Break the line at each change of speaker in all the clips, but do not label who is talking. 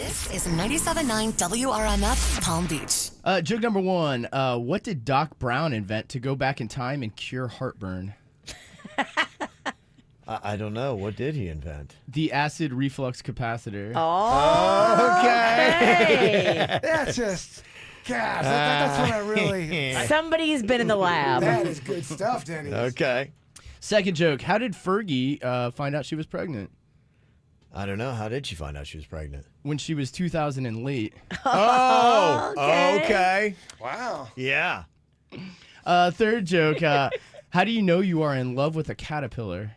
This is 97.9 WRMF Palm Beach.
Joke number one. What did Doc Brown invent to go back in time and cure heartburn?
I don't know. What did he invent?
The acid reflux capacitor.
Oh,
Okay.
That's just, gosh, that's what I really...
Somebody's been in the lab.
That is good stuff, Denny.
Okay.
Second joke. How did Fergie find out she was pregnant?
I don't know. How did she find out she was pregnant?
When she was 2,000 and late.
Oh, okay.
Wow.
Yeah.
Third joke. How do you know you are in love with a caterpillar?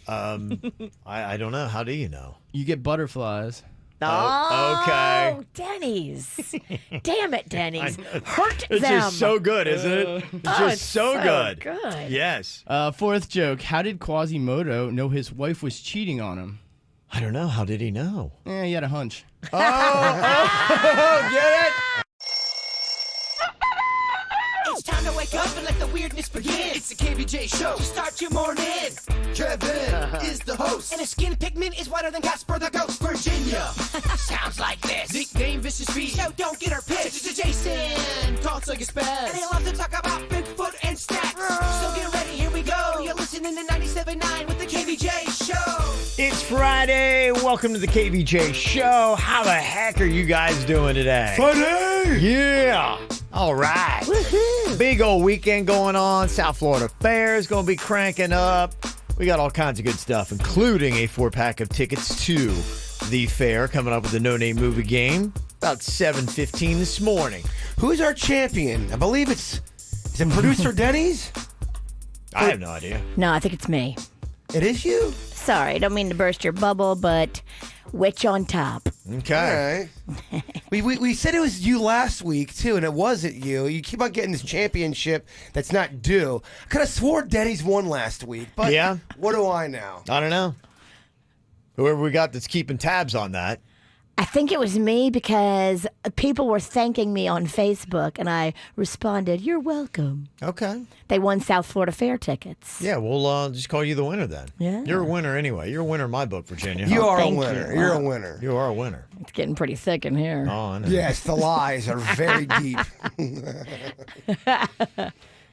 I don't know. How do you know?
You get butterflies.
Oh,
okay.
Denny's. Damn it, Denny's. Hurt
It's
them.
just so good, isn't it? It's
Oh,
just
it's
so good.
good.
Yes.
Fourth joke. How did Quasimodo know his wife was cheating on him?
I don't know. How did he know?
He had a hunch.
Oh, get it?
It's time to wake up and let the weirdness begin. It's the KVJ show to start your morning. Kevin is the host, and his skin pigment is whiter than Casper the Ghost. Virginia sounds like this. Nickname Vicious Beat. So don't get her pissed. It's Jason talks like a spaz, and they love to talk about Bigfoot and stats. So get ready, here we go. You're listening to 97.9 with the KVJ show.
It's Friday. Welcome to the KVJ show. How the heck are you guys doing today?
Friday!
Yeah. All right.
Woohoo.
Big old weekend going on. South Florida Fair is going to be cranking up. We got all kinds of good stuff, including a 4-pack of tickets to the fair coming up with the No Name Movie Game about 7:15 this morning.
Who's our champion? I believe is it producer Denny's?
I have no idea.
No, I think it's me.
It is you?
Sorry, I don't mean to burst your bubble, but witch on top.
Okay.
All right. we said it was you last week, too, and it wasn't you. You keep on getting this championship that's not due. I could have swore Denny's won last week, but
Yeah.
What do I know?
I don't know. Whoever we got that's keeping tabs on that.
I think it was me because people were thanking me on Facebook, and I responded, "You're welcome."
Okay.
They won South Florida Fair tickets.
Yeah, we'll just call you the winner then.
Yeah.
You're a winner anyway. You're a winner in my book, Virginia.
You are a
thank
winner.
you.
You're a winner.
You are a winner.
It's getting pretty thick in here.
Oh, I know.
Yes, the lies are very deep.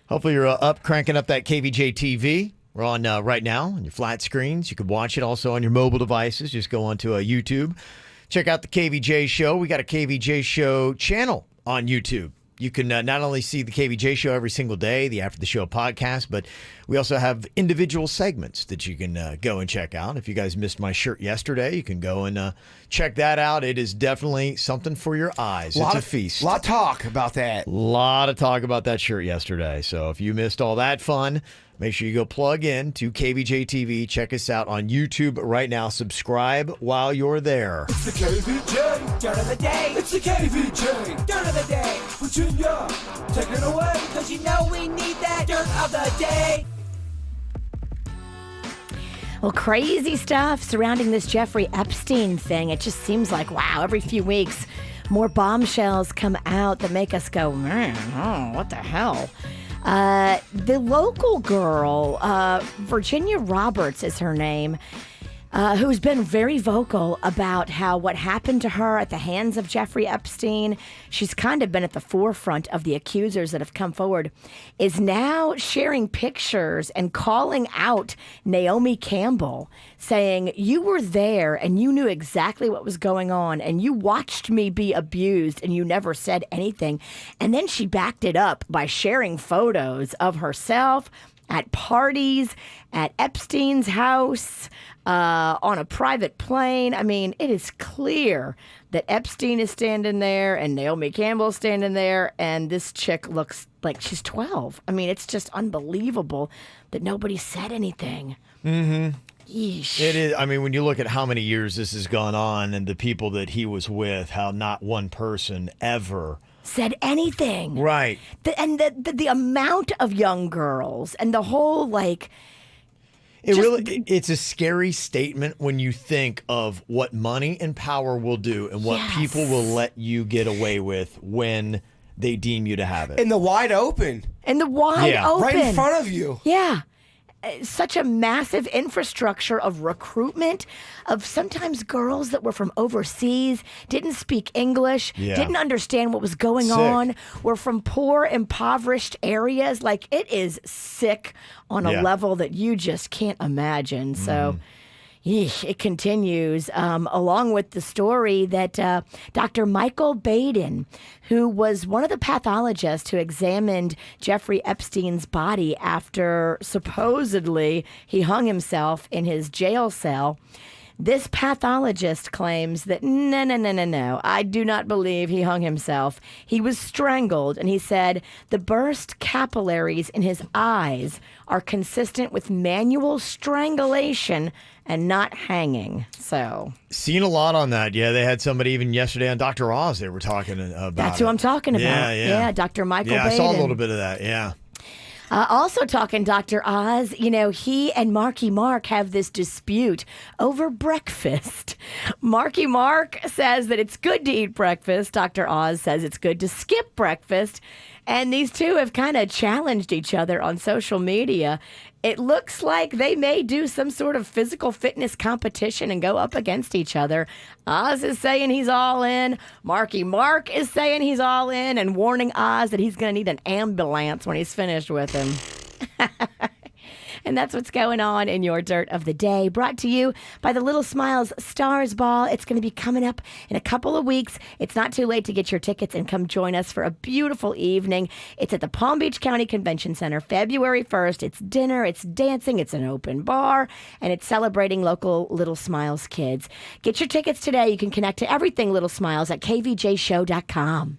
Hopefully you're up, cranking up that KVJ TV. We're on right now on your flat screens. You can watch it also on your mobile devices. Just go onto YouTube. Check out the KVJ show. We got a KVJ show channel on YouTube. You can not only see the KVJ show every single day, the After the Show podcast, but we also have individual segments that you can go and check out. If you guys missed my shirt yesterday, you can go and check that out. It is definitely something for your eyes. It's a feast.
A lot of talk about that.
A lot of talk about that shirt yesterday. So if you missed all that fun, make sure you go plug in to KVJ TV. Check us out on YouTube right now. Subscribe while you're there.
It's the KVJ dirt of the day. It's the KVJ dirt of the day. Virginia, take it away, cause you know we need that dirt of the day.
Well, crazy stuff surrounding this Jeffrey Epstein thing. It just seems like, wow, every few weeks, more bombshells come out that make us go, man, oh, what the hell? The local girl, Virginia Roberts is her name, who's been very vocal about how what happened to her at the hands of Jeffrey Epstein, she's kind of been at the forefront of the accusers that have come forward, is now sharing pictures and calling out Naomi Campbell, saying, "You were there and you knew exactly what was going on and you watched me be abused and you never said anything." And then she backed it up by sharing photos of herself at parties, at Epstein's house, on a private plane. I mean, it is clear that Epstein is standing there and Naomi Campbell is standing there, and this chick looks like she's 12. I mean, it's just unbelievable that nobody said anything.
Mm-hmm.
Yeesh.
It is. I mean, when you look at how many years this has gone on and the people that he was with, how not one person ever
said anything.
Right.
The amount of young girls and the whole, like...
It's a scary statement when you think of what money and power will do and what people will let you get away with when they deem you to have it.
In the wide open.
In the wide open.
Right in front of you.
Yeah. such a massive infrastructure of recruitment of sometimes girls that were from overseas, didn't speak English, didn't understand what was going on, were from poor, impoverished areas. Like, it is sick on a level that you just can't imagine. So it continues, along with the story that Dr. Michael Baden, who was one of the pathologists who examined Jeffrey Epstein's body after supposedly he hung himself in his jail cell. This pathologist claims that no, I do not believe he hung himself. He was strangled, and he said the burst capillaries in his eyes are consistent with manual strangulation and not hanging. So
seen a lot on that. Yeah, they had somebody even yesterday on Dr. Oz. They were talking about.
That's who I'm talking about. Yeah, Dr. Michael Baden.
I saw a little bit of that. Yeah.
Also talking Dr. Oz, you know, he and Marky Mark have this dispute over breakfast. Marky Mark says that it's good to eat breakfast. Dr. Oz says it's good to skip breakfast. And these two have kind of challenged each other on social media. It looks like they may do some sort of physical fitness competition and go up against each other. Oz is saying he's all in. Marky Mark is saying he's all in and warning Oz that he's going to need an ambulance when he's finished with him. And that's what's going on in your Dirt of the Day. Brought to you by the Little Smiles Stars Ball. It's going to be coming up in a couple of weeks. It's not too late to get your tickets and come join us for a beautiful evening. It's at the Palm Beach County Convention Center, February 1st. It's dinner, it's dancing, it's an open bar, and it's celebrating local Little Smiles kids. Get your tickets today. You can connect to everything Little Smiles at kvjshow.com.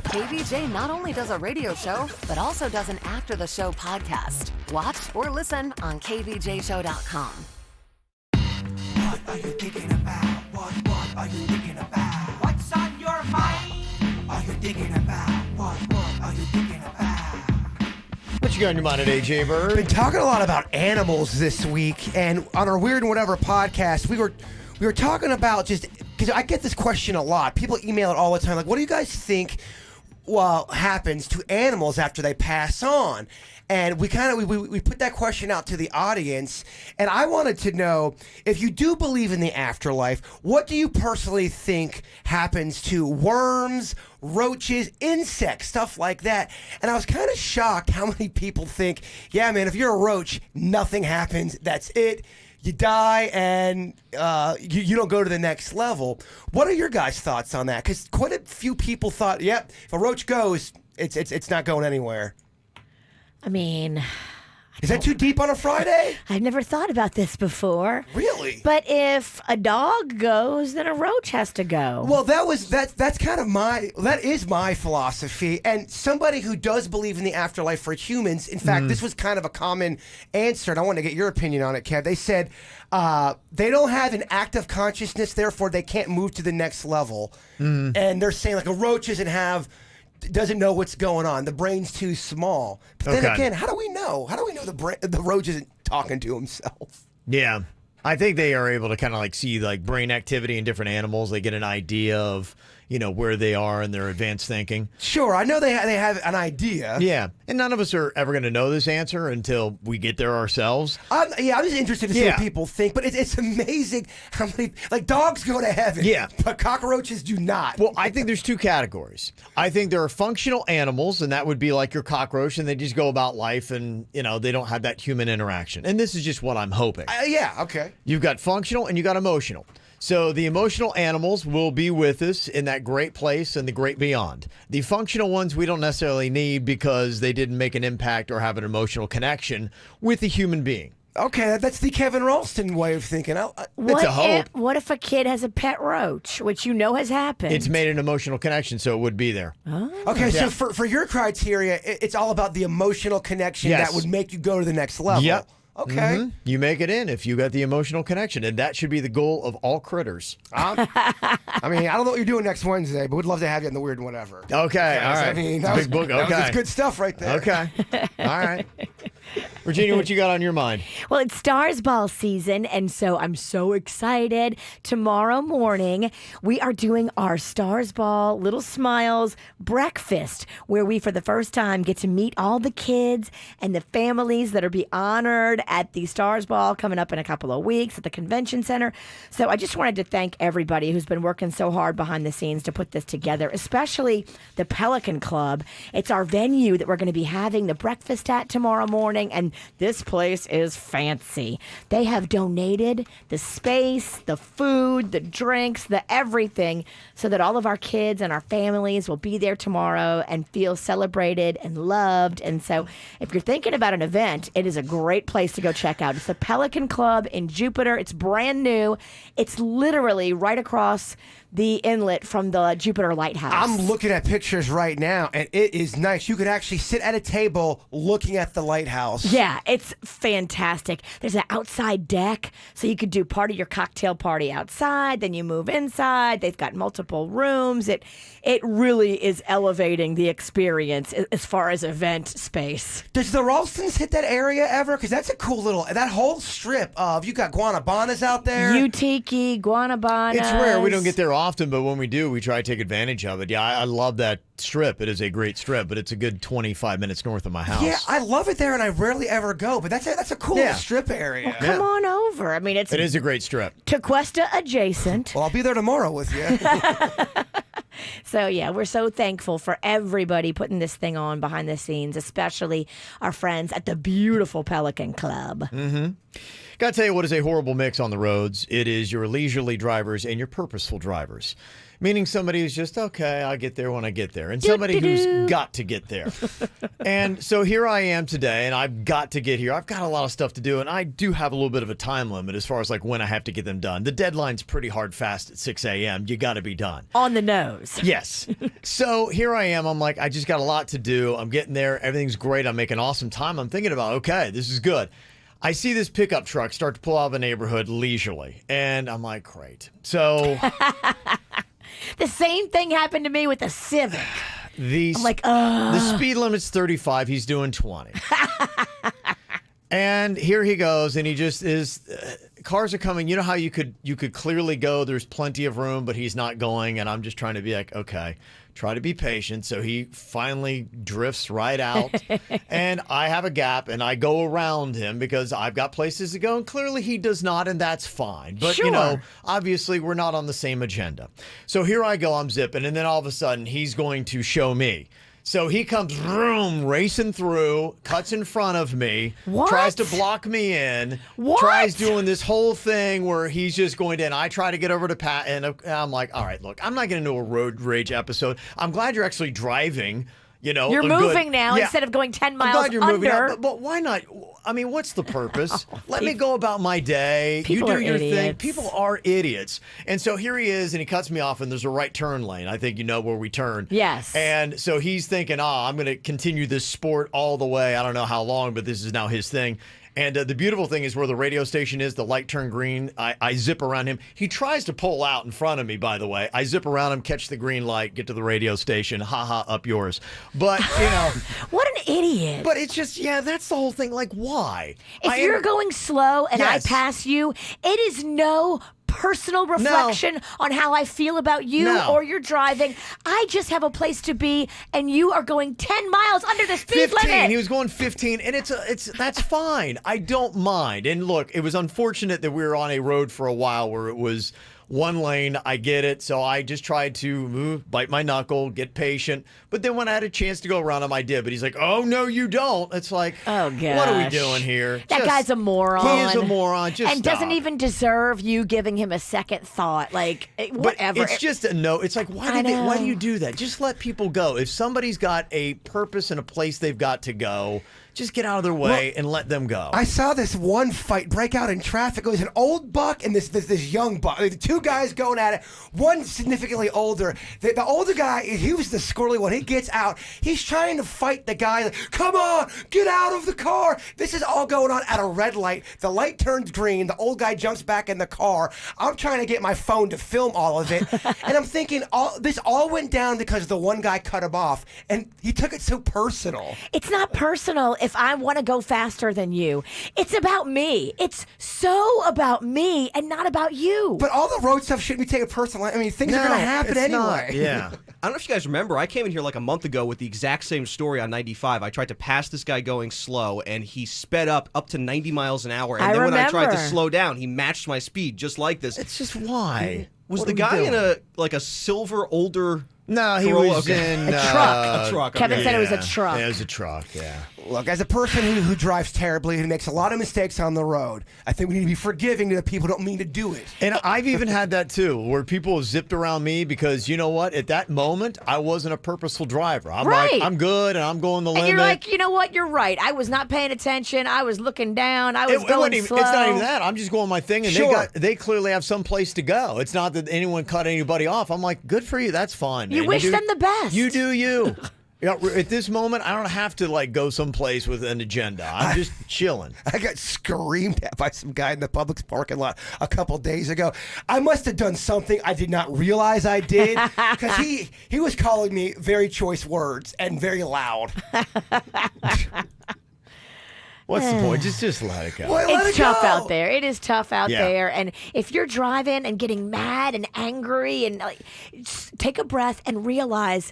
KVJ not only does a radio show, but also does an after the show podcast. Watch or listen on kvjshow.com.
What are you thinking about? What are you thinking about? What's on your mind? Are you thinking about? What are you thinking about?
What you got in your mind today, Jay Bird?
Been talking a lot about animals this week, and on our Weird and Whatever podcast, we were talking about just because I get this question a lot. People email it all the time, like, what do you guys think happens to animals after they pass on? And we put that question out to the audience, and I wanted to know, if you do believe in the afterlife, what do you personally think happens to worms, roaches, insects, stuff like that? And I was kind of shocked how many people think, yeah, man, if you're a roach, nothing happens. That's it. You die, and you don't go to the next level. What are your guys' thoughts on that? Because quite a few people thought, yep, if a roach goes, it's not going anywhere.
I mean,
is that too deep on a Friday?
I've never thought about this before.
Really?
But if a dog goes, then a roach has to go.
Well, that's kind of that is my philosophy. And somebody who does believe in the afterlife for humans, in fact, this was kind of a common answer, and I want to get your opinion on it, Kev. They said they don't have an active consciousness, therefore they can't move to the next level. And they're saying like a roach doesn't know what's going on. The brain's too small. But then again, how do we know? How do we know the roach isn't talking to himself?
Yeah. I think they are able to kind of like see like brain activity in different animals. They get an idea of, you know, where they are in their advanced thinking.
Sure, I know they have an idea.
Yeah, and none of us are ever going to know this answer until we get there ourselves.
I'm just interested to see what people think, but it's amazing how many, like, dogs go to heaven, but cockroaches do not.
Well, I think there's two categories. I think there are functional animals, and that would be like your cockroach, and they just go about life, and, you know, they don't have that human interaction. And this is just what I'm hoping.
Okay.
You've got functional and you got emotional. So the emotional animals will be with us in that great place and the great beyond. The functional ones we don't necessarily need because they didn't make an impact or have an emotional connection with the human being.
Okay, that's the Kevin Ralston way of thinking.
It's a hope.
What if a kid has a pet roach, which you know has happened?
It's made an emotional connection, so it would be there.
Oh.
Okay, so for your criteria, it's all about the emotional connection that would make you go to the next level.
Yep.
Okay.
Mm-hmm. You make it in if you got the emotional connection, and that should be the goal of all critters.
I mean, I don't know what you're doing next Wednesday, but we'd love to have you in the Weird and Whatever.
Okay, all right.
I mean,
Big book. Okay.
that's good stuff right there.
Okay. All right. Virginia, what you got on your mind?
Well, it's Stars Ball season, and so I'm so excited. Tomorrow morning, we are doing our Stars Ball Little Smiles breakfast, where we, for the first time, get to meet all the kids and the families that are be honored at the Stars Ball coming up in a couple of weeks at the convention center. So I just wanted to thank everybody who's been working so hard behind the scenes to put this together, especially the Pelican Club. It's our venue that we're going to be having the breakfast at tomorrow morning, and this place is fancy. They have donated the space, the food, the drinks, the everything, so that all of our kids and our families will be there tomorrow and feel celebrated and loved. And so if you're thinking about an event, it is a great place to go check out. It's the Pelican Club in Jupiter. It's brand new. It's literally right across the inlet from the Jupiter Lighthouse.
I'm looking at pictures right now, and it is nice. You could actually sit at a table looking at the lighthouse.
Yeah, it's fantastic. There's an outside deck, so you could do part of your cocktail party outside, then you move inside. They've got multiple rooms. It really is elevating the experience as far as event space.
Does the Ralstons hit that area ever? Because that's a cool little, that whole strip of, you got Guanabanas out there.
Utiki, Guanabanas.
It's rare. We don't get there often, but when we do, we try to take advantage of it. Yeah, I love that strip. It is a great strip, but it's a good 25 minutes north of my house.
Yeah, I love it there, and I rarely ever go, but that's a cool little strip area.
Well, come on over. I mean, it
is a great strip.
Tequesta adjacent.
Well, I'll be there tomorrow with you.
So, yeah, we're so thankful for everybody putting this thing on behind the scenes, especially our friends at the beautiful Pelican Club.
Mm-hmm. Gotta tell you what is a horrible mix on the roads. It is your leisurely drivers and your purposeful drivers. Meaning somebody who's just, okay, I'll get there when I get there. And somebody who's got to get there. And so here I am today, and I've got to get here. I've got a lot of stuff to do, and I do have a little bit of a time limit as far as like when I have to get them done. The deadline's pretty hard fast at 6 a.m. You got to be done.
On the nose.
Yes. So here I am. I'm like, I just got a lot to do. I'm getting there. Everything's great. I'm making awesome time. I'm thinking about, okay, this is good. I see this pickup truck start to pull out of a neighborhood leisurely, and I'm like, great. So...
The same thing happened to me with the Civic. I'm like,
the speed limit's 35. He's doing 20. And here he goes, and he just is. Cars are coming. You know how you could clearly go. There's plenty of room, but he's not going, and I'm just trying to be like, okay, try to be patient. So he finally drifts right out, and I have a gap, and I go around him because I've got places to go, and clearly he does not, and that's fine. But,
sure.
you know, obviously we're not on the same agenda. So here I go, I'm zipping, and then all of a sudden he's going to show me. So he comes racing through, cuts in front of me, tries to block me in, tries doing this whole thing where he's just going to, and I try to get over to Pat, and I'm like, all right, look, I'm not getting into a road rage episode. I'm glad you're actually driving. You know,
you're moving now instead of going 10 miles
I'm glad you're
under.
moving out, but why not? I mean, what's the purpose? Let me go about my day.
People
you do
are
your
idiots.
thing. People are idiots. And so here he is, and he cuts me off, and there's a right turn lane. I think you know where we turn.
Yes.
And so he's thinking, I'm going to continue this sport all the way. I don't know how long, but this is now his thing. And the beautiful thing is where the radio station is, the light turned green. I zip around him. He tries to pull out in front of me, by the way. I zip around him, catch the green light, get to the radio station. Ha ha, up yours. But, you know.
What an idiot.
But it's just, that's the whole thing. Like, why?
If you're going slow and I pass you, it is no personal reflection on how I feel about you or your driving. I just have a place to be, and you are going 10 miles under the speed
15.
limit.
He was going 15, and that's fine. I don't mind. And look, it was unfortunate that we were on a road for a while where it was one lane. I get it. So I just tried to bite my knuckle, get patient. But then when I had a chance to go around him, I did. But he's like, oh, no, you don't. It's like,
oh, gosh.
What are we doing here?
That guy's a moron.
He is a moron.
And doesn't even deserve you giving him a second thought. Like, whatever.
But it's just a no. It's like, why do you do that? Just let people go. If somebody's got a purpose and a place they've got to go, just get out of their way and let them go.
I saw this one fight break out in traffic. It was an old buck and this young buck. The two guys going at it. One significantly older. The older guy, he was the squirrely one. He gets out. He's trying to fight the guy. Like, come on, get out of the car. This is all going on at a red light. The light turns green. The old guy jumps back in the car. I'm trying to get my phone to film all of it. And I'm thinking, this all went down because the one guy cut him off. And he took it so personal.
It's not personal. if I want to go faster than you. It's about me. It's so about me and not about you.
But all the road stuff shouldn't be taken personally. I mean, things are going to happen
it's
anyway.
not. Yeah.
I don't know if you guys remember, I came in here like a month ago with the exact same story on 95. I tried to pass this guy going slow, and he sped up to 90 miles an hour. And then when I tried to slow down, he matched my speed just like this.
It's just why?
Was
What
the
are we
guy
doing?
in a silver older...
No, he
Corolla?
was
Okay.
in
A truck.
A truck.
Kevin
okay.
said it was a truck.
Yeah, it was a truck, yeah.
Look, as a person who drives terribly and makes a lot of mistakes on the road, I think we need to be forgiving to the people who don't mean to do it.
And I've even had that too, where people zipped around me because, you know what, at that moment, I wasn't a purposeful driver. I'm
Right.
like, I'm good and I'm going the limit.
And you're like, you know what? You're right. I was not paying attention. I was looking down. I was
It
going
wasn't even-
slow.
It's not even that. I'm just going my thing, and
Sure.
they clearly have some place to go. It's not that anyone cut anybody off. I'm like, good for you. That's fine.
You
man.
wish
do-
them the best.
You do you. Yeah, at this moment, I don't have to like go someplace with an agenda. I'm just chilling.
I got screamed at by some guy in the Publix parking lot a couple days ago. I must have done something I did not realize I did because he was calling me very choice words and very loud.
What's the point? Just let it go.
Well, let
It's
it
tough
go.
out there. It is tough out
Yeah.
there. And if you're driving and getting mad and angry and like, just take a breath and realize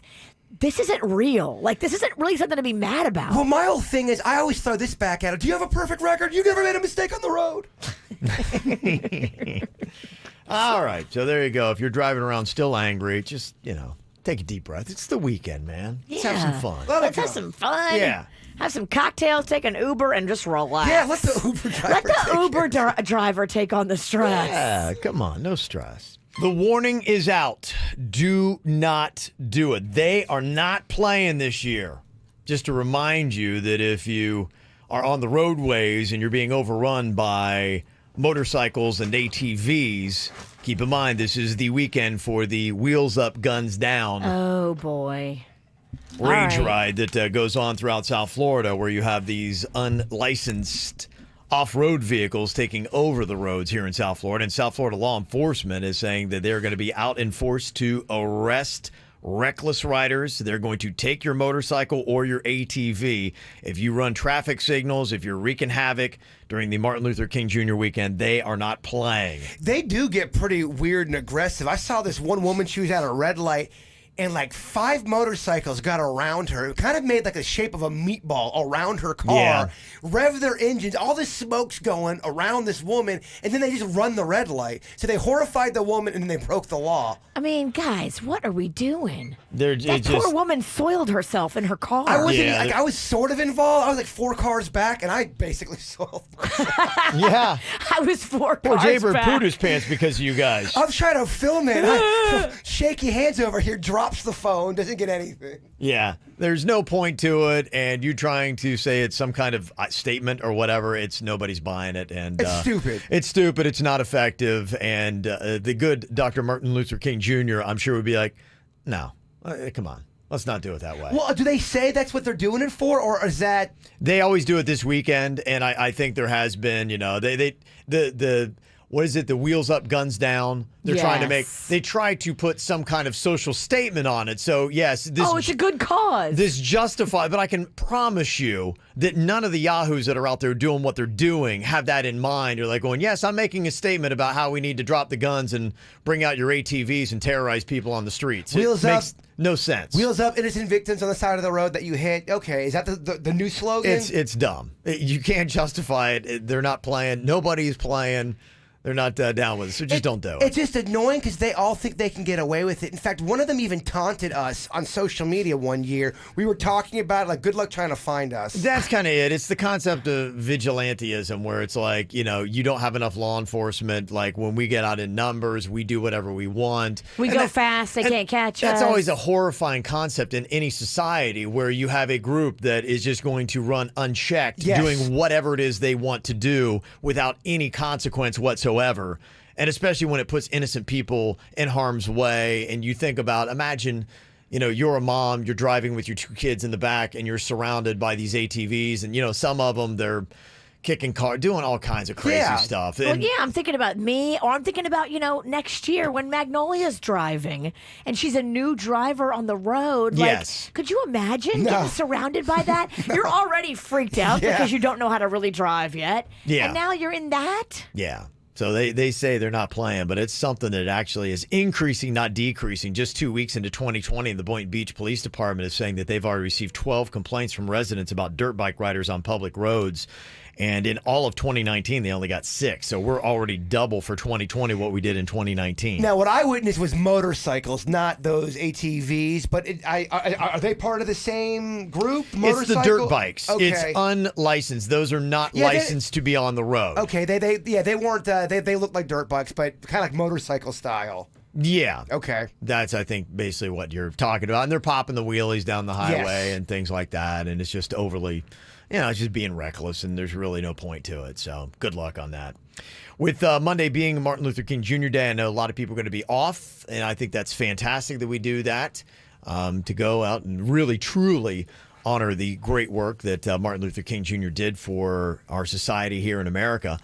this isn't real. Like, this isn't really something to be mad about.
Well, my whole thing is I always throw this back at it. Do you have a perfect record? You never made a mistake on the road.
All right, so there you go. If you're driving around still angry, just take a deep breath. It's the weekend, man. Let's have some fun.
Let's have some fun.
Yeah.
Have some cocktails, take an Uber, and just relax.
Yeah, let the Uber driver
Let the
take
Uber
it.
driver take on the stress.
Yeah, come on, no stress. The warning is out. Do not do it. They are not playing this year. Just to remind you that if you are on the roadways and you're being overrun by motorcycles and ATVs, keep in mind this is the weekend for the Wheels Up, Guns Down
Oh, boy.
rage
all
ride
right.
that goes on throughout South Florida, where you have these unlicensed off-road vehicles taking over the roads here in South Florida. And South Florida law enforcement is saying that they're going to be out in force to arrest reckless riders. They're going to take your motorcycle or your ATV. If you run traffic signals, if you're wreaking havoc during the Martin Luther King Jr. weekend, they are not playing.
They do get pretty weird and aggressive. I saw this one woman, she was at a red light, and like 5 motorcycles got around her. It kind of made like the shape of a meatball around her car,
Yeah.
rev their engines, all this smoke's going around this woman, and then they just run the red light. So they horrified the woman, and then they broke the law.
I mean, guys, what are we doing?
They're
That
just
poor woman soiled herself in her car.
I wasn't
Yeah.
like I was sort of involved. I was like 4 cars back, and I basically soiled.
yeah.
I was 4
Poor
cars
Jaybird
back.
pooed his pants because of you guys.
I'm trying to film it. Shaky hands over here, drops the phone, doesn't get anything.
Yeah, there's no point to it, and you trying to say it's some kind of statement or whatever. It's nobody's buying it, and
It's stupid.
It's stupid. It's not effective, and the good Dr. Martin Luther King Jr. I'm sure would be like, no, come on, let's not do it that way.
Well, do they say that's what they're doing it for, or is that?
They always do it this weekend, and I think there has been, the what is it? The Wheels Up, Guns Down. They're trying to make.
Yes.
They try to put some kind of social statement on it. So yes, this.
Oh, it's a good cause.
This justified, but I can promise you that none of the yahoos that are out there doing what they're doing have that in mind. You're like going, yes, I'm making a statement about how we need to drop the guns and bring out your ATVs and terrorize people on the streets.
Wheels
it
up.
makes no sense.
Wheels up, innocent victims on the side of the road that you hit. Okay, is that the new slogan?
It's dumb. You can't justify it. They're not playing. Nobody's playing. They're not down with it, so just don't do it.
It's just annoying because they all think they can get away with it. In fact, one of them even taunted us on social media one year. We were talking about it, like, good luck trying to find us.
That's kind of it. It's the concept of vigilantism where it's like, you don't have enough law enforcement. Like when we get out in numbers, we do whatever we want.
we
And
go fast, they can't catch us.
That's always a horrifying concept in any society where you have a group that is just going to run unchecked,
Yes.
doing whatever it is they want to do without any consequence whatsoever. And especially when it puts innocent people in harm's way. And you think about, imagine, you're a mom, you're driving with your 2 kids in the back, and you're surrounded by these ATVs. And, some of them, they're kicking car, doing all kinds of crazy stuff.
Well,
And
yeah, I'm thinking about me, or I'm thinking about, next year when Magnolia's driving and she's a new driver on the road.
Yes.
Like, could you imagine getting surrounded by that? You're already freaked out because you don't know how to really drive yet.
Yeah.
And now you're in that?
Yeah. So they say they're not playing, but it's something that actually is increasing, not decreasing. Just 2 weeks into 2020, the Boynton Beach Police Department is saying that they've already received 12 complaints from residents about dirt bike riders on public roads. And in all of 2019, they only got 6. So we're already double for 2020 what we did in 2019.
Now, what I witnessed was motorcycles, not those ATVs. But are they part of the same group?
It's the dirt bikes.
Okay.
It's unlicensed. Those are not licensed to be on the road.
Okay, they weren't. They looked like dirt bikes, but kind of like motorcycle style.
Yeah.
Okay.
That's, I think, basically what you're talking about. And they're popping the wheelies down the highway and things like that. And it's just overly, it's just being reckless, and there's really no point to it. So good luck on that. With Monday being Martin Luther King Jr. Day, I know a lot of people are going to be off, and I think that's fantastic that we do that, to go out and really, truly honor the great work that Martin Luther King Jr. did for our society here in America.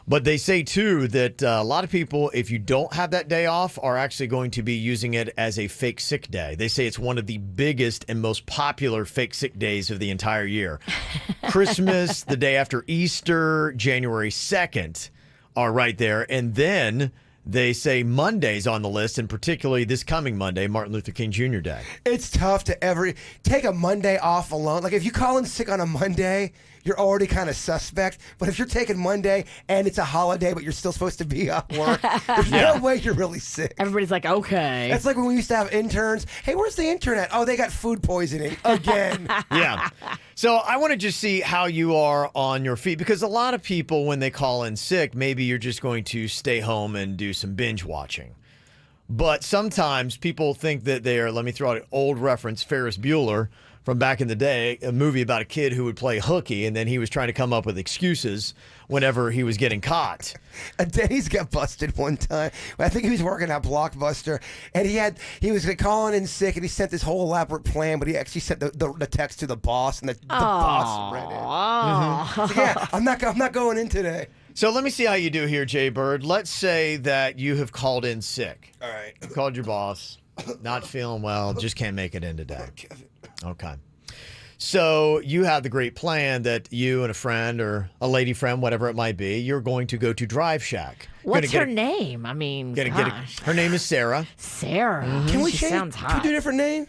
But they say, too, that a lot of people, if you don't have that day off, are actually going to be using it as a fake sick day. They say it's one of the biggest and most popular fake sick days of the entire year. Christmas, the day after Easter, January 2nd are right there. And then they say Monday's on the list, and particularly this coming Monday, Martin Luther King Jr. Day.
It's tough to ever take a Monday off alone. Like, if you call in sick on a Monday, you're already kind of suspect. But if you're taking Monday and it's a holiday, but you're still supposed to be at work, there's no way you're really sick.
Everybody's like, okay.
That's like when we used to have interns. Hey, where's the intern at? Oh, they got food poisoning again.
Yeah. So I want to just see how you are on your feet, because a lot of people, when they call in sick, maybe you're just going to stay home and do some binge watching. But sometimes people think that they are, let me throw out an old reference, Ferris Bueller from back in the day, a movie about a kid who would play hooky, and then he was trying to come up with excuses whenever he was getting caught.
Denny's got busted one time. I think he was working at Blockbuster, and he was calling in sick, and he sent this whole elaborate plan, but he actually sent the text to the boss, and the boss read it. So, yeah, I'm not going in today.
So let me see how you do here, Jay Bird. Let's say that you have called in sick.
All right.
You called your boss, not feeling well, just can't make it in today. Okay. So you have the great plan that you and a friend or a lady friend, whatever it might be, you're going to go to Drive Shack.
What's her name? I mean, gosh.
Her name is Sarah.
Sarah.
Can we
She sounds
Can we
hot.
do a different name?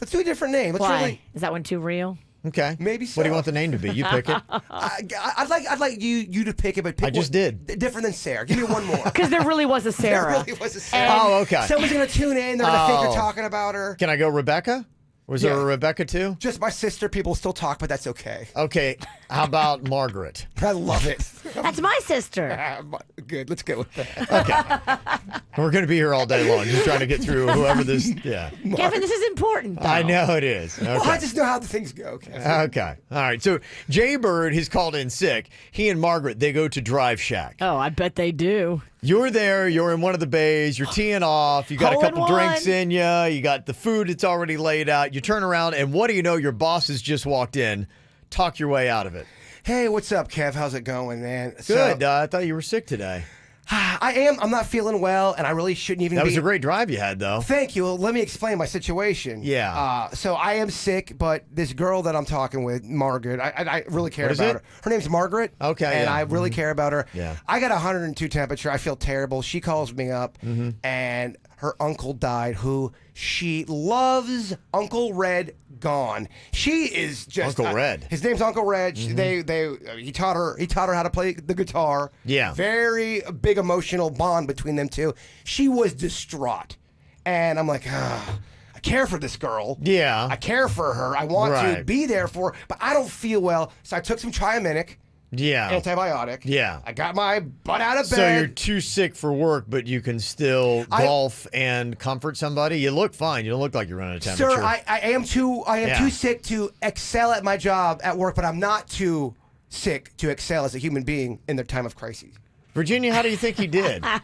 Let's do a different name. Let's
Why? Is that one too real?
Okay.
Maybe so.
What do you want the name to be? You pick it.
I'd like you to pick it, but pick
I just did.
Different than Sarah. Give me one more.
Because there really was a Sarah.
There really was a Sarah.
Oh, okay.
Someone's gonna tune in. They're gonna think you're talking about her.
Can I go Rebecca? Was there a Rebecca too?
Just my sister. People still talk, but that's okay.
Okay. How about Margaret?
I love it.
That's my sister.
Good. Let's go with that.
Okay. We're going to be here all day long, just trying to get through whoever this. Yeah.
Kevin, this is important.
I know it is. Okay.
Well, I just know how the things go. Okay.
Okay. All right. So Jay Bird has called in sick. He and Margaret, they go to Drive Shack.
Oh, I bet they do.
You're there. You're in one of the bays. You're teeing off. You got
Hole
a
in
couple
one.
drinks in you. You got the food that's already laid out. You turn around, and what do you know? Your boss has just walked in. Talk your way out of it.
Hey, what's up, Kev? How's it going, man?
Good. I thought you were sick today.
I am. I'm not feeling well, and I really shouldn't even be.
That was a great drive you had, though.
Thank you. Well, let me explain my situation.
Yeah.
So I am sick, but this girl that I'm talking with, Margaret, I really care
What is
about
it?
her. Her name's Margaret.
Okay,
And
yeah.
I really care about her.
Yeah.
I got 102 temperature. I feel terrible. She calls me up, and her uncle died, who she loves. Uncle Red gone. She is just
Uncle Red.
His name's Uncle Red. He taught her how to play the guitar.
Yeah.
Very big emotional bond between them two. She was distraught, and I'm like, I care for this girl.
Yeah.
I care for her. I want to
Right.
be there for her, but I don't feel well. So I took some Triaminic,
Yeah.
antibiotic.
Yeah.
I got my butt out of bed.
So you're too sick for work, but you can still golf and comfort somebody. You look fine. You don't look like you're running a temperature.
Sir, I am too sick to excel at my job at work, but I'm not too sick to excel as a human being in the time of crises.
Virginia, how do you think he did?
I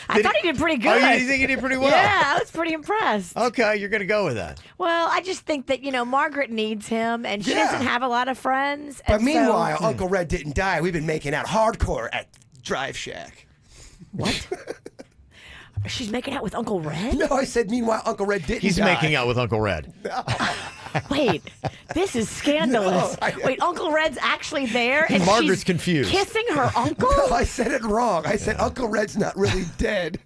thought he did pretty good.
Oh, you think he did pretty well?
Yeah, I was pretty impressed.
Okay, you're going to go with that.
Well, I just think that, Margaret needs him, and she doesn't have a lot of friends.
But
and
meanwhile, Uncle Red didn't die. We've been making out hardcore at Drive Shack.
What? She's making out with Uncle Red?
No, I said meanwhile, Uncle Red didn't
He's
die.
making out with Uncle Red.
Wait, this is scandalous. Wait, Uncle Red's actually there, and
Margaret's
she's
confused.
kissing her uncle?
No, I said it wrong. I said Uncle Red's not really dead.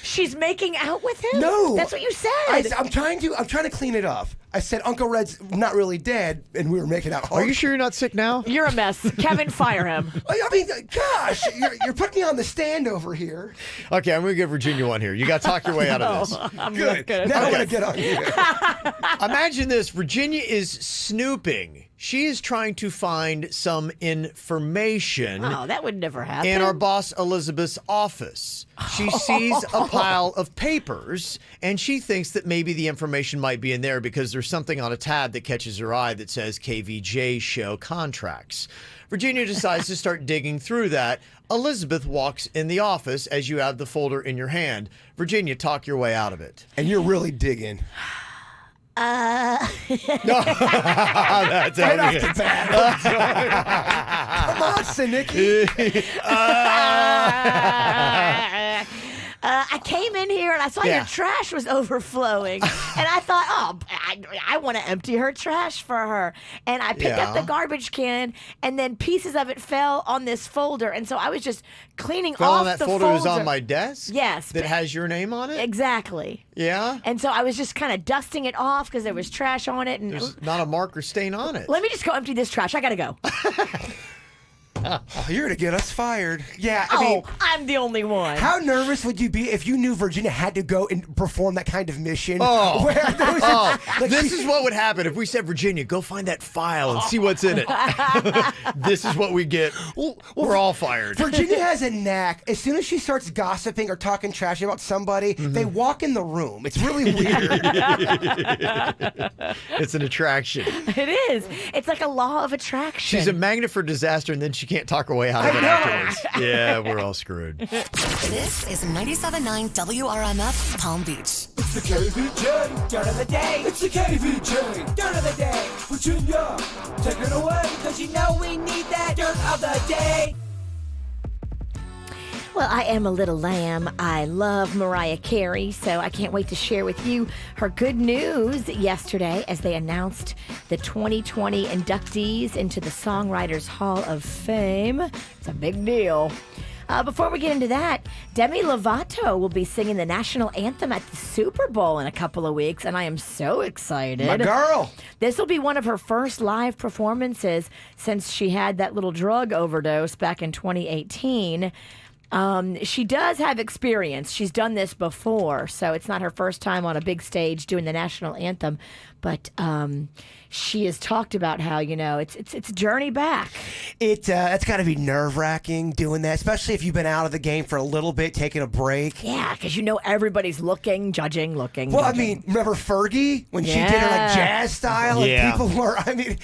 She's making out with him?
No.
That's what you said.
I'm trying to clean it up. I said Uncle Red's not really dead, and we were making out hard.
Are you sure you're not sick now?
You're a mess. Kevin, fire him.
I mean, gosh, you're putting me on the stand over here.
Okay, I'm going to give Virginia one here. You got to talk your way out of this.
I'm
Good.
Not
Now I want to get on here.
Imagine this. Virginia is snooping. She is trying to find some information
Oh, that would never happen.
in our boss Elizabeth's office. She sees a pile of papers, and she thinks that maybe the information might be in there because there's something on a tab that catches her eye that says KVJ show contracts. Virginia decides to start digging through that. Elizabeth walks in the office as you have the folder in your hand. Virginia, talk your way out of it.
And you're really digging.
That's
Right off the bat. Come on, Sinicky.
I came in here and I saw your trash was overflowing. And I thought, I want to empty her trash for her. And I picked up the garbage can, and then pieces of it fell on this folder. And so I was just cleaning off
that
the
folder was on my desk?
Yes.
That has your name on it?
Exactly.
Yeah?
And so I was just kind of dusting it off because there was trash on it. And
There's not a mark or stain on it.
let me just go empty this trash. I got to go.
Oh, you're going to get us fired. Yeah, I mean,
I'm the only one.
how nervous would you be if you knew Virginia had to go and perform that kind of mission?
Oh.
Where there was like
This is what would happen if we said, Virginia, go find that file and see what's in it. This is what we get. We're all fired.
Virginia has a knack. As soon as she starts gossiping or talking trash about somebody, they walk in the room. It's really weird.
It's an attraction.
It is. It's like a law of attraction.
She's a magnet for disaster, and then she can't talk her way out of
I
it
know.
afterwards. Yeah, we're all screwed.
This is 97.9 WRMF Palm Beach.
It's the KVJ dirt of the day. It's the KVJ dirt of the day. Virginia, take it away, because you know we need that dirt of the day.
Well, I am a little lamb. I love Mariah Carey, so I can't wait to share with you her good news yesterday as they announced the 2020 inductees into the Songwriters Hall of Fame. It's a big deal. Before we get into that, Demi Lovato will be singing the national anthem at the Super Bowl in a couple of weeks, and I am so excited.
My girl.
This will be one of her first live performances since she had that little drug overdose back in 2018. She does have experience. She's done this before, so it's not her first time on a big stage doing the national anthem. But she has talked about how, it's a journey back.
It's got to be nerve-wracking doing that, especially if you've been out of the game for a little bit, taking a break.
Yeah, because everybody's looking, judging.
Well,
judging.
I mean, remember Fergie when she did her like jazz style?
Yeah.
And people were,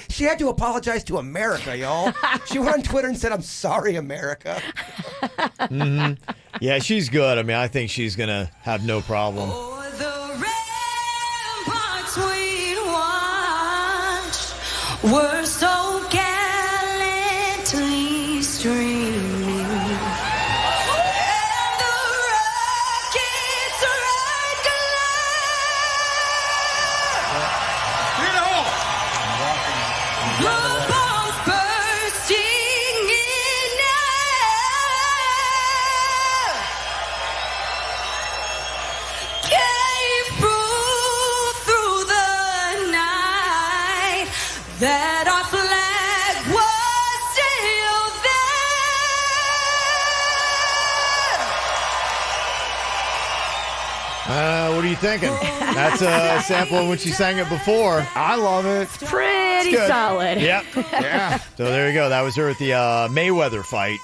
she had to apologize to America, y'all. She went on Twitter and said, "I'm sorry, America."
Yeah, she's good. I mean, I think she's going to have no problem.
For the ramparts we watched were so gallantly streaming, and the rockets right glare, the bombs bursting in air gave proof through the night that our flag was still there.
What are you thinking? That's a sample of when she sang it before.
I love it.
Pretty
Good.
solid.
Yep.
Yeah.
So there you go. That was her at the Mayweather fight.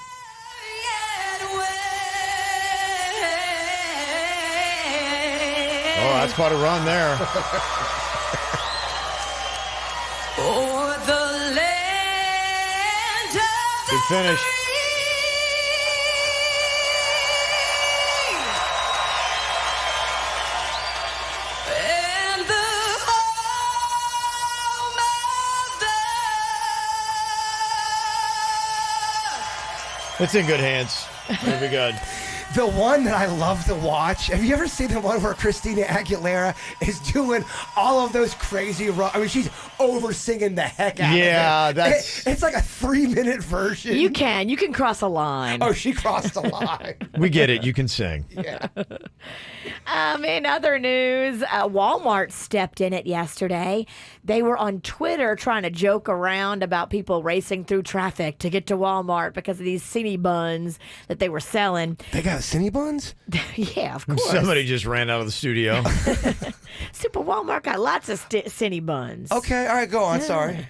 Oh, that's quite a run there.
O'er the land of
Good finish.
free.
It's in good hands. It'll be good.
The one that I love to watch, have you ever seen the one where Christina Aguilera is doing all of those crazy she's over-singing the heck out of it.
Yeah,
It's like a 3-minute version.
You can cross a line.
Oh, she crossed the line.
We get it. You can sing.
Yeah.
In other news, Walmart stepped in it yesterday. They were on Twitter trying to joke around about people racing through traffic to get to Walmart because of these Cine buns that they were selling.
They got Cine buns?
Yeah, of course.
Somebody just ran out of the studio.
Super Walmart got lots of Cine buns.
Okay, all right, go on. Sorry.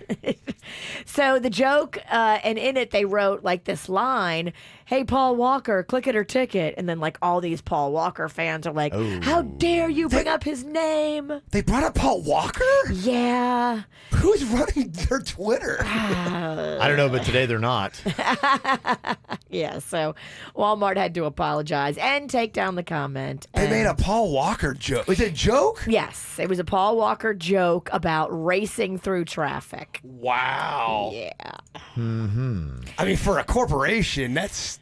So the joke, and in it they wrote like this line, "Hey, Paul Walker, click it or ticket." And then like all these Paul Walker fans are like, "How dare you bring up his name?"
They brought up Paul Walker?
Yeah.
Who's running their Twitter?
I don't know, but today they're not.
Yeah, so Walmart had to apologize and take down the comment.
They made a Paul Walker joke. Was it a joke?
Yes, it was a Paul Walker joke about racing through traffic.
Wow.
Yeah.
I mean, for a corporation, that's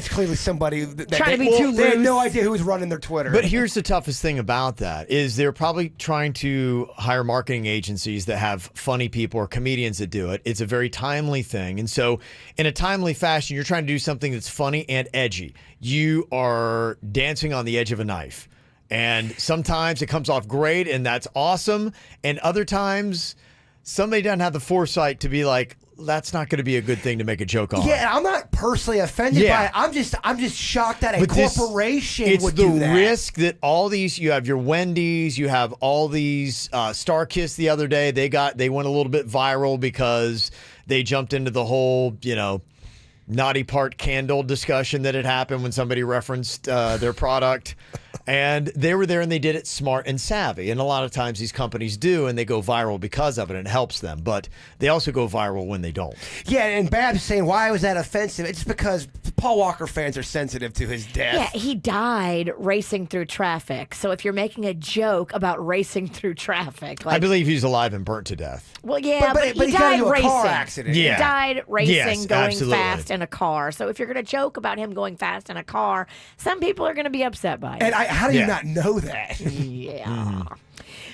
clearly somebody that
Trying to be too
they had
loose.
no idea who was running their Twitter.
But here's the toughest thing about that is they're probably trying to hire marketing agencies that have funny people or comedians that do it. It's a very timely thing. And so in a timely fashion, you're trying to do something that's funny and edgy. You are dancing on the edge of a knife. And sometimes it comes off great and that's awesome. And other times somebody doesn't have the foresight to be like, that's not going to be a good thing to make a joke on.
yeah, I'm not personally offended by it. I'm just shocked that a corporation would do that.
It's the risk that all these, you have your Wendy's, you have all these, Starkist the other day, they went a little bit viral because they jumped into the whole, naughty part candle discussion that had happened when somebody referenced their product. And they were there and they did it smart and savvy. And a lot of times these companies do, and they go viral because of it, and it helps them. But they also go viral when they don't.
Yeah, and Bab's saying, why was that offensive? It's because Paul Walker fans are sensitive to his death.
Yeah, he died racing through traffic. So if you're making a joke about racing through traffic,
I believe he's alive and burnt to death.
Well, yeah, but
he
he
got
died
into a
racing.
car accident.
Yeah.
He died racing,
Yes,
going
absolutely.
fast in a car. So if you're going to joke about him going fast in a car, some people are going to be upset by it.
And how do you not know that?
Yeah.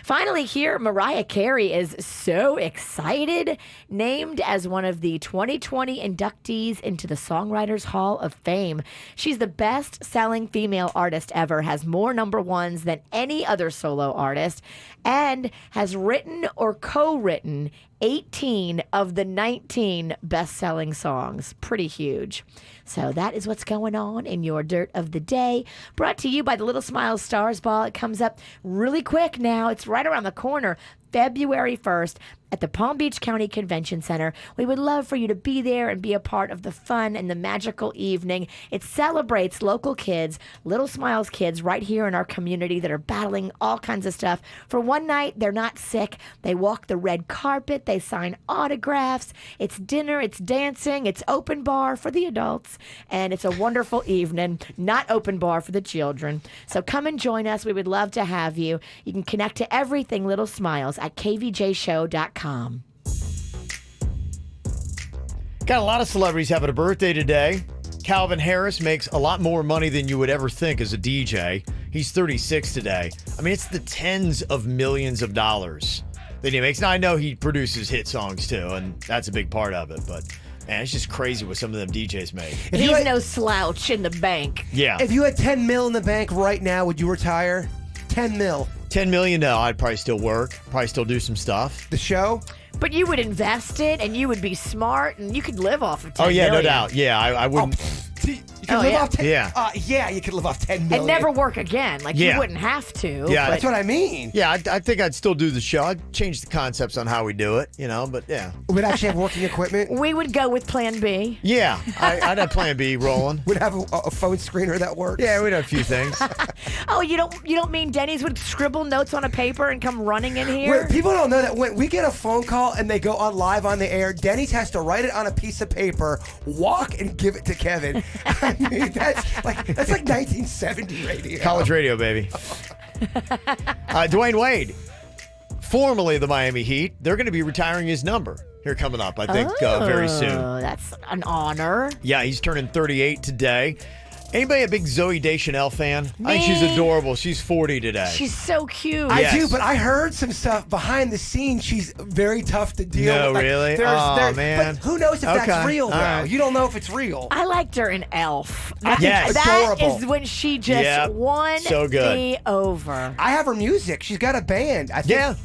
Finally, here, Mariah Carey is so excited. Named as one of the 2020 inductees into the Songwriters Hall of Fame. She's the best-selling female artist ever, has more number ones than any other solo artist, and has written or co-written 18 of the 19 best-selling songs. Pretty huge. So that is what's going on in your Dirt of the Day. Brought to you by the Little Smiles Stars Ball. It comes up really quick now. It's right around the corner, February 1st. At the Palm Beach County Convention Center. We would love for you to be there and be a part of the fun and the magical evening. It celebrates local kids, Little Smiles kids right here in our community that are battling all kinds of stuff. For one night, they're not sick. They walk the red carpet. They sign autographs. It's dinner. It's dancing. It's open bar for the adults. And it's a wonderful evening, not open bar for the children. So come and join us. We would love to have you. You can connect to everything Little Smiles at kvjshow.com.
Got a lot of celebrities having a birthday today. Calvin Harris makes a lot more money than you would ever think as a DJ. He's 36 today. I mean, it's the tens of millions of dollars that he makes. Now, I know he produces hit songs too, and that's a big part of it, but man, it's just crazy what some of them DJs make.
He's no slouch in the bank.
Yeah.
If you had 10 mil in the bank right now, would you retire? 10 mil.
10 million, no, I'd probably still work, probably still do some stuff.
The show?
But you would invest it, and you would be smart, and you could live off of 10
Oh, yeah,
million.
no doubt. Yeah, I wouldn't.
You could live
yeah.
off 10.
Yeah.
You could live off 10 million.
And never work again. Like,
Yeah.
you wouldn't have to.
Yeah,
but
That's what I mean.
Yeah, I think I'd still do the show. I'd change the concepts on how we do it, but yeah.
We'd actually have working equipment.
we would go with Plan B.
Yeah, I'd have Plan B rolling.
We'd have a phone screener that works.
Yeah, we'd have a few things.
Oh, you don't mean Denny's would scribble notes on a paper and come running in here?
Wait, people don't know that when we get a phone call and they go on live on the air, Denny's has to write it on a piece of paper, walk and give it to Kevin. I mean, that's like 1970 radio.
College radio, baby. Dwayne Wade, formerly of the Miami Heat, they're going to be retiring his number. here coming up, I think, very soon.
Oh, that's an honor.
Yeah, he's turning 38 today. Anybody a big Zooey Deschanel fan?
Me.
I think she's adorable. She's 40 today.
She's so cute.
Yes.
I do, but I heard some stuff behind the scenes. She's very tough to deal
No,
with. Like,
really?
But who knows if
Okay.
that's real, though?
All right.
You don't know if it's real.
I liked her in Elf.
Yes.
That
Adorable.
is when she just
Yep.
won
So good.
me over.
I have her music. She's got a band. I think
Yeah.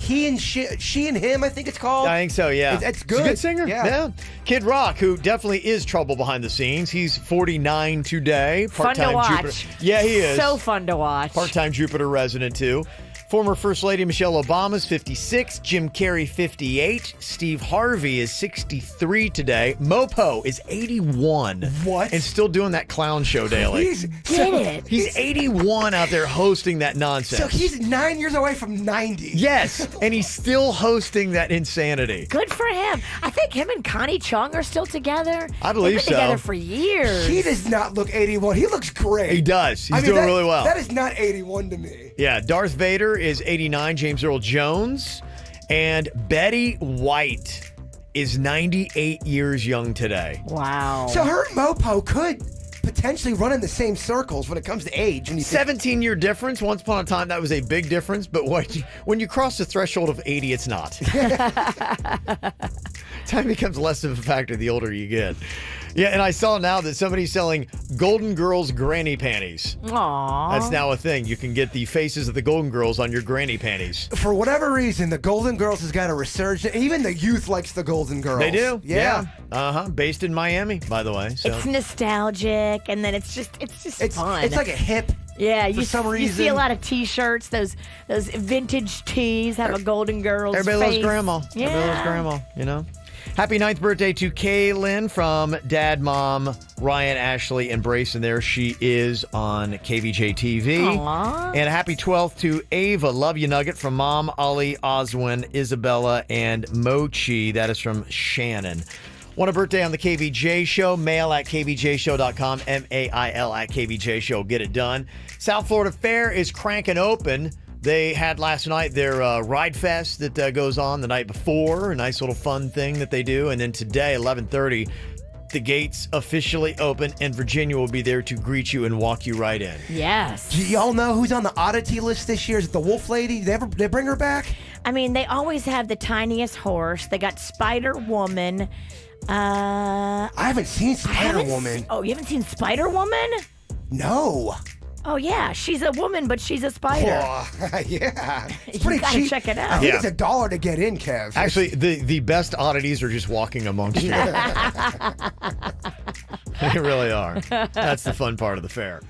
she and him, I think it's called.
I think so, yeah.
It's
She's
good.
a good singer.
Yeah.
Kid Rock, who definitely is trouble behind the scenes. He's 49 today.
Fun to
Part-time
watch.
Jupiter. Yeah, he is.
So fun to watch.
Part-time Jupiter resident, too. Former First Lady Michelle Obama's 56. Jim Carrey, 58. Steve Harvey is 63 today. Mopo is 81.
What?
And still doing that clown show daily.
Get it.
He's 81 out there hosting that nonsense.
So he's 9 years away from 90.
Yes, and he's still hosting that insanity.
Good for him. I think him and Connie Chung are still together.
I believe
They've been
so.
together for years.
He does not look 81. He looks great.
He does. He's doing really well.
That is not 81 to me.
Yeah, Darth Vader is 89, James Earl Jones, and Betty White is 98 years young today.
Wow.
So her and Mopo could potentially run in the same circles when it comes to age. When you
17-year difference. Once upon a time, that was a big difference, but when you cross the threshold of 80, it's not. Time becomes less of a factor the older you get. Yeah, and I saw now that somebody's selling Golden Girls granny panties.
Aww.
That's now a thing. You can get the faces of the Golden Girls on your granny panties.
For whatever reason, the Golden Girls has got a resurgence. Even the youth likes the Golden Girls.
They do?
Yeah.
Based in Miami, by the way. So.
It's nostalgic, and then it's just fun.
It's like a hip.
Yeah,
for some reason.
You see a lot of T-shirts. Those vintage tees have a Golden Girls
Everybody
face.
loves grandma.
Yeah.
Everybody loves grandma, you know? Happy 9th birthday to Kaylin from Dad, Mom, Ryan, Ashley, and Brayson there. She is on KVJ TV.
Aww.
And happy 12th to Ava. Love you, Nugget, from Mom, Ollie, Oswin, Isabella, and Mochi. That is from Shannon. Want a birthday on the KVJ Show? Mail at kvjshow.com. MAIL at KVJ Show. Get it done. South Florida Fair is cranking open. They had last night their Ride Fest that goes on the night before, a nice little fun thing that they do. And then today, 11:30, the gates officially open, and Virginia will be there to greet you and walk you right in.
Yes.
Do y'all know who's on the oddity list this year? Is it the Wolf Lady? They bring her back?
I mean, they always have the tiniest horse. They got Spider Woman.
I haven't seen Spider Woman.
Oh, you haven't seen Spider Woman?
No.
Oh yeah, she's a woman, but she's a spider.
Oh, yeah. It's
You
pretty
gotta
cheap.
check it out.
I think
Yeah.
it's $1 to get in, Kev.
Actually, the best oddities are just walking amongst you. They really are. That's the fun part of the fair.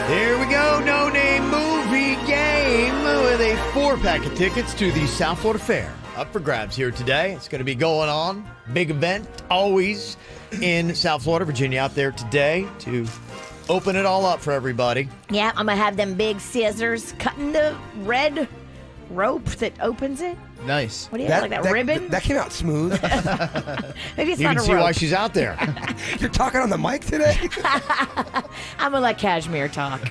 Here we go, No Name Movie Game with a 4-pack of tickets to the South Florida Fair. Up for grabs here today. It's going to be going on. Big event, always in South Florida, Virginia, out there today to open it all up for everybody.
Yeah, I'm gonna have them big scissors cutting the red rope that opens it.
Nice.
What do you have, like that ribbon?
That came out smooth.
Maybe it's
You
not
can
a
see
rope.
why she's out there.
You're talking on the mic today?
I'm gonna let Cashmere talk.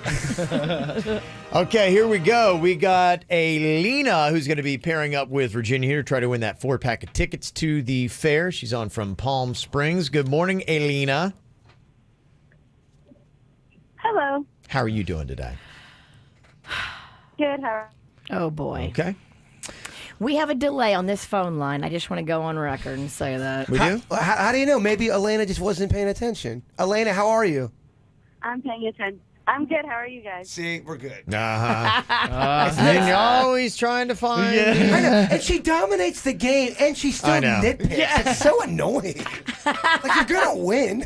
Okay, here we go. We got Alina, who's going to be pairing up with Virginia here to try to win that 4-pack of tickets to the fair. She's on from Palm Springs. Good morning, Alina.
Hello.
How are you doing today?
Good. How?
Oh boy.
Okay.
We have a delay on this phone line. I just want to go on record and say that.
We do?
How do you know? Maybe Elena just wasn't paying attention. Elena, how are you?
I'm paying attention. I'm good. How are you guys?
See, we're good.
And you're always trying to find.
I know. And she dominates the game, and she still
I know.
nitpicks. It's so annoying. Like, you're going to win.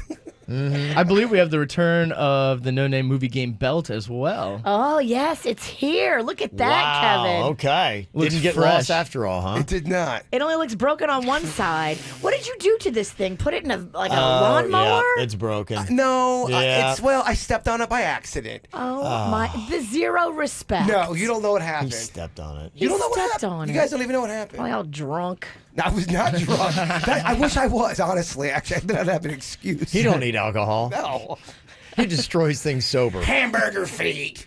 I believe we have the return of the No Name Movie Game belt as well.
Oh yes, it's here. Look at that,
Wow,
Kevin.
okay.
Looks
Didn't get
fresh.
lost after all, huh?
It did not.
It only looks broken on one side. What did you do to this thing? Put it in a
Oh,
lawnmower?
yeah, it's broken.
No,
Yeah.
I stepped on it by accident.
Oh my! The zero respect.
No, you don't know what
He
happened.
stepped on it.
You don't know what
stepped
happened.
on
You
it.
guys don't even know what happened.
Probably all drunk.
I was not drunk. I wish I was, honestly. Actually, I didn't have an excuse.
He don't need alcohol.
No.
He destroys things sober.
Hamburger feet.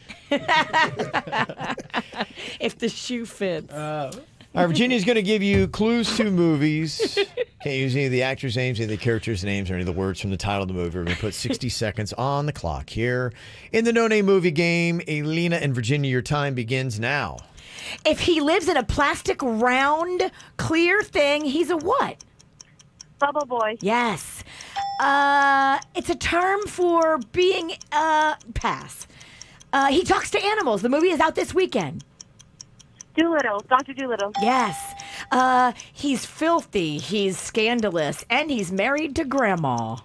If the shoe fits.
All right, Virginia's going to give you clues to movies. Can't use any of the actors' names, any of the characters' names, or any of the words from the title of the movie. We're going to put 60 seconds on the clock here. In the no-name movie game, Alina and Virginia, your time begins now.
If he lives in a plastic round clear thing, he's a what?
Bubble boy.
Yes. It's a term for being, pass. He talks to animals. The movie is out this weekend.
Doolittle. Dr. Doolittle.
Yes. He's filthy, he's scandalous, and he's married to grandma.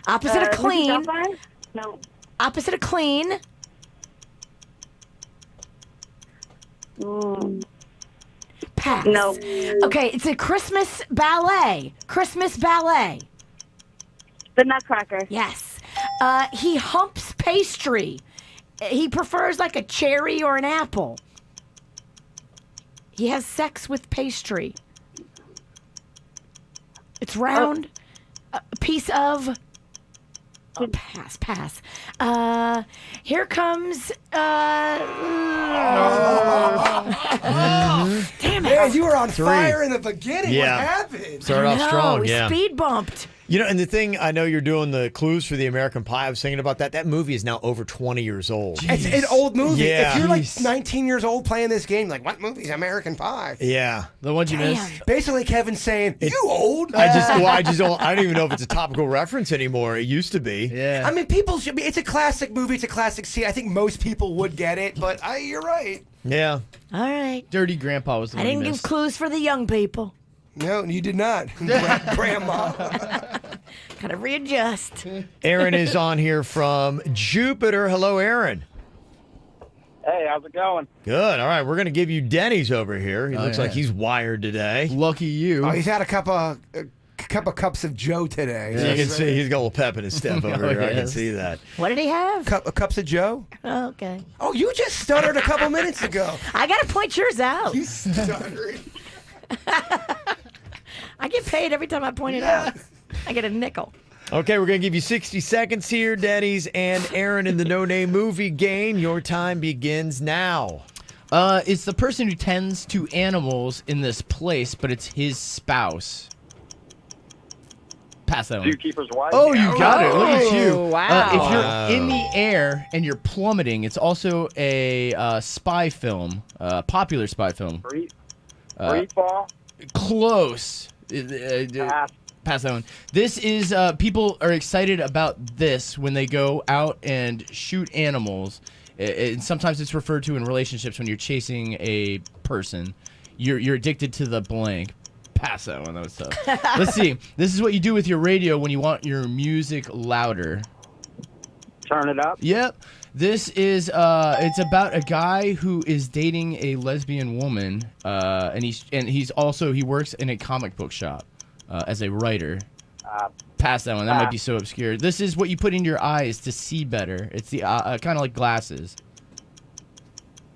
Opposite of clean.
No.
Opposite of clean. Pass.
No.
Okay, it's a Christmas ballet. Christmas ballet.
The Nutcracker.
Yes. He humps pastry. He prefers like a cherry or an apple. He has sex with pastry. It's round. A piece of... Oh, pass. Here comes... Damn it.
Man, you were on fire in the beginning.
Yeah.
What happened?
Started off strong,
we
yeah.
speed bumped.
You know, and the thing, I know you're doing the clues for the American Pie. I was thinking about that. That movie is now over 20 years old.
It's an old movie.
Yeah.
If you're like 19 years old playing this game, like, what movie is American Pie?
Yeah.
The ones you missed.
Basically, Kevin's saying, you old.
I don't even know if it's a topical reference anymore. It used to be.
Yeah.
I mean, people should be. It's a classic movie. It's a classic scene. I think most people would get it, but you're right.
Yeah.
All right.
Dirty Grandpa was the
I
one you
didn't give
missed.
clues for the young people.
No, you did not. Grandma.
Gotta readjust.
Aaron is on here from Jupiter. Hello, Aaron.
Hey, how's it going?
Good. All right, we're going to give you Denny's over here. He looks like he's wired today.
Lucky you.
Oh, he's had a cup of cups of Joe today.
Yeah, you can see he's got a little pep in his step over here. I can see that.
What did he have?
Cups of Joe?
Oh, okay.
Oh, you just stuttered a couple minutes ago.
I gotta point yours out.
You stuttered.
I get paid every time I point it out. I get a nickel.
Okay, we're going to give you 60 seconds here, Denny's and Aaron in the no-name movie game. Your time begins now.
It's the person who tends to animals in this place, but it's his spouse. Pass that one.
Zookeeper's wife.
Oh, you got it. Look at you.
Wow.
If you're in the air and you're plummeting, it's also a spy film, popular spy film.
Free fall.
Close. Pass that one. This is, people are excited about this when they go out and shoot animals. And sometimes it's referred to in relationships when you're chasing a person. You're addicted to the blank. Pass that one. That was tough. Let's see. This is what you do with your radio when you want your music louder.
Turn it up.
Yep. This is it's about a guy who is dating a lesbian woman, and he works in a comic book shop as a writer. Pass that one. That might be so obscure. This is what you put in your eyes to see better. It's the kind of like glasses.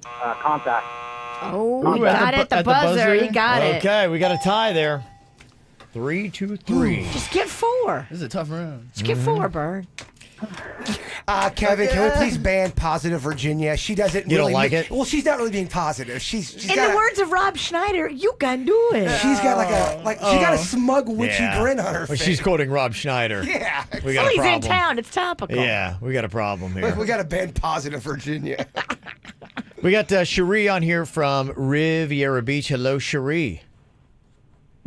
Contact.
Oh, he got it at the buzzer. He got it.
Okay, we got a tie there. 3-3.
Just get 4.
This is a tough round.
Just get 4, Bird.
Kevin, can we please ban positive Virginia? She doesn't
You
really
don't like it?
Well, she's not really being positive. She's
In
got
the words of Rob Schneider, you can do it.
she's got she got a smug witchy grin on her
Well,
face.
she's quoting Rob Schneider.
Yeah.
We got
Well,
a
he's
problem.
in town. It's topical.
Yeah, we got a problem here.
We got to ban positive Virginia.
We got Cherie on here from Riviera Beach. Hello, Cherie.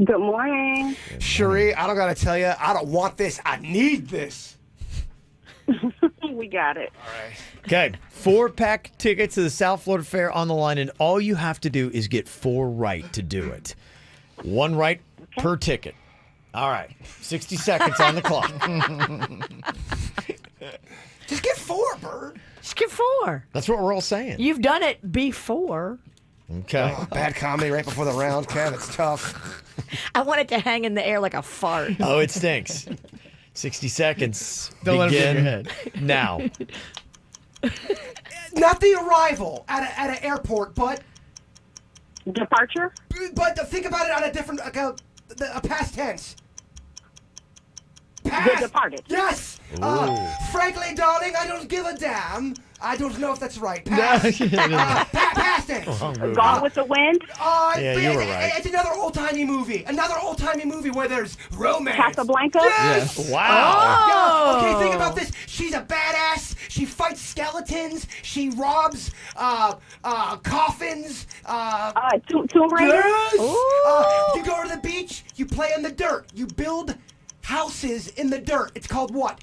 Good morning.
Cherie, I don't got to tell you, I don't want this. I need this.
We got it.
Okay, 4-pack tickets to the South Florida Fair on the line, and all you have to do is get 4 right to do it. 1 right per ticket. All right, 60 seconds on the clock.
Just get 4, Bird.
Just get 4.
That's what we're all saying.
You've done it before.
Okay.
Oh, bad comedy right before the round, Kev. It's tough.
I want it to hang in the air like a fart.
Oh, it stinks. 60 seconds.
Don't let
begin
him get in your head.
now.
Not the arrival at an airport, but
Departure?
think about it on a different, a past tense.
The Departed.
Yes. Frankly, darling, I don't give a damn. I don't know if that's right.
No,
Pass.
yeah,
Pass it.
Gone with the Wind.
Yeah, you were right.
It's another old-timey movie. Another old-timey movie where there's romance.
Casablanca.
Yes.
Wow.
Yeah. Okay, think about this. She's a badass. She fights skeletons. She robs coffins.
Tomb Raider.
Yes. You go to the beach. You play in the dirt. You build houses in the dirt. It's called what?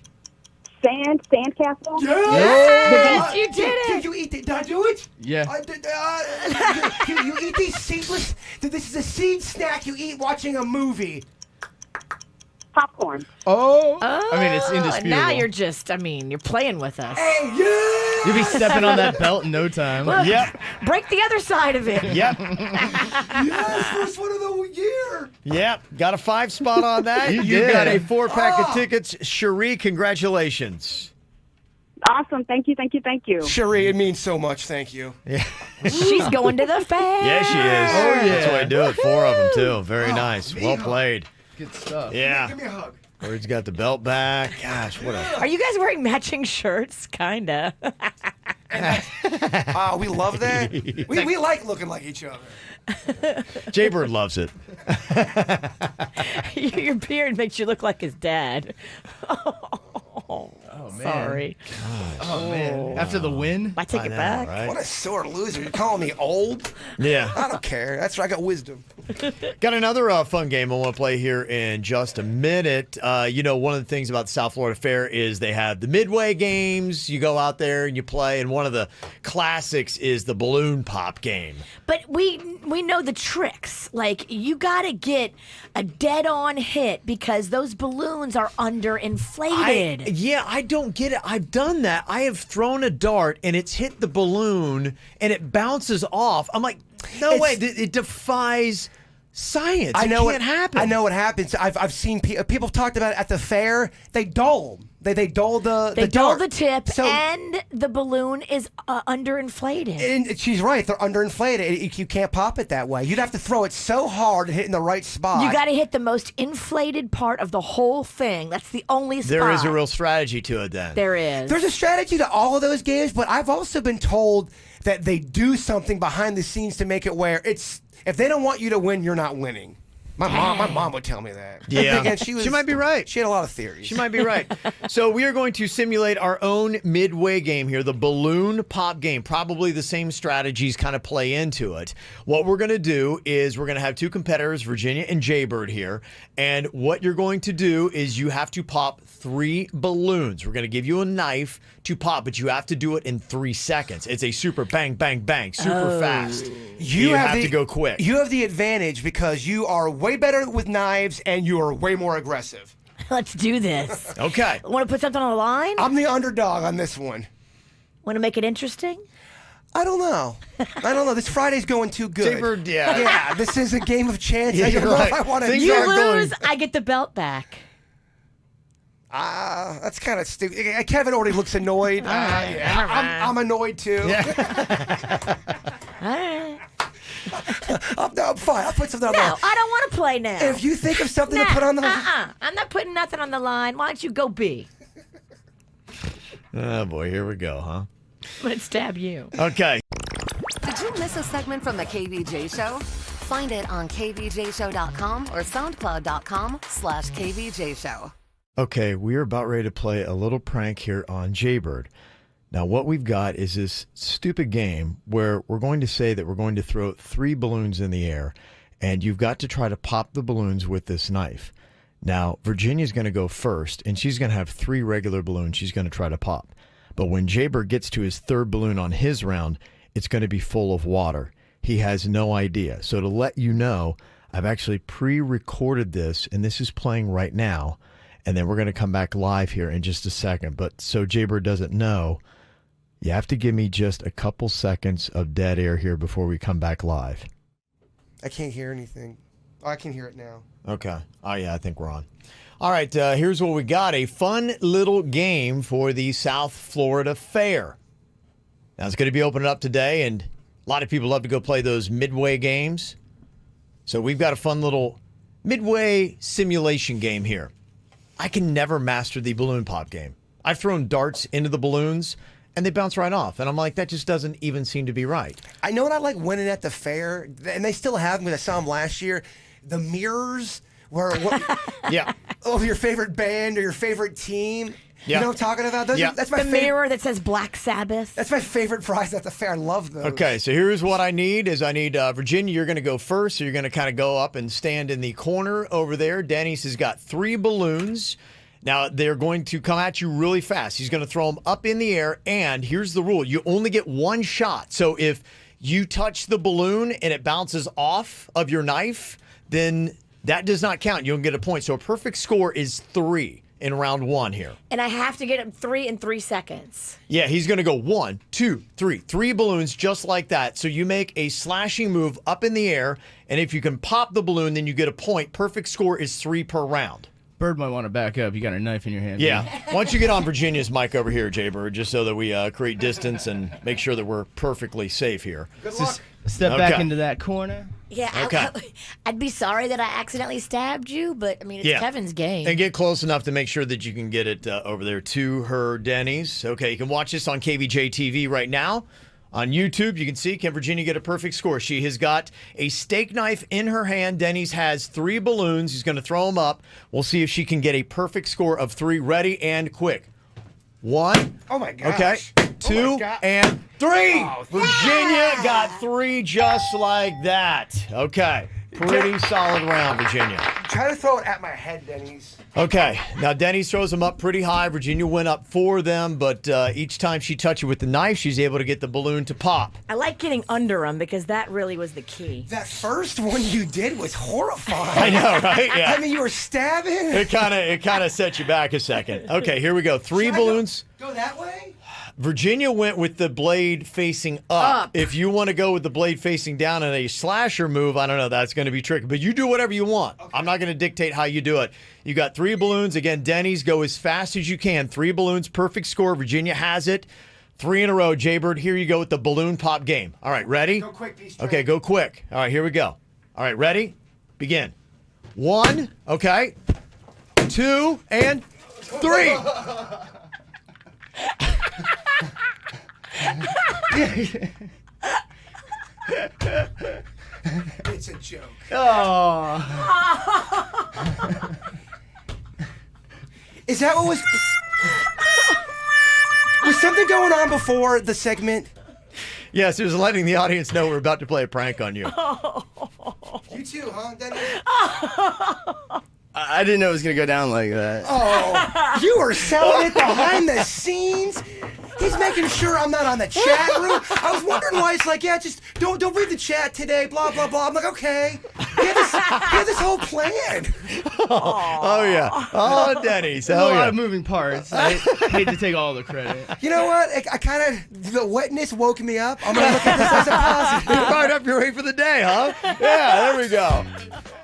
Sandcastle.
Yes.
You did it.
Did you eat it? Did I do it?
Yeah.
You eat these seedless. This is a seed snack you eat watching a movie.
Popcorn.
Oh. I mean, it's indisputable.
Now you're playing with us.
Hey, yeah.
You'll be stepping on that belt in no time.
Look,
Yep.
break the other side of it.
Yep.
Yes, first one of the year.
Yep. Got a 5 spot on that.
You
You
did.
got a 4-pack of tickets. Cherie, congratulations.
Awesome. Thank you.
Cherie, it means so much. Thank you.
Yeah.
She's going to the fair.
Yeah, she is.
Oh, yeah.
That's why I do it. 4 of them, too. Very nice. Well played.
Good stuff.
Yeah.
Give me a hug.
Word's got the belt back. Gosh, what a...
Are you guys wearing matching shirts? Kinda.
We love that. We like looking like each other.
Jaybird loves it.
Your beard makes you look like his dad.
Oh, man.
Sorry.
Oh, man. After the win?
I take it
know,
back.
right?
What a sore loser. You're calling me old?
Yeah.
I don't care. That's right. I got wisdom.
Got another fun game I want to play here in just a minute. One of the things about the South Florida Fair is they have the Midway games. You go out there and you play, and one of the classics is the balloon pop game.
But we know the tricks. Like, you got to get a dead-on hit because those balloons are underinflated.
I don't get it. I've done that. I have thrown a dart and it's hit the balloon and it bounces off. I'm like, no way. It defies science. It can't happen.
I know what happens. I've seen people have talked about it at the fair. They dull them. They dull the
They dull
dart.
the tip,
So-
and the balloon is underinflated.
And she's right. They're underinflated. You can't pop it that way. You'd have to throw it so hard and hit in the right spot.
You got to hit the most inflated part of the whole thing. That's the only spot.
There is a real strategy to it then.
There is.
There's a strategy to all of those games, but I've also been told that they do something behind the scenes to make it where it's if they don't want you to win, you're not winning. My mom would tell me that.
Yeah.
And
She might be right.
She had a lot of theories.
She might be right. So we are going to simulate our own Midway game here, the balloon pop game. Probably the same strategies kind of play into it. What we're going to do is we're going to have 2 competitors, Virginia and Jaybird here. And what you're going to do is you have to pop 3 balloons. We're going to give you a knife to pop, but you have to do it in 3 seconds. It's a super bang, bang, bang, super fast. You have to go quick.
You have the advantage because you are way better with knives and you are way more aggressive.
Let's do this.
Okay.
Want to put something on the line?
I'm the underdog on this one.
Want to make it interesting?
I don't know. This Friday's going too good.
Jaybird, yeah.
Yeah, this is a game of chance.
Yeah,
I don't
you're
know
right.
if I want to.
Things
You
aren't
lose,
going-
I get the belt back.
That's kind of stupid. Kevin already looks annoyed. I'm annoyed too.
All right.
I'm fine. I'll put something on
No,
the
I don't want to play now.
If you think of something to put on the
I'm not putting nothing on the line. Why don't you go B?
Oh, boy. Here we go, huh?
I'm going to stab you.
Okay.
Did you miss a segment from the KVJ Show? Find it on kvjshow.com or soundcloud.com/kvj Show.
Okay, we are about ready to play a little prank here on Jaybird. Now, what we've got is this stupid game where we're going to say that we're going to throw 3 balloons in the air, and you've got to try to pop the balloons with this knife. Now, Virginia's going to go first, and she's going to have 3 regular balloons she's going to try to pop. But when Jaybird gets to his 3rd balloon on his round, it's going to be full of water. He has no idea. So to let you know, I've actually pre-recorded this, and this is playing right now. And then we're going to come back live here in just a second. But so Jaybird doesn't know, you have to give me just a couple seconds of dead air here before we come back live.
I can't hear anything. Oh, I can hear it now.
Okay. Oh, yeah, I think we're on. All right, here's what we got. A fun little game for the South Florida Fair. Now, it's going to be opening up today, and a lot of people love to go play those Midway games. So we've got a fun little Midway simulation game here. I can never master the balloon pop game. I've thrown darts into the balloons, and they bounce right off. And I'm like, that just doesn't even seem to be right.
I know what I like winning at the fair, and they still have them because I saw them last year. The mirrors where
yeah,
of your favorite band or your favorite team.
Yeah.
You know what I'm talking about? That's my
the mirror that says Black Sabbath.
That's my favorite prize at the fair. I love those.
Okay, so here's what I need Virginia, you're going to go first. So you're going to kind of go up and stand in the corner over there. Denny's has got 3 balloons. Now, they're going to come at you really fast. He's going to throw them up in the air, and here's the rule. You only get 1 shot. So if you touch the balloon and it bounces off of your knife, then that does not count. You don't get a point. So a perfect score is 3 in round 1 here.
And I have to get 3 in 3 seconds.
Yeah, he's going to go 1, 2, 3. 3 balloons just like that. So you make a slashing move up in the air, and if you can pop the balloon, then you get a point. Perfect score is 3 per round.
Bird might want to back up. You got a knife in your hand.
Yeah. Why don't you get on Virginia's mic over here, Jay Bird, just so that we create distance and make sure that we're perfectly safe here.
Good luck.
Step back into that corner.
Yeah,
Okay.
I'd be sorry that I accidentally stabbed you, but I mean, it's Kevin's game.
And get close enough to make sure that you can get it over there to her, Denny's. Okay, you can watch this on KVJ TV right now. On YouTube, you can see, can Virginia get a perfect score? She has got a steak knife in her hand. Denny's has 3 balloons. He's going to throw them up. We'll see if she can get a perfect score of 3. Ready and quick. 1.
Oh, my gosh.
Okay. 2 and 3.
Oh,
Virginia got 3 just like that. Okay. Pretty solid round, Virginia.
Try to throw it at my head, Denny's.
Okay, now Denny's throws them up pretty high. Virginia went up for them, but each time she touched it with the knife, she's able to get the balloon to pop.
I like getting under them because that really was the key.
That first one you did was horrifying.
I know, right? Yeah.
I mean, you were stabbing.
It kind of set you back a second. Okay, here we go. 3 balloons.
Go that way?
Virginia went with the blade facing up. If you want to go with the blade facing down in a slasher move, I don't know, that's going to be tricky. But you do whatever you want. Okay. I'm not going to dictate how you do it. You got 3 balloons. Again, Denny's, go as fast as you can. 3 balloons, perfect score. Virginia has it. 3 in a row. Jaybird, here you go with the balloon pop game. All right, ready?
Go quick, be straight.
Okay, go quick. All right, here we go. All right, ready? Begin. 1, okay. 2, and 3.
It's a joke.
Oh.
Is that what was... Was something going on before the segment?
Yes, it was letting the audience know we're about to play a prank on you.
You too, huh, Dennis?
I didn't know it was going to go down like that.
Oh, you were selling it behind the scenes? He's making sure I'm not on the chat room. I was wondering why it's like, yeah, just don't read the chat today, blah, blah, blah. I'm like, okay. He had this whole plan.
Oh, yeah. Oh, Denny's.
A
Oh,
lot
yeah.
of moving parts. I hate to take all the credit.
You know what? I kind of, the wetness woke me up. I'm going to look at this as a positive.
You fired up your way for the day, huh? Yeah, there we go.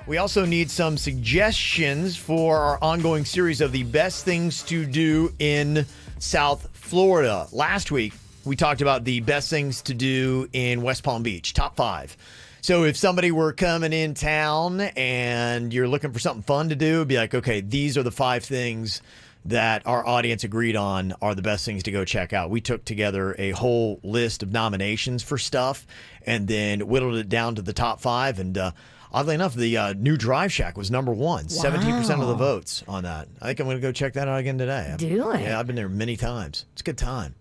We also need some suggestions for our ongoing series of the best things to do in South Florida. Last week, we talked about the best things to do in West Palm Beach, top 5. So if somebody were coming in town and you're looking for something fun to do, it'd be like, okay, these are the 5 things that our audience agreed on are the best things to go check out. We took together a whole list of nominations for stuff and then whittled it down to the top 5. And oddly enough, the new Drive Shack was number 1. 17% of the votes on that. I think I'm going to go check that out again today.
Do it.
Yeah, I've been there many times. It's a good time.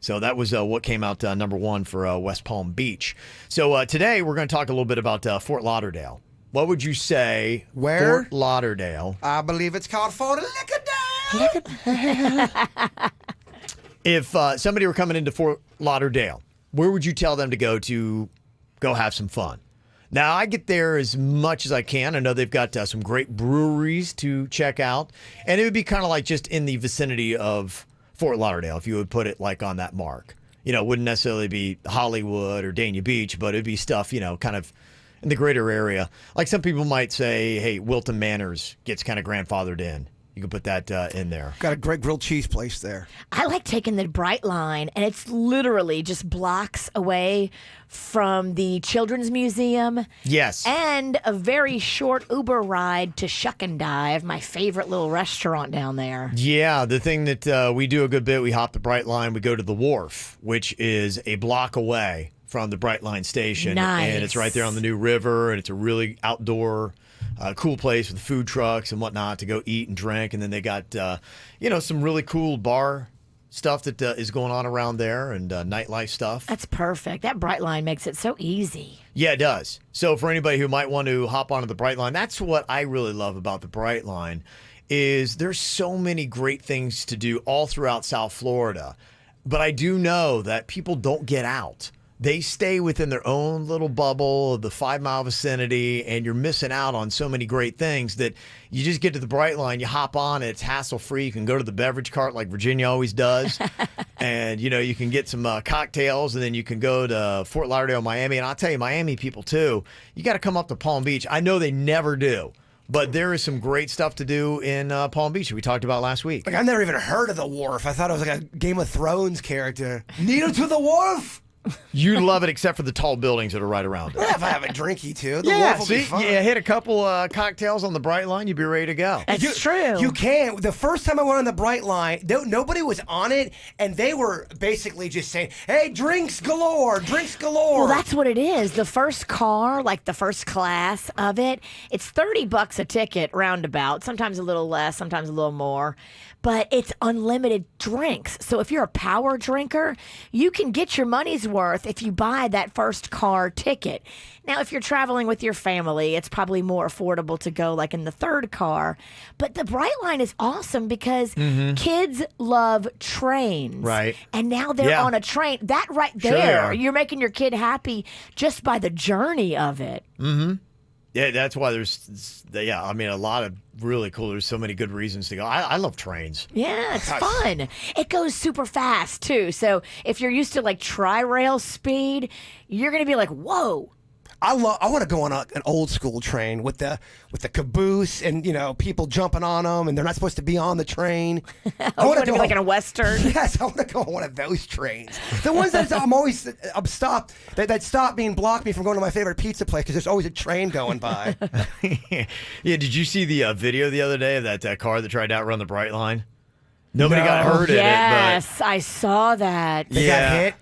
So that was what came out number 1 for West Palm Beach. So today we're going to talk a little bit about Fort Lauderdale. What would you say?
Where?
Fort Lauderdale.
I believe it's called Fort Lauderdale.
If somebody were coming into Fort Lauderdale, where would you tell them to go have some fun? Now, I get there as much as I can. I know they've got some great breweries to check out. And it would be kind of like just in the vicinity of Fort Lauderdale, if you would put it like on that mark. You know, it wouldn't necessarily be Hollywood or Dania Beach, but it'd be stuff, you know, kind of in the greater area. Like some people might say, hey, Wilton Manors gets kind of grandfathered in. You can put that in there.
Got a great grilled cheese place there.
I like taking the Bright Line, and it's literally just blocks away from the Children's Museum.
Yes.
And a very short Uber ride to Shuck and Dive, my favorite little restaurant down there.
Yeah, the thing that we do a good bit, we hop the Bright Line, we go to the Wharf, which is a block away from the Bright Line station.
Nice.
And it's right there on the new river, and it's a really outdoor cool place with food trucks and whatnot to go eat and drink. And then they got, some really cool bar stuff that is going on around there and nightlife stuff.
That's perfect. That Bright Line makes it so easy.
Yeah, it does. So for anybody who might want to hop onto the Bright Line, that's what I really love about the Bright Line is there's so many great things to do all throughout South Florida. But I do know that people don't get out. They stay within their own little bubble of the 5-mile vicinity, and you're missing out on so many great things that you just get to the Bright Line, you hop on, it's hassle-free. You can go to the beverage cart like Virginia always does, and, you can get some cocktails, and then you can go to Fort Lauderdale, Miami. And I'll tell you, Miami people, too, you got to come up to Palm Beach. I know they never do. But there is some great stuff to do in Palm Beach that we talked about last week.
Like, I've never even heard of the Wharf. I thought it was like a Game of Thrones character. Needle to the Wharf!
You love it except for the tall buildings that are right around it.
Well, if I have a drinky too, the Wharf will be fun.
Yeah, hit a couple cocktails on the Bright Line, you'd be ready to go.
That's true.
You can. The first time I went on the Bright Line, nobody was on it, and they were basically just saying, hey, drinks galore, drinks galore.
Well, that's what it is. The first car, like the first class of it, it's $30 a ticket roundabout, sometimes a little less, sometimes a little more. But it's unlimited drinks. So if you're a power drinker, you can get your money's worth if you buy that first car ticket. Now, if you're traveling with your family, it's probably more affordable to go like in the third car. But the Bright Line is awesome because kids love trains.
Right.
And now they're on a train. That right there, you're making your kid happy just by the journey of it.
Mm-hmm. Yeah, that's why there's a lot of really cool. There's so many good reasons to go. I love trains.
Yeah, it's fun. It goes super fast, too. So if you're used to, like, tri-rail speed, you're going to be like, whoa.
I want to go on an old school train with the caboose and people jumping on them and they're not supposed to be on the train.
I want to be like in a Western.
Yes, I want to go on one of those trains. The ones that I'm stopped that stop me and block me from going to my favorite pizza place because there's always a train going by.
Yeah, did you see the video the other day of that car that tried to outrun the Bright Line? Nobody got hurt in it.
Yes, I saw that.
They got hit.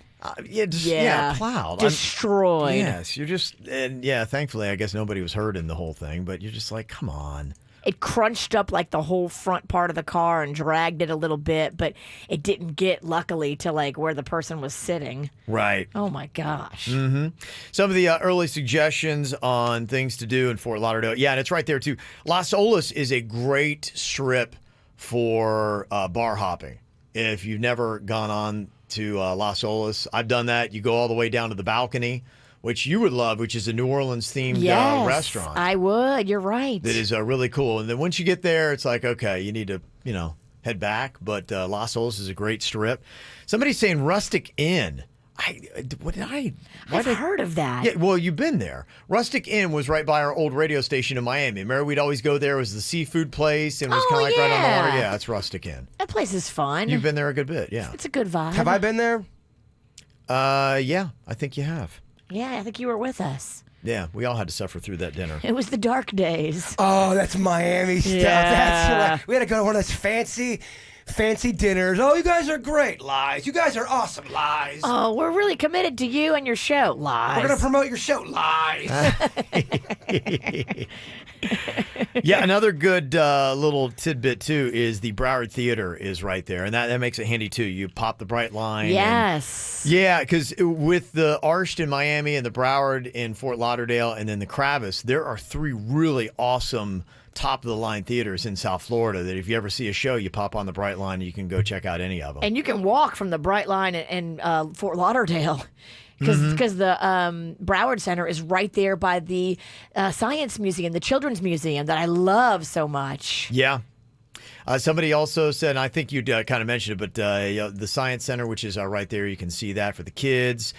Plowed.
Destroyed.
Yes, thankfully, I guess nobody was hurt in the whole thing, but you're just like, come on.
It crunched up like the whole front part of the car and dragged it a little bit, but it didn't get, luckily, to like where the person was sitting.
Right.
Oh, my gosh.
Mm-hmm. Some of the early suggestions on things to do in Fort Lauderdale. Yeah, and it's right there, too. Las Olas is a great strip for bar hopping. If you've never gone on to Las Olas, I've done that. You go all the way down to the balcony, which you would love, which is a New Orleans themed restaurant.
I would. You're right.
That is really cool. And then once you get there, it's like, okay, you need to, head back. But Las Olas is a great strip. Somebody's saying Rustic Inn. I've
heard of that.
Yeah, well, you've been there. Rustic Inn was right by our old radio station in Miami. Remember, we'd always go there. It was the seafood place and it was kind of like right on the water. Yeah, it's Rustic Inn.
That place is fun.
You've been there a good bit, yeah.
It's a good vibe.
Have I been there?
Yeah, I think you have.
Yeah, I think you were with us.
Yeah, we all had to suffer through that dinner.
It was the dark days.
Oh, that's Miami stuff.
Yeah.
That's we had to go to one of those fancy dinners. Oh, you guys are great. Lies. You guys are awesome. Lies.
Oh, we're really committed to you and your show. Lies.
We're going to promote your show. Lies.
Yeah, another good little tidbit, too, is the Broward Theater is right there. And that makes it handy, too. You pop the Bright Line.
Yes.
Yeah, because with the Arsht in Miami and the Broward in Fort Lauderdale and then the Kravis, there are 3 really awesome top-of-the-line theaters in South Florida that if you ever see a show, you pop on the Bright Line and you can go check out any of them.
And you can walk from the Bright Line in Fort Lauderdale because the Broward Center is right there by the Science Museum, the Children's Museum that I love so much.
Yeah. Somebody also said, and I think you kind of mentioned it, but the Science Center, which is right there, you can see that for the kids.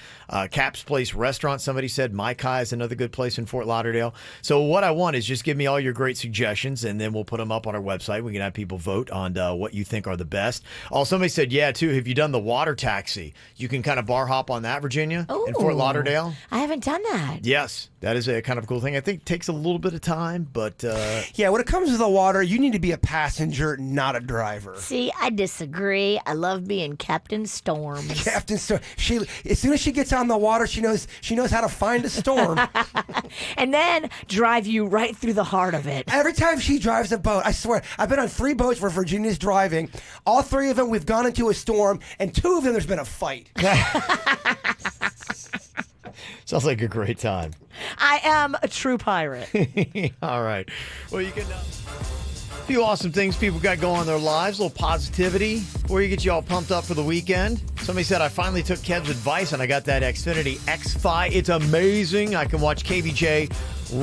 Cap's Place Restaurant, somebody said. My Kai is another good place in Fort Lauderdale. So what I want is just give me all your great suggestions, and then we'll put them up on our website. We can have people vote on what you think are the best. Somebody said, yeah, too, have you done the water taxi? You can kind of bar hop on that, Virginia, in Fort Lauderdale.
I haven't done that.
Yes, that is a kind of cool thing. I think it takes a little bit of time, but...
yeah, when it comes to the water, you need to be a passenger, not a driver.
See, I disagree. I love being Captain Storms.
Captain Storm. As soon as she gets on the water, she knows how to find a storm.
And then drive you right through the heart of it.
Every time she drives a boat, I swear, I've been on 3 boats where Virginia's driving. All 3 of them, we've gone into a storm, and 2 of them, there's been a fight.
Sounds like a great time.
I am a true pirate.
All right. Well, you can... a few awesome things people got going in their lives, a little positivity before you get you all pumped up for the weekend. Somebody said, I finally took Kev's advice and I got that Xfinity X5. It's amazing. I can watch KVJ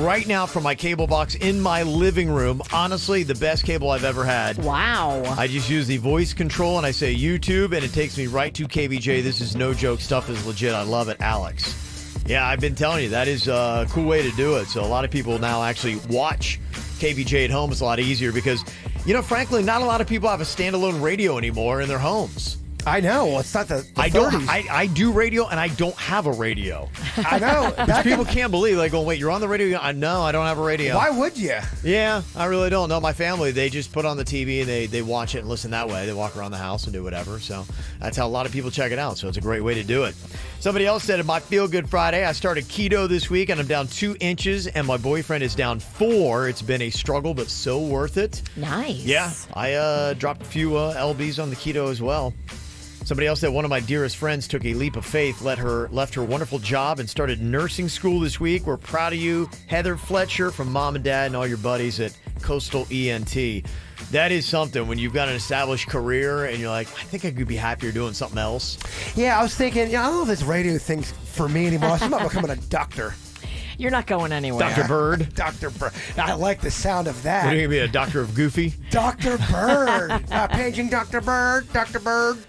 right now from my cable box in my living room. Honestly, the best cable I've ever had.
Wow.
I just use the voice control and I say YouTube and it takes me right to KVJ. This is no joke. Stuff is legit. I love it, Alex. Yeah, I've been telling you, that is a cool way to do it. So a lot of people now actually watch KVJ at home. It's a lot easier because, frankly, not a lot of people have a standalone radio anymore in their homes.
I know. Well, it's not the 30s.
I do radio, and I don't have a radio.
I know.
People can't believe, like, oh, wait, you're on the radio? No, I don't have a radio.
Why would you?
Yeah, I really don't. No, my family, they just put on the TV, and they watch it and listen that way. They walk around the house and do whatever. So that's how a lot of people check it out. So it's a great way to do it. Somebody else said, my Feel Good Friday, I started keto this week, and I'm down 2 inches, and my boyfriend is down 4. It's been a struggle, but so worth it.
Nice.
Yeah, I dropped a few LBs on the keto as well. Somebody else said, one of my dearest friends took a leap of faith, left her wonderful job and started nursing school this week. We're proud of you, Heather Fletcher, from Mom and Dad and all your buddies at Coastal ENT. That is something when you've got an established career and you're like, I think I could be happier doing something else.
Yeah, I was thinking, I don't know if this radio thing's for me anymore. I'm not becoming a doctor.
You're not going anywhere.
Dr. Bird?
Dr. Bird. I like the sound of that.
What are you going to be, a doctor of Goofy?
Dr. Bird. Paging Dr. Bird. Dr. Bird.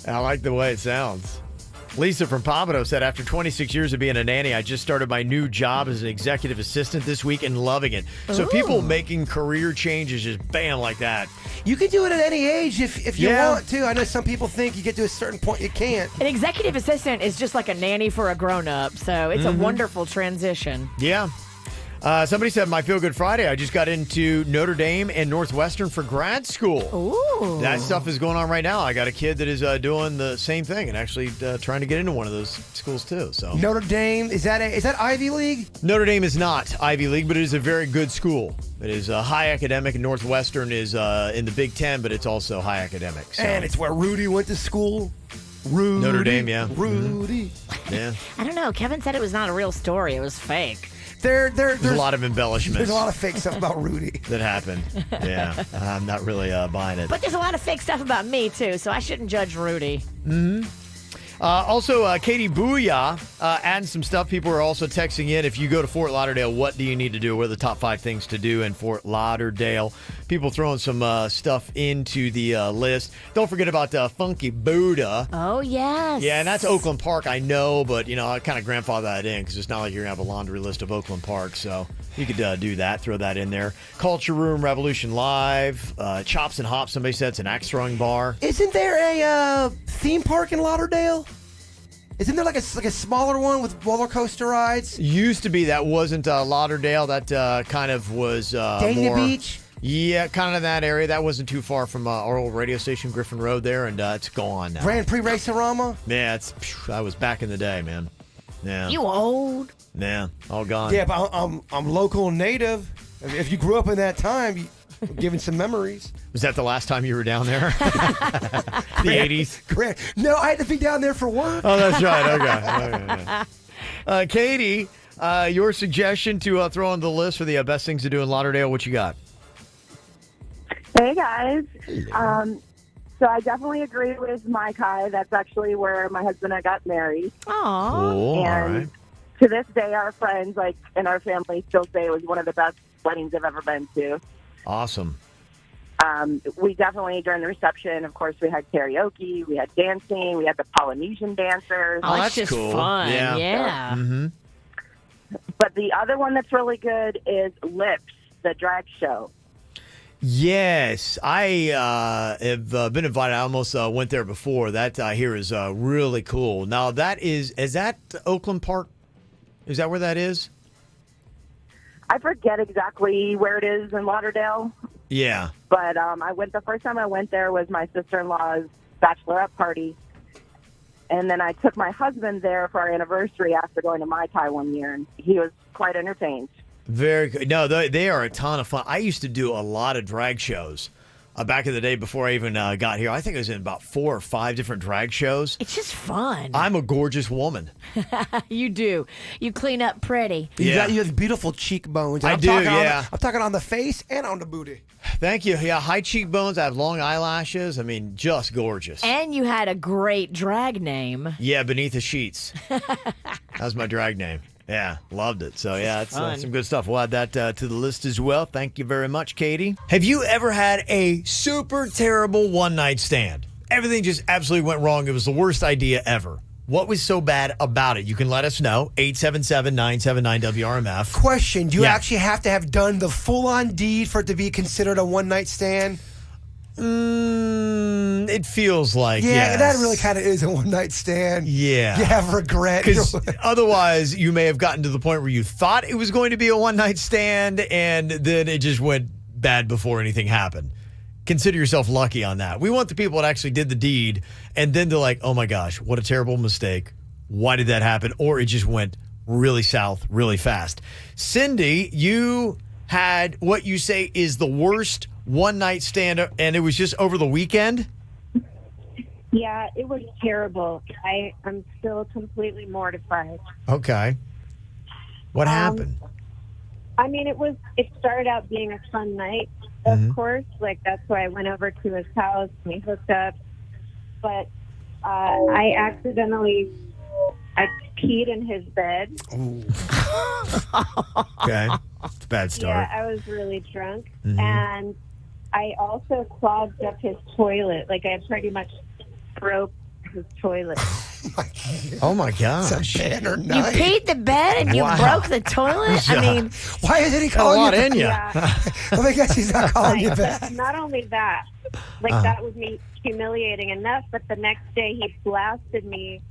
I like the way it sounds. Lisa from Pompano said, after 26 years of being a nanny, I just started my new job as an executive assistant this week and loving it. So people making career changes just bam like that.
You can do it at any age if you want to. I know some people think you get to a certain point you can't.
An executive assistant is just like a nanny for a grown-up, so it's a wonderful transition.
Yeah. Somebody said, my Feel Good Friday, I just got into Notre Dame and Northwestern for grad school.
Ooh.
That stuff is going on right now. I got a kid that is doing the same thing and actually trying to get into one of those schools too. So
Notre Dame, is that Ivy League?
Notre Dame is not Ivy League, but it is a very good school. It is high academic, and Northwestern is in the Big Ten, but it's also high academic. So.
And it's where Rudy went to school. Rudy,
Notre Dame, yeah.
Rudy.
Yeah.
I don't know. Kevin said it was not a real story. It was fake.
There's a lot of embellishments.
There's a lot of fake stuff about Rudy.
That happened. Yeah. I'm not really buying it.
But there's a lot of fake stuff about me, too, so I shouldn't judge Rudy.
Mm-hmm. Also, Katie Booyah adding some stuff. People are also texting in. If you go to Fort Lauderdale, what do you need to do? What are the top 5 things to do in Fort Lauderdale? People throwing some stuff into the list. Don't forget about Funky Buddha.
Oh, yes.
Yeah, and that's Oakland Park, I know, but, I kind of grandfather that in because it's not like you're going to have a laundry list of Oakland Parks, so you could do that, throw that in there. Culture Room, Revolution Live, Chops and Hops, somebody said it's an axe throwing bar.
Isn't there a theme park in Lauderdale? Isn't there like a smaller one with roller coaster rides?
Used to be. That wasn't Lauderdale. That kind of was
Dania
more...
Beach?
Yeah, kind of that area. That wasn't too far from our old radio station, Griffin Road there, and it's gone now.
Grand Prix Racerama?
Yeah, that was back in the day, man. Yeah.
You old.
Yeah, all gone.
Yeah, but I'm local and native. If you grew up in that time, I'm giving some memories.
Was that the last time you were down there? The 80s?
No, I had to be down there for work.
Oh, that's right. Okay. Katie, your suggestion to throw on the list for the best things to do in Lauderdale, what you got?
Hey, guys. So I definitely agree with my Kai. That's actually where my husband and I got married.
Aww.
Cool.
And
all right.
To this day, our friends and our family still say it was one of the best weddings I've ever been to.
Awesome.
We definitely, during the reception, of course, we had karaoke, we had dancing, we had the Polynesian dancers.
Oh,
that's
that's just
cool.
fun.
Yeah.
Yeah.
Mm-hmm.
But the other one that's really good is Lips, the drag show.
Yes, I have been invited. I almost went there before. That I hear is really cool. Now, is that Oakland Park? Is that where that is?
I forget exactly where it is in Lauderdale,
Yeah.
but the first time I went there was my sister-in-law's bachelorette party. And then I took my husband there for our anniversary after going to Mai Tai one year, and he was quite entertained.
Very good. No, they are a ton of fun. I used to do a lot of drag shows back in the day before I even got here. I think I was in about 4 or 5 different drag shows.
It's just fun.
I'm a gorgeous woman.
You do. You clean up pretty.
You
Yeah.
have beautiful cheekbones.
I
I'm
do,
talking
yeah.
I'm talking on the face and on the booty.
Thank you. Yeah, high cheekbones. I have long eyelashes. I mean, just gorgeous.
And you had a great drag name.
Yeah, Beneath the Sheets. That was my drag name. Yeah, loved it. So, yeah, it's some good stuff. We'll add that to the list as well. Thank you very much, Katie. Have you ever had a super terrible one-night stand? Everything just absolutely went wrong. It was the worst idea ever. What was so bad about it? You can let us know. 877-979-WRMF.
Question, do you
Yeah.
actually have to have done the full-on deed for it to be considered a one-night stand?
It feels like,
Yeah,
yes.
that really kind of is a one-night stand.
Yeah.
You have regret.
Because otherwise, you may have gotten to the point where you thought it was going to be a one-night stand, and then it just went bad before anything happened. Consider yourself lucky on that. We want the people that actually did the deed, and then they're like, oh my gosh, what a terrible mistake. Why did that happen? Or it just went really south really fast. Cindy, you had what you say is the worst one-night stand, and it was just over the weekend?
Yeah, it was terrible. I'm still completely mortified.
Okay. What happened?
I mean, it started out being a fun night, of course. Like, that's why I went over to his house and we hooked up. But I peed in his bed.
Okay. It's a bad start.
Yeah, I was really drunk. And I also clogged up his toilet. Like, I pretty much broke his toilet.
Oh my gosh.
It's a banner
You
night.
peed the bed and you
Wow.
broke the toilet? I mean,
Why isn't he
Got a
calling
lot
you?
in you.
Yeah.
Let me guess, he's not calling you
But
back.
not only that, that was me humiliating enough, but the next day he blasted me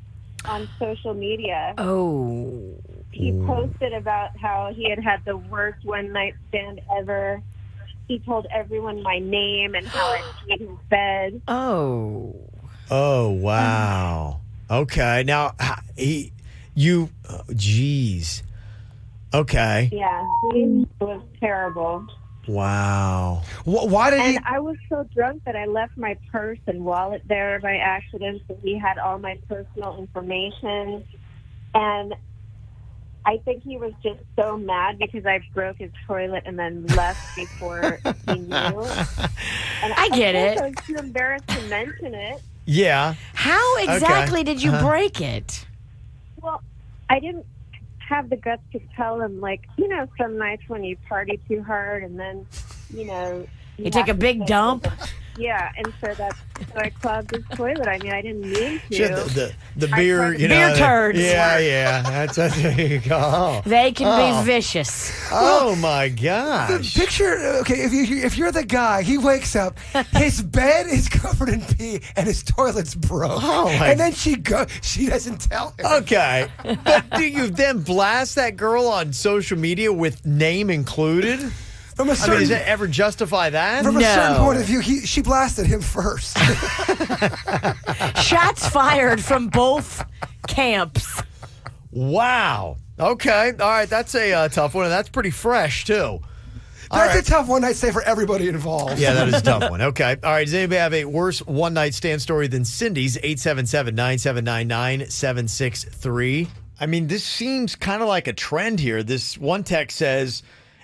on social media.
oh.
He posted about how he had the worst one-night stand ever. He told everyone my name and how I peed his bed.
Oh.
Oh, wow. Okay. Now, geez. Okay.
Yeah, he was terrible.
Wow.
Why did he?
And I was so drunk that I left my purse and wallet there by accident, so he had all my personal information. And I think he was just so mad because I broke his toilet and then left before he knew. And
I get
of course
it.
I was too embarrassed to mention it.
Yeah.
How exactly did you
Uh-huh.
break it?
Well, I didn't have the guts to tell him, like, some nights when you party too hard and then,
You take
have
a
to
big
take
dump?
Yeah, and so I clogged his toilet. I mean, I didn't mean to.
Sure, the beer,
Beer
turds.
Yeah. There you go.
They can be vicious.
Oh my gosh.
Picture, okay, if you're the guy, he wakes up, his bed is covered in pee, and his toilet's broke.
Oh, my-
and then she doesn't tell him.
Okay. But do you then blast that girl on social media with name included?
From a
I mean,
certain,
does that ever justify that?
from a certain
No.
point of view, she blasted him first.
Shots fired from both camps.
Wow. Okay. All right. That's a tough one, and that's pretty fresh, too.
That's
right.
a tough one, I'd say, for everybody involved.
Yeah, that is a tough one. Okay. All right. Does anybody have a worse one-night stand story than Cindy's? 877-979-9763. I mean, this seems kind of like a trend here. This one text says,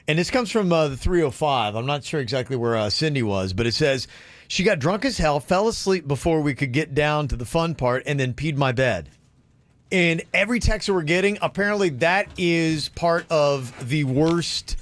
and this comes from the 305. I'm not sure exactly where Cindy was, but it says, she got drunk as hell, fell asleep before we could get down to the fun part, and then peed my bed. And every text that we're getting, apparently that is part of the worst,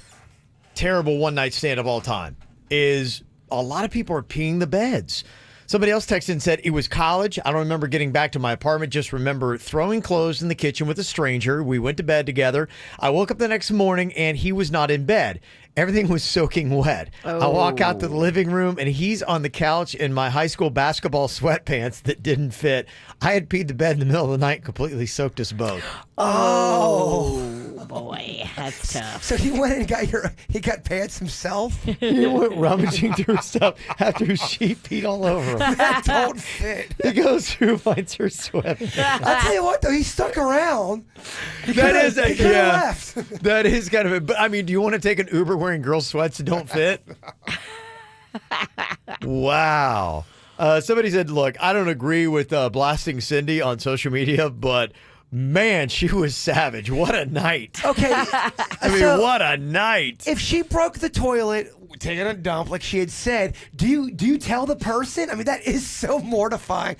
terrible one-night stand of all time. is a lot of people are peeing the beds. Somebody else texted and said, it was college. I don't remember getting back to my apartment. Just remember throwing clothes in the kitchen with a stranger. We went to bed together. I woke up the next morning and he was not in bed. Everything was soaking wet. I walk out to the living room and he's on the couch in my high school basketball sweatpants that didn't fit. I had peed the bed in the middle of the night and completely soaked us both.
Oh boy, that's tough.
So he went and got pants himself?
He went rummaging through stuff after she peed all over him.
That don't fit.
He goes through, finds her sweatpants.
I'll tell you what, though, he stuck around.
That is
left.
That is kind of it. But I mean, do you want to take an Uber wearing girl sweats that don't fit? Wow. Somebody said, look, I don't agree with blasting Cindy on social media, but man, she was savage. What a night.
Okay.
I mean, what a night.
If she broke the toilet, taking a dump like she had said, do you tell the person? I mean, that is so mortifying.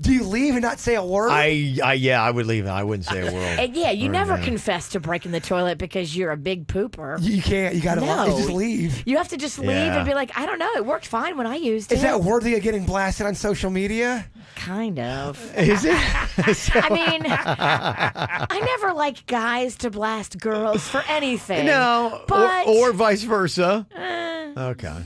Do you leave and not say a word?
Yeah, I would leave. I wouldn't say a word.
And yeah, you never confess to breaking the toilet because you're a big pooper.
You can't. You got to just leave.
You have to just leave and be like, I don't know. It worked fine when I used it.
Is that worthy of getting blasted on social media?
Kind of.
Is it?
I mean, I never like guys to blast girls for anything.
No,
but
or vice versa. Okay.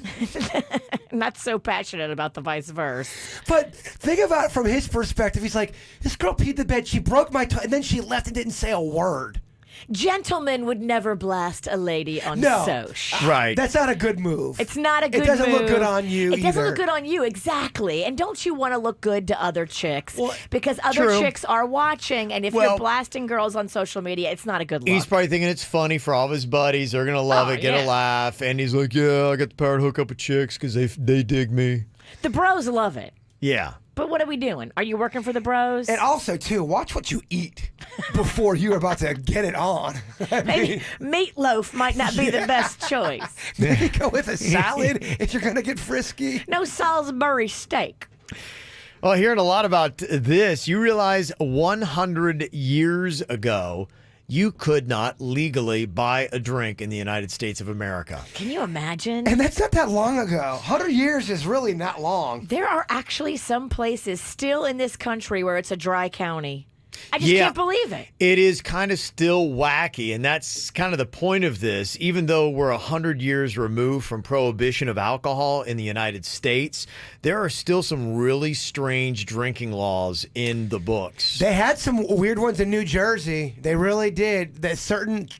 Not so passionate about the vice versa.
But think about it from his perspective. He's like, this girl peed the bed. She broke my toilet, and then she left and didn't say a word.
Gentlemen would never blast a lady on Soch.
Right.
That's not a good move.
It's not a good move.
It doesn't look good on you
It doesn't look good on you, exactly. And don't you want to look good to other chicks? Because other chicks are watching, and if you're blasting girls on social media, it's not a good look.
He's probably thinking it's funny for all of his buddies. They're going to love it, get a laugh. And he's like, yeah, I got the power to hook up with chicks because they dig me.
The bros love it.
Yeah.
But what are we doing? Are you working for the bros?
And also, too, watch what you eat before you're about to get it on.
Maybe meatloaf might not be the best choice.
Maybe go with a salad if you're going to get frisky.
No Salisbury steak.
Well, hearing a lot about this, you realize 100 years ago, you could not legally buy a drink in the United States of America.
Can you imagine?
And that's not that long ago. 100 years is really not long.
There are actually some places still in this country where it's a dry county. I just can't believe it.
It is kind of still wacky, and that's kind of the point of this. Even though we're 100 years removed from prohibition of alcohol in the United States, there are still some really strange drinking laws in the books.
They had some weird ones in New Jersey. They really did. That certain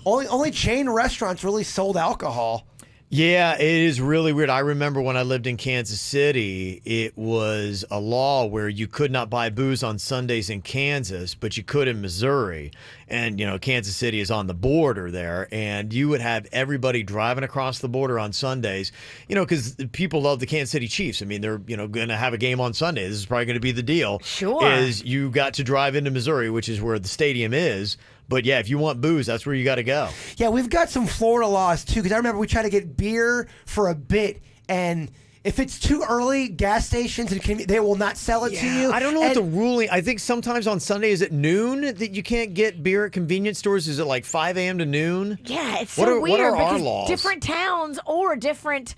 only chain restaurants really sold alcohol.
Yeah, it is really weird. I remember when I lived in Kansas City, it was a law where you could not buy booze on Sundays in Kansas, but you could in Missouri. And, you know, Kansas City is on the border there, and you would have everybody driving across the border on Sundays, you know, because people love the Kansas City Chiefs. I mean, they're, you know, going to have a game on Sunday. This is probably going to be the deal.
Sure.
Is you got to drive into Missouri, which is where the stadium is. But yeah, if you want booze, that's where you got to go.
Yeah, we've got some Florida laws too, because I remember we tried to get beer for a bit, and if it's too early, gas stations they will not sell it to you.
I don't know what the ruling. I think sometimes on Sunday is it noon that you can't get beer at convenience stores. Is it like 5 a.m. to noon?
Yeah, it's so weird
what are
because
our laws?
Different towns or different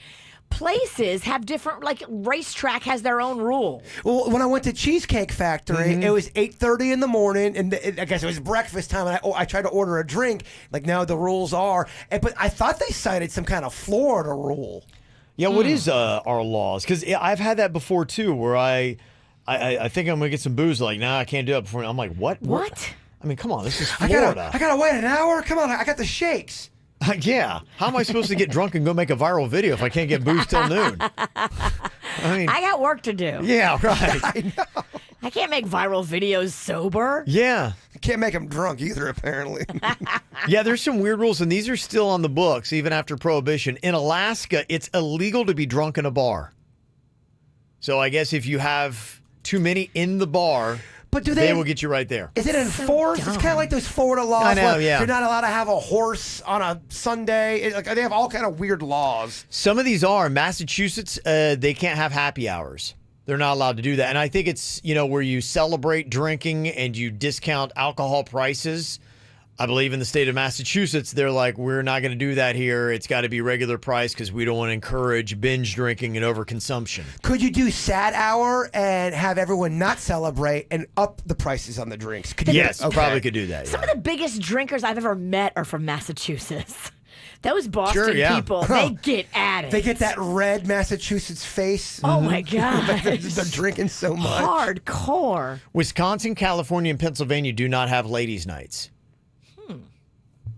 places have different, like racetrack has their own rule.
Well, when I went to Cheesecake Factory, it was 8:30 in the morning, and I guess it was breakfast time, and I tried to order a drink. Like, no, the rules are, but I thought they cited some kind of Florida rule.
Yeah, what is our laws? Because I've had that before too, where I think I'm gonna get some booze. Like, nah, I can't do it before. I'm like, what? I mean, come on, this is Florida.
I gotta wait an hour. Come on, I got the shakes.
Yeah. How am I supposed to get drunk and go make a viral video if I can't get booze till noon? I mean,
I got work to do.
Yeah, right.
I know.
I can't make viral videos sober.
Yeah.
I can't make them drunk either, apparently.
Yeah, there's some weird rules, and these are still on the books, even after Prohibition. In Alaska, it's illegal to be drunk in a bar. So I guess if you have too many in the bar...
But
they will get you right there.
Is it enforced? It's kind of like those Florida laws.
I know,
where
yeah.
You're not allowed to have a horse on a Sunday. They have all kind of weird laws.
Some of these are. Massachusetts, they can't have happy hours. They're not allowed to do that. And I think it's, you know, where you celebrate drinking and you discount alcohol prices. I believe in the state of Massachusetts, they're like, we're not going to do that here. It's got to be regular price because we don't want to encourage binge drinking and overconsumption.
Could you do sad hour and have everyone not celebrate and up the prices on the drinks?
Yes, probably could do that.
Some of the biggest drinkers I've ever met are from Massachusetts. Those Boston people, they get at it.
They get that red Massachusetts face.
Oh, my God.
They're drinking so much.
Hardcore.
Wisconsin, California, and Pennsylvania do not have ladies' nights.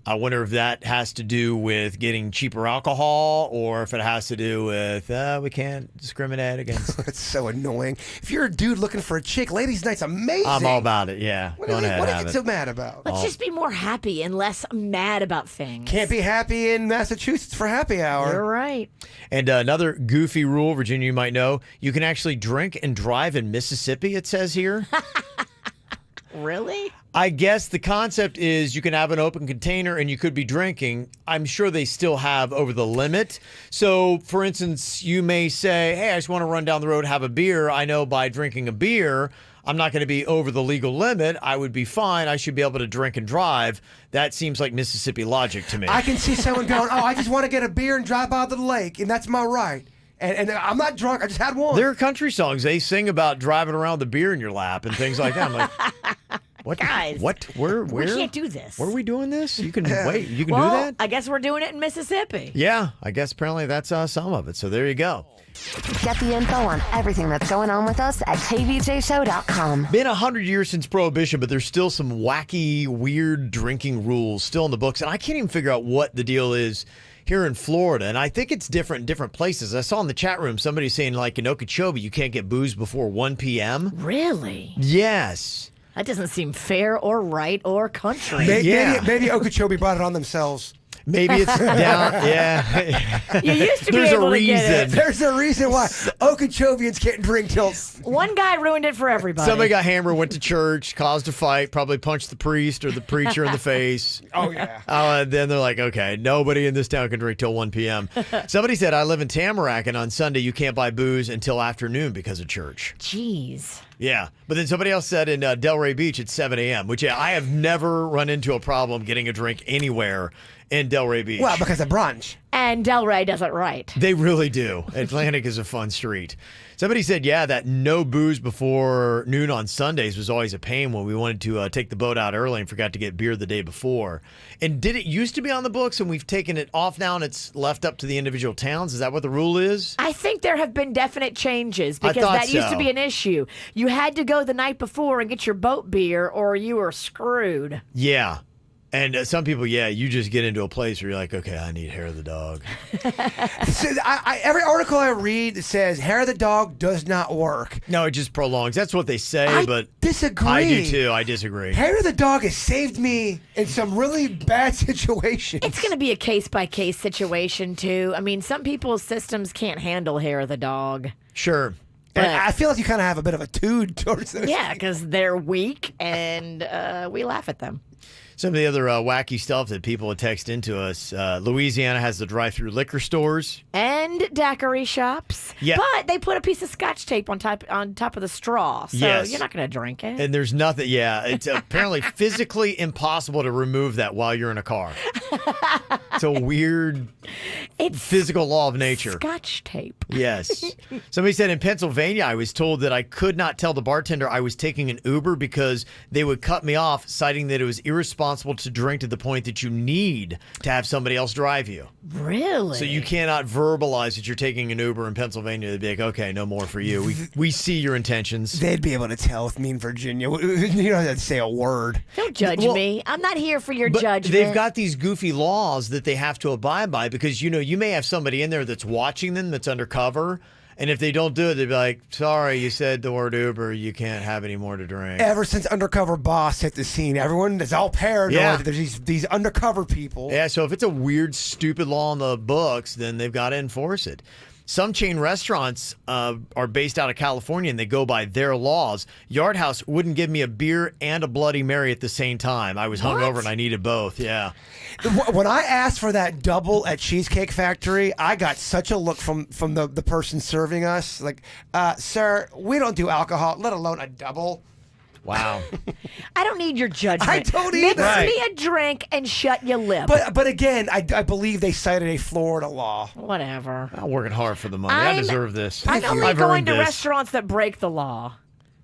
I wonder if that has to do with getting cheaper alcohol or if it has to do with we can't discriminate against.
That's so annoying. If you're a dude looking for a chick, ladies' night's amazing.
I'm all about it, yeah.
What are you get so mad about?
Let's just be more happy and less mad about things.
Can't be happy in Massachusetts for happy hour.
You're right.
And another goofy rule, Virginia, you might know, you can actually drink and drive in Mississippi, it says here.
Really?
I guess the concept is you can have an open container and you could be drinking. I'm sure they still have over the limit. So, for instance, you may say, hey, I just want to run down the road, have a beer. I know by drinking a beer, I'm not going to be over the legal limit. I would be fine. I should be able to drink and drive. That seems like Mississippi logic to me.
I can see someone going, oh, I just want to get a beer and drive out to the lake, and that's my right. And I'm not drunk. I just had one.
There are country songs. They sing about driving around with a beer in your lap and things like that. I'm like, what?
Guys,
what? Where?
We can't do this.
Where are we doing this? You can wait. You can do
well,
that?
I guess we're doing it in Mississippi.
Yeah, I guess apparently that's some of it. So there you go.
Get the info on everything that's going on with us at kvjshow.com.
Been 100 years since Prohibition, but there's still some wacky, weird drinking rules still in the books. And I can't even figure out what the deal is here in Florida. And I think it's different in different places. I saw in the chat room somebody saying, like, in Okeechobee, you can't get booze before 1 p.m.
Really?
Yes.
That doesn't seem fair or right or country.
Maybe Okeechobee brought it on themselves.
Maybe it's down. Yeah.
You used to be
There's
able
a
to get it.
reason.
There's a reason why Okeechobeans can't drink till...
One guy ruined it for everybody.
Somebody got hammered, went to church, caused a fight, probably punched the priest or the preacher in the face.
Oh, yeah.
Then they're like, okay, nobody in this town can drink till 1 p.m. Somebody said, I live in Tamarack, and on Sunday you can't buy booze until afternoon because of church.
Jeez.
Yeah. But then somebody else said in Delray Beach it's 7 a.m., which I have never run into a problem getting a drink anywhere in Delray Beach.
Well, because of brunch.
And Delray does it right.
They really do. Atlantic is a fun street. Somebody said, yeah, that no booze before noon on Sundays was always a pain when we wanted to take the boat out early and forgot to get beer the day before. And did it used to be on the books and we've taken it off now and it's left up to the individual towns? Is that what the rule is?
I think there have been definite changes because that used to be an issue. You had to go the night before and get your boat beer or you were screwed.
Yeah. And some people, you just get into a place where you're like, okay, I need hair of the dog.
So every article I read says hair of the dog does not work.
No, it just prolongs. That's what they say,
I disagree.
I do too. I disagree.
Hair of the dog has saved me in some really bad situations.
It's going to be a case-by-case situation, too. I mean, some people's systems can't handle hair of the dog.
Sure.
But I feel like you kind of have a bit of a tude towards those.
Yeah, because they're weak, and we laugh at them.
Some of the other wacky stuff that people would text into us. Louisiana has the drive-through liquor stores.
And daiquiri shops.
Yeah.
But they put a piece of Scotch tape on top of the straw, so you're not going to drink it.
And there's nothing, it's apparently physically impossible to remove that while you're in a car. It's a weird physical law of nature.
Scotch tape.
Yes. Somebody said in Pennsylvania, I was told that I could not tell the bartender I was taking an Uber because they would cut me off, citing that it was irresponsible to drink to the point that you need to have somebody else drive you.
Really?
So you cannot verbalize that you're taking an Uber in Pennsylvania. They'd be like, okay, no more for you. We see your intentions.
They'd be able to tell with me in Virginia. You don't have to say a word.
Don't judge me. I'm not here for your judgment.
They've got these goofy laws that they have to abide by because, you may have somebody in there that's watching them that's undercover. And if they don't do it, they'd be like, sorry, you said the word Uber. You can't have any more to drink.
Ever since Undercover Boss hit the scene, everyone is all paranoid. Yeah. There's these undercover people.
Yeah, so if it's a weird, stupid law in the books, then they've got to enforce it. Some chain restaurants are based out of California, and they go by their laws. Yard House wouldn't give me a beer and a Bloody Mary at the same time. I was hungover, and I needed both, yeah.
When I asked for that double at Cheesecake Factory, I got such a look from the person serving us. Like, sir, we don't do alcohol, let alone a double.
Wow.
I don't need your judgment.
I don't
Mix
either.
me a drink and shut your lip.
But again, I believe they cited a Florida law.
Whatever.
I'm working hard for the money. I deserve this.
I'm only
I've
going
earned
to
this.
restaurants that break the law.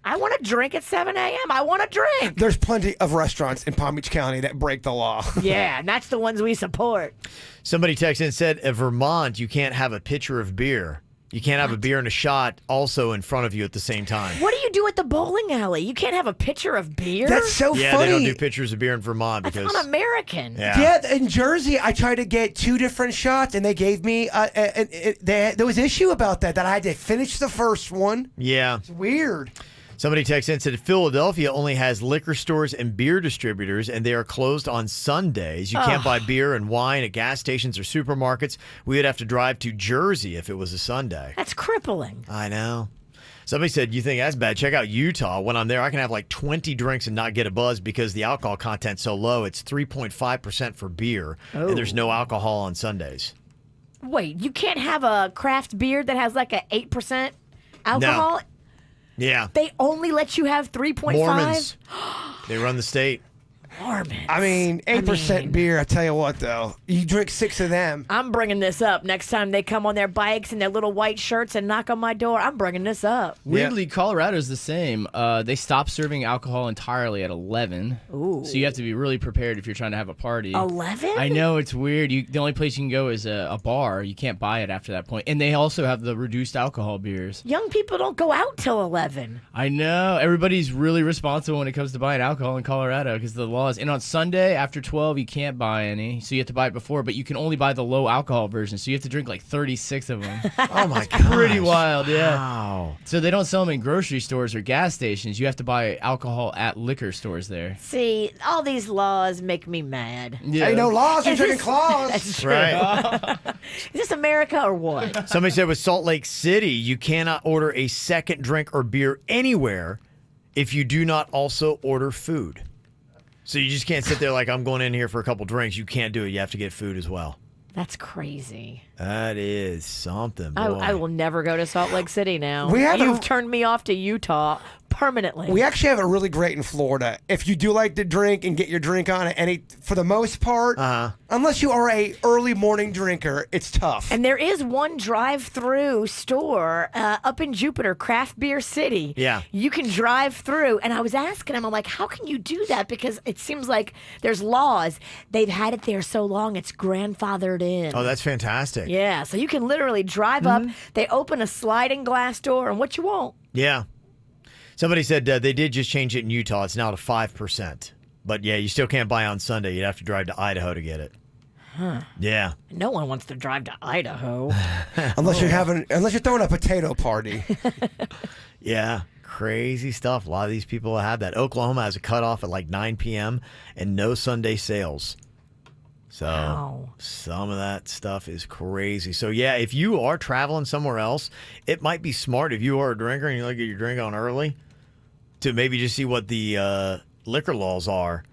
I want to drink at 7 a.m. I want to drink.
There's plenty of restaurants in Palm Beach County that break the law.
Yeah, and that's the ones we support.
Somebody texted and said, in Vermont, you can't have a pitcher of beer. You can't have a beer and a shot also in front of you at the same time.
What do you do at the bowling alley? You can't have a pitcher of beer?
That's so
Yeah,
funny.
they don't do pitchers of beer in Vermont
That's
because
un-American.
Yeah.
In Jersey, I tried to get 2 different shots, and they gave me there was issue about that I had to finish the first one.
Yeah.
It's weird.
Somebody texted in and said Philadelphia only has liquor stores and beer distributors, and they are closed on Sundays. You can't buy beer and wine at gas stations or supermarkets. We would have to drive to Jersey if it was a Sunday.
That's crippling.
I know. Somebody said, you think that's bad? Check out Utah. When I'm there, I can have like 20 drinks and not get a buzz because the alcohol content's so low. It's 3.5% for beer, and there's no alcohol on Sundays.
Wait, you can't have a craft beer that has like a 8% alcohol?
No. Yeah.
They only let you have 3.5?
Mormons. They run the state.
Mormons.
I mean, 8% beer, I tell you what, though. You drink 6 of them.
I'm bringing this up next time they come on their bikes and their little white shirts and knock on my door. I'm bringing this up.
Weirdly, Colorado's the same. They stopped serving alcohol entirely at 11.
Ooh.
So you have to be really prepared if you're trying to have a party.
11?
I know, it's weird. The only place you can go is a bar. You can't buy it after that point. And they also have the reduced alcohol beers.
Young people don't go out till 11.
I know. Everybody's really responsible when it comes to buying alcohol in Colorado because the laws. And on Sunday, after 12, you can't buy any. So you have to buy it before, but you can only buy the low alcohol version. So you have to drink like 36 of them.
Oh, my God.
Pretty wild, yeah.
Wow.
So they don't sell them in grocery stores or gas stations. You have to buy alcohol at liquor stores there.
See, all these laws make me mad.
Yeah.
Ain't no laws, you're
Is
drinking
this-
claws.
That's true.
Right.
Is this America or what?
Somebody said with Salt Lake City, you cannot order a second drink or beer anywhere if you do not also order food. So you just can't sit there like, I'm going in here for a couple drinks. You can't do it. You have to get food as well.
That's crazy.
That is something, boy.
I will never go to Salt Lake City now.
We have
You've turned me off to Utah permanently.
We actually have it really great in Florida. If you do like to drink and get your drink on it, for the most part, unless you are a early morning drinker, it's tough.
And there is one drive-through store up in Jupiter, Craft Beer City.
Yeah.
You can drive through. And I was asking him, I'm like, how can you do that? Because it seems like there's laws. They've had it there so long, it's grandfathered in.
Oh, that's fantastic.
Yeah, so you can literally drive up. They open a sliding glass door, and what you want.
Yeah. Somebody said they did just change it in Utah. It's now to 5%. But yeah, you still can't buy on Sunday. You'd have to drive to Idaho to get it.
Huh.
Yeah.
No one wants to drive to Idaho.
unless you're throwing a potato party.
Yeah. Crazy stuff. A lot of these people have that. Oklahoma has a cutoff at like 9 p.m. and no Sunday sales. So some of that stuff is crazy. So yeah, if you are traveling somewhere else, it might be smart if you are a drinker and you like to get your drink on early to maybe just see what the liquor laws are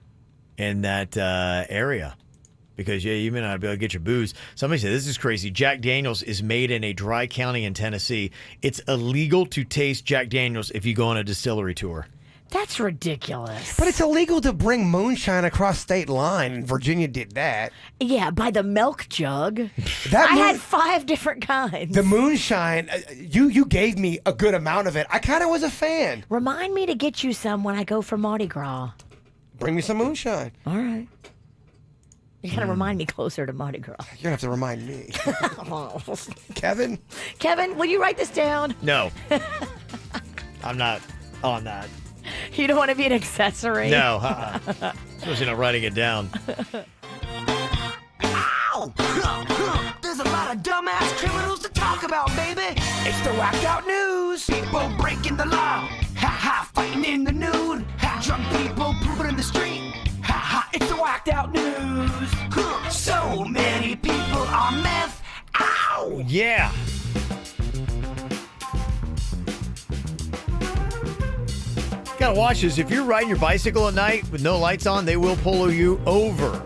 in that area. Because, yeah, you may not be able to get your booze. Somebody said, this is crazy. Jack Daniels is made in a dry county in Tennessee. It's illegal to taste Jack Daniels if you go on a distillery tour.
That's ridiculous.
But it's illegal to bring moonshine across state line, and Virginia did that.
Yeah, by the milk jug.
That
I had 5 different kinds.
The moonshine, you gave me a good amount of it. I kind of was a fan.
Remind me to get you some when I go for Mardi Gras.
Bring me some moonshine.
All right. You gotta remind me closer to Mardi Gras.
You're gonna have to remind me. Kevin?
Kevin, will you write this down?
No. I'm not on that.
You don't want to be an accessory?
No. Especially not writing it down.
Ow! There's a lot of dumbass criminals to talk about, baby. It's the whacked out news. People breaking the law. Ha ha, fighting in the nude. Ha, drunk people pooping in the street. Ha ha, it's the whacked out news. So many people on meth. Ow!
Yeah. Gotta watch this. If you're riding your bicycle at night with no lights on, they will pull you over.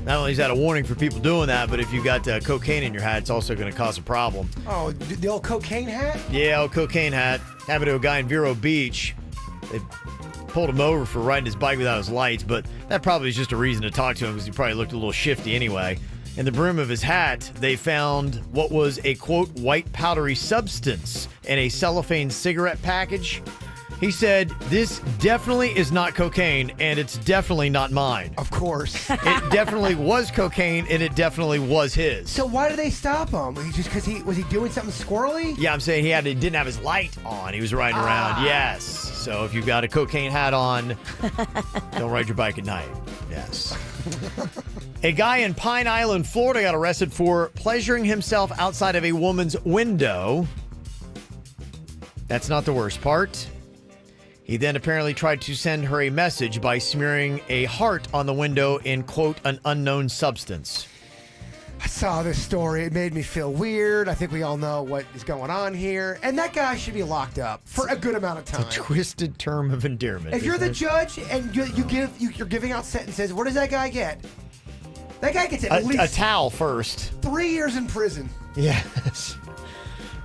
Not only is that a warning for people doing that, but if you got cocaine in your hat, it's also going to cause a problem.
Oh, the old cocaine hat?
Yeah, old cocaine hat. Happened to a guy in Vero Beach. They pulled him over for riding his bike without his lights, but that probably is just a reason to talk to him because he probably looked a little shifty anyway. In the brim of his hat, they found what was a, quote, white powdery substance in a cellophane cigarette package. He said, "This definitely is not cocaine, and it's definitely not mine."
Of course.
It definitely was cocaine, and it definitely was his.
So why did they stop him? Just because was he doing something squirrely?
Yeah, I'm saying he didn't have his light on. He was riding around. Yes. So if you've got a cocaine hat on, don't ride your bike at night. Yes. A guy in Pine Island, Florida got arrested for pleasuring himself outside of a woman's window. That's not the worst part. He then apparently tried to send her a message by smearing a heart on the window in, quote, an unknown substance.
I saw this story. It made me feel weird. I think we all know what is going on here. And that guy should be locked up for a good amount of time.
It's a twisted term of endearment.
If you're the judge and you're giving out sentences, what does that guy get? That guy gets at least
a towel first.
3 years in prison.
Yes.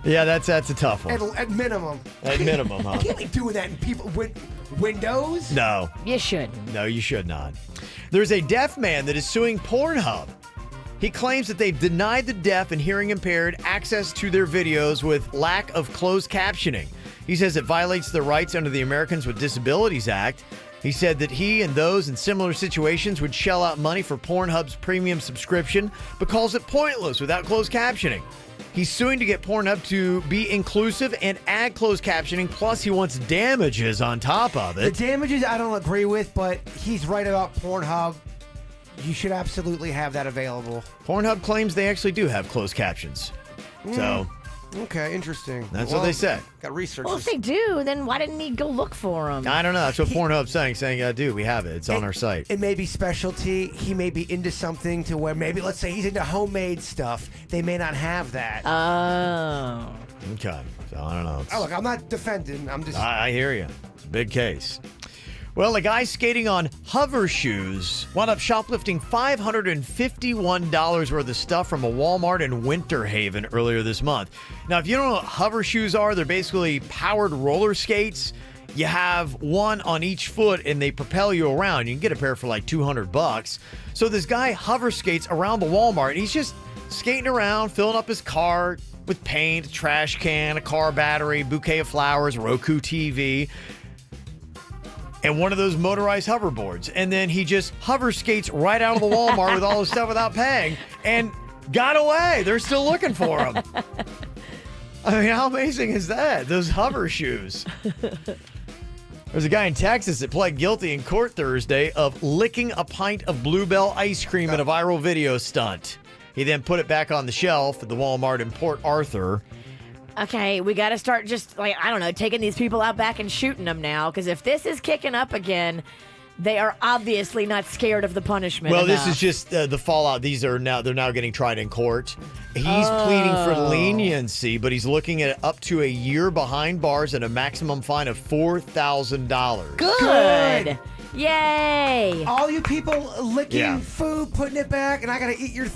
Yeah, that's a tough one.
At minimum.
At minimum, huh?
You can't be doing that in people with windows.
No.
You should.
No, you should not. There's a deaf man that is suing Pornhub. He claims that they've denied the deaf and hearing impaired access to their videos with lack of closed captioning. He says it violates their rights under the Americans with Disabilities Act. He said that he and those in similar situations would shell out money for Pornhub's premium subscription, but calls it pointless without closed captioning. He's suing to get Pornhub to be inclusive and add closed captioning, plus he wants damages on top of it.
The damages I don't agree with, but he's right about Pornhub. You should absolutely have that available.
Pornhub claims they actually do have closed captions. So...
Okay, interesting.
That's what they said.
Got research.
Well, if they do, then why didn't he go look for them?
I don't know. That's what Pornhub's saying. Yeah, dude, we have it. It's on our site.
It may be specialty. He may be into something to where maybe, let's say he's into homemade stuff. They may not have that.
Oh.
Okay. So I don't know.
Look, I'm not defending. I'm just...
I hear you. It's a big case. Well, a guy skating on hover shoes wound up shoplifting $551 worth of stuff from a Walmart in Winter Haven earlier this month. Now, if you don't know what hover shoes are, they're basically powered roller skates. You have one on each foot and they propel you around. You can get a pair for like $200. So this guy hover skates around the Walmart. He's just skating around, filling up his cart with paint, a trash can, a car battery, bouquet of flowers, Roku TV, and one of those motorized hoverboards. And then he just hover skates right out of the Walmart with all his stuff without paying and got away. They're still looking for him. I mean, how amazing is that? Those hover shoes. There's a guy in Texas that pled guilty in court Thursday of licking a pint of Bluebell ice cream in a viral video stunt. He then put it back on the shelf at the Walmart in Port Arthur.
Okay, we got to start just, taking these people out back and shooting them now, because if this is kicking up again, they are obviously not scared of the punishment.
Well,
enough.
this is just the fallout. They're now getting tried in court. He's pleading for leniency, but he's looking at up to a year behind bars and a maximum fine of $4,000.
Good. Yay.
All you people licking food, putting it back, and I got to eat your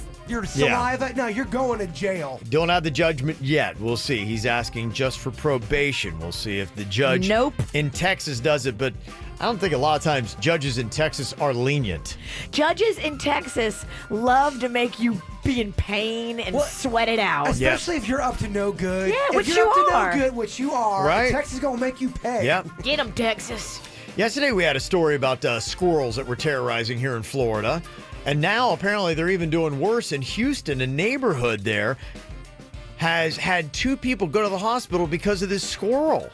saliva. No, you're going to jail.
Don't have the judgment yet. We'll see. He's asking just for probation. We'll see if the judge in Texas does it. But I don't think a lot of times judges in Texas are lenient.
Judges in Texas love to make you be in pain and sweat it out.
Especially if you're up to no good.
Yeah,
if
which
you're
you
up to
are.
no good, which you are,
Right.
Texas is going to make you pay.
Yep.
Get them, Texas.
Yesterday we had a story about squirrels that were terrorizing here in Florida. And now apparently they're even doing worse in Houston. A neighborhood there has had 2 people go to the hospital because of this squirrel.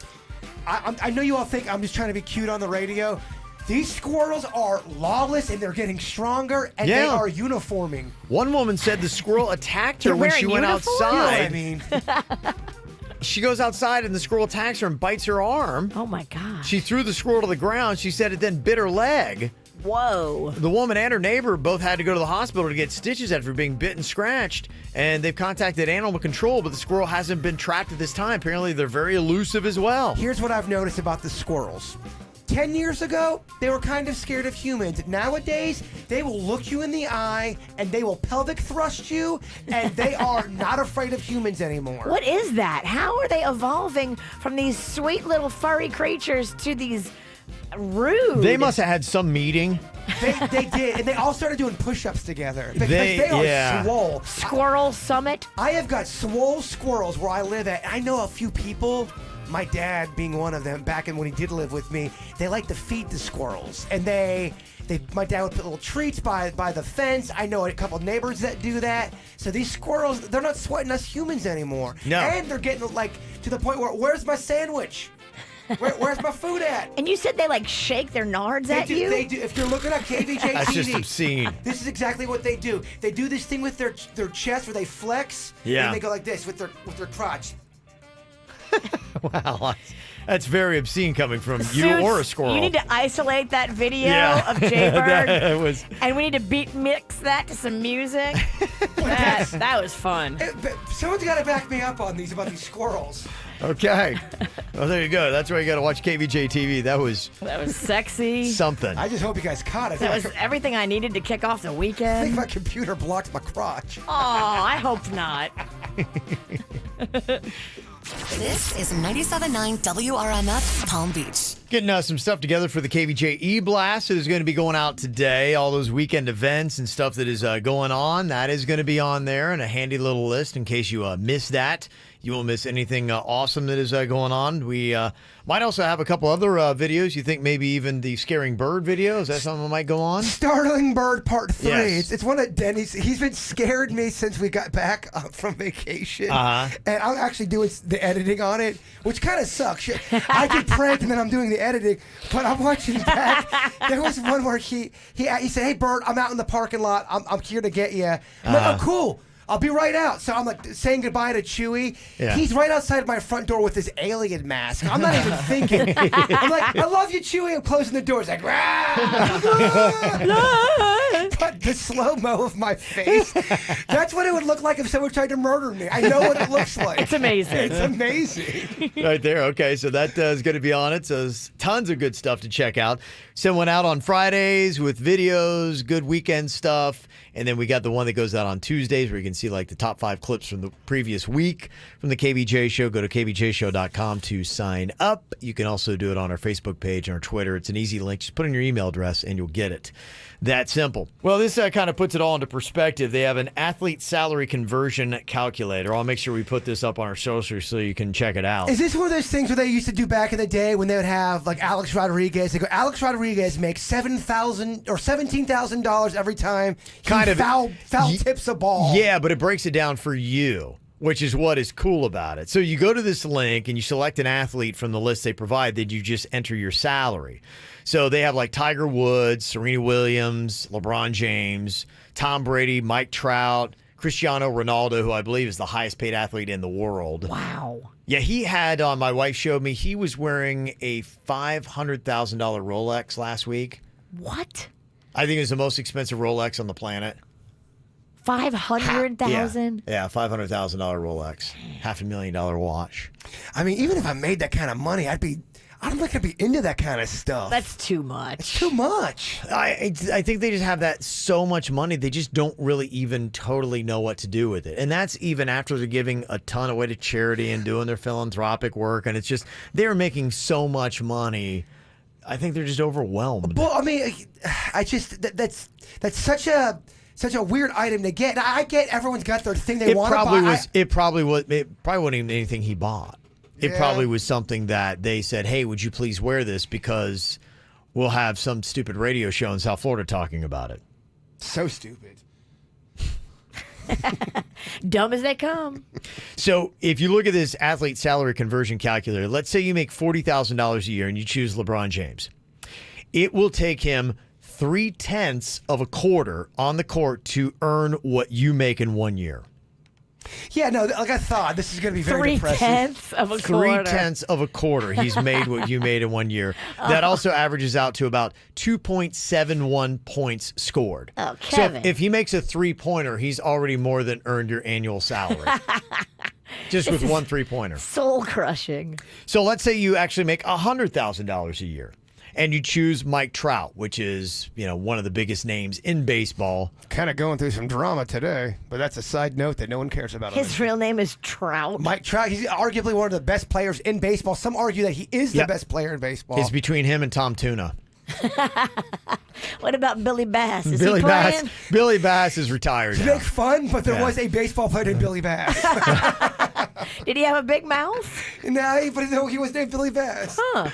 I know you all think I'm just trying to be cute on the radio. These squirrels are lawless and they're getting stronger and they are uniforming.
One woman said the squirrel attacked her when she went outside.
You know what I mean?
She goes outside and the squirrel attacks her and bites her arm.
Oh my gosh.
She threw the squirrel to the ground. She said it then bit her leg.
Whoa.
The woman and her neighbor both had to go to the hospital to get stitches after being bit and scratched. And they've contacted animal control, but the squirrel hasn't been trapped at this time. Apparently, they're very elusive as well.
Here's what I've noticed about the squirrels. 10 years ago, they were kind of scared of humans. Nowadays, they will look you in the eye and they will pelvic thrust you, and they are not afraid of humans anymore.
What is that? How are they evolving from these sweet little furry creatures to these rude?
They must have had some meeting.
They did, and they all started doing push-ups together because they are swole.
Squirrel Summit.
I have got swole squirrels where I live at. I know a few people, my dad being one of them, back when he did live with me, they like to feed the squirrels. And my dad would put little treats by the fence. I know a couple neighbors that do that. So these squirrels, they're not sweating us humans anymore.
No.
And they're getting to the point where, where's my sandwich? Where's my food at?
And you said they shake their nards at you?
They do. If you're looking at KVJ TV,
that's just obscene.
This is exactly what they do. They do this thing with their chest where they flex.
Yeah.
And they go like this with their crotch.
Wow, that's very obscene coming from you or a squirrel.
You need to isolate that video of Jaybird. And we need to mix that to some music. that was fun.
Someone's got to back me up on about these squirrels.
Okay. Well, there you go. That's why you got to watch KVJ TV. That was
sexy.
Something.
I just hope you guys caught it.
That was everything I needed to kick off the weekend.
I think my computer blocked my crotch.
Oh, I hope not.
This is 97.9 WRMF Palm Beach.
Getting some stuff together for the KVJ E-Blast. It is going to be going out today. All those weekend events and stuff that is going on, that is going to be on there, and a handy little list in case you missed that. You won't miss anything awesome that is going on. We might also have a couple other videos. You think maybe even the Scaring Bird video? Is that something that might go on?
Startling Bird Part 3.
Yes.
It's one of Denny's. He's been scared me since we got back from vacation. And I'm actually doing the editing on it, which kind of sucks. I get pranked and then I'm doing the editing, but I'm watching back. There was one where he said, "Hey, Bird, I'm out in the parking lot. I'm here to get you." I'm like, "Oh, cool. I'll be right out." So I'm saying goodbye to Chewy. Yeah. He's right outside my front door with his alien mask. I'm not even thinking. I'm like, "I love you, Chewy." I'm closing the door. He's like, but the slow-mo of my face, that's what it would look like if someone tried to murder me. I know what it looks like.
It's amazing.
It's amazing.
Right there. Okay, so that is going to be on it. So there's tons of good stuff to check out. Send one out on Fridays with videos, good weekend stuff. And then we got the one that goes out on Tuesdays where you can see the top 5 clips from the previous week from the KVJ show. Go to kvjshow.com to sign up. You can also do it on our Facebook page and our Twitter. It's an easy link. Just put in your email address and you'll get it. That simple. Well, this kind of puts it all into perspective. They have an athlete salary conversion calculator. I'll make sure we put this up on our socials so you can check it out.
Is this one of those things where they used to do back in the day when they would have Alex Rodriguez? They go, Alex Rodriguez makes $7,000 or $17,000 every time he foul tips a ball.
Yeah, but it breaks it down for you, which is what is cool about it. So you go to this link and you select an athlete from the list they provide, then you just enter your salary. So they have Tiger Woods, Serena Williams, LeBron James, Tom Brady, Mike Trout, Cristiano Ronaldo, who I believe is the highest paid athlete in the world.
Wow.
Yeah, he had, my wife showed me, he was wearing a $500,000 Rolex last week.
What?
I think it was the most expensive Rolex on the planet.
500,000?
Yeah, $500,000 Rolex. $500,000 watch.
I mean, even if I made that kind of money, I don't think I'd be into that kind of stuff.
That's too much.
It's too much.
I think they just have that so much money, they just don't really even totally know what to do with it. And that's even after they're giving a ton away to charity and doing their philanthropic work. And it's just, they're making so much money. I think they're just overwhelmed.
Well, I mean, that's such a weird item to get. I get everyone's got their thing they want to buy.
It probably wasn't even anything he bought. It probably was something that they said, "Hey, would you please wear this because we'll have some stupid radio show in South Florida talking about it."
So stupid.
Dumb as they come.
So if you look at this athlete salary conversion calculator, let's say you make $40,000 a year and you choose LeBron James. It will take him 0.3 of a quarter on the court to earn what you make in 1 year.
Yeah, no, I thought this is going to be very depressing.
0.3 of a quarter.
0.3 of a quarter. He's made what you made in 1 year. That also averages out to about 2.71 points scored.
Oh, Kevin.
So if he makes a 3-pointer, he's already more than earned your annual salary. Just with one 3-pointer.
Soul crushing.
So let's say you actually make $100,000 a year. and you choose Mike Trout, which is, one of the biggest names in baseball.
Kind of going through some drama today, but that's a side note that no one cares about.
His real name is Trout.
Mike Trout. He's arguably one of the best players in baseball. Some argue that he is the best player in baseball.
It's between him and Tom Tuna.
What about Billy Bass? Is
Billy
he playing?
Billy Bass is retired
To
now.
make fun, but there was a baseball player named Billy Bass.
Did he have a big mouth?
No, he was named Billy Bass.
Huh.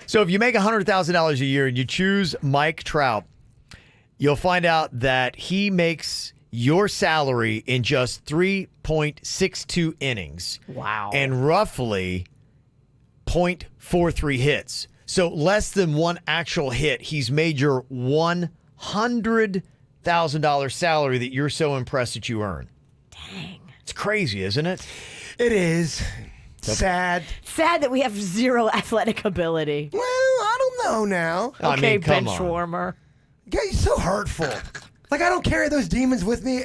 So if you make $100,000 a year and you choose Mike Trout, you'll find out that he makes your salary in just 3.62 innings.
Wow.
And roughly 0.43 hits. So less than one actual hit. He's made your $100,000 salary that you're so impressed that you earn.
Dang.
It's crazy, isn't it?
It is. Sad.
Sad that we have zero athletic ability.
Well, I don't know now.
Okay,
come
bench
on.
warmer.
Yeah, you're so hurtful. Like, I don't carry those demons with me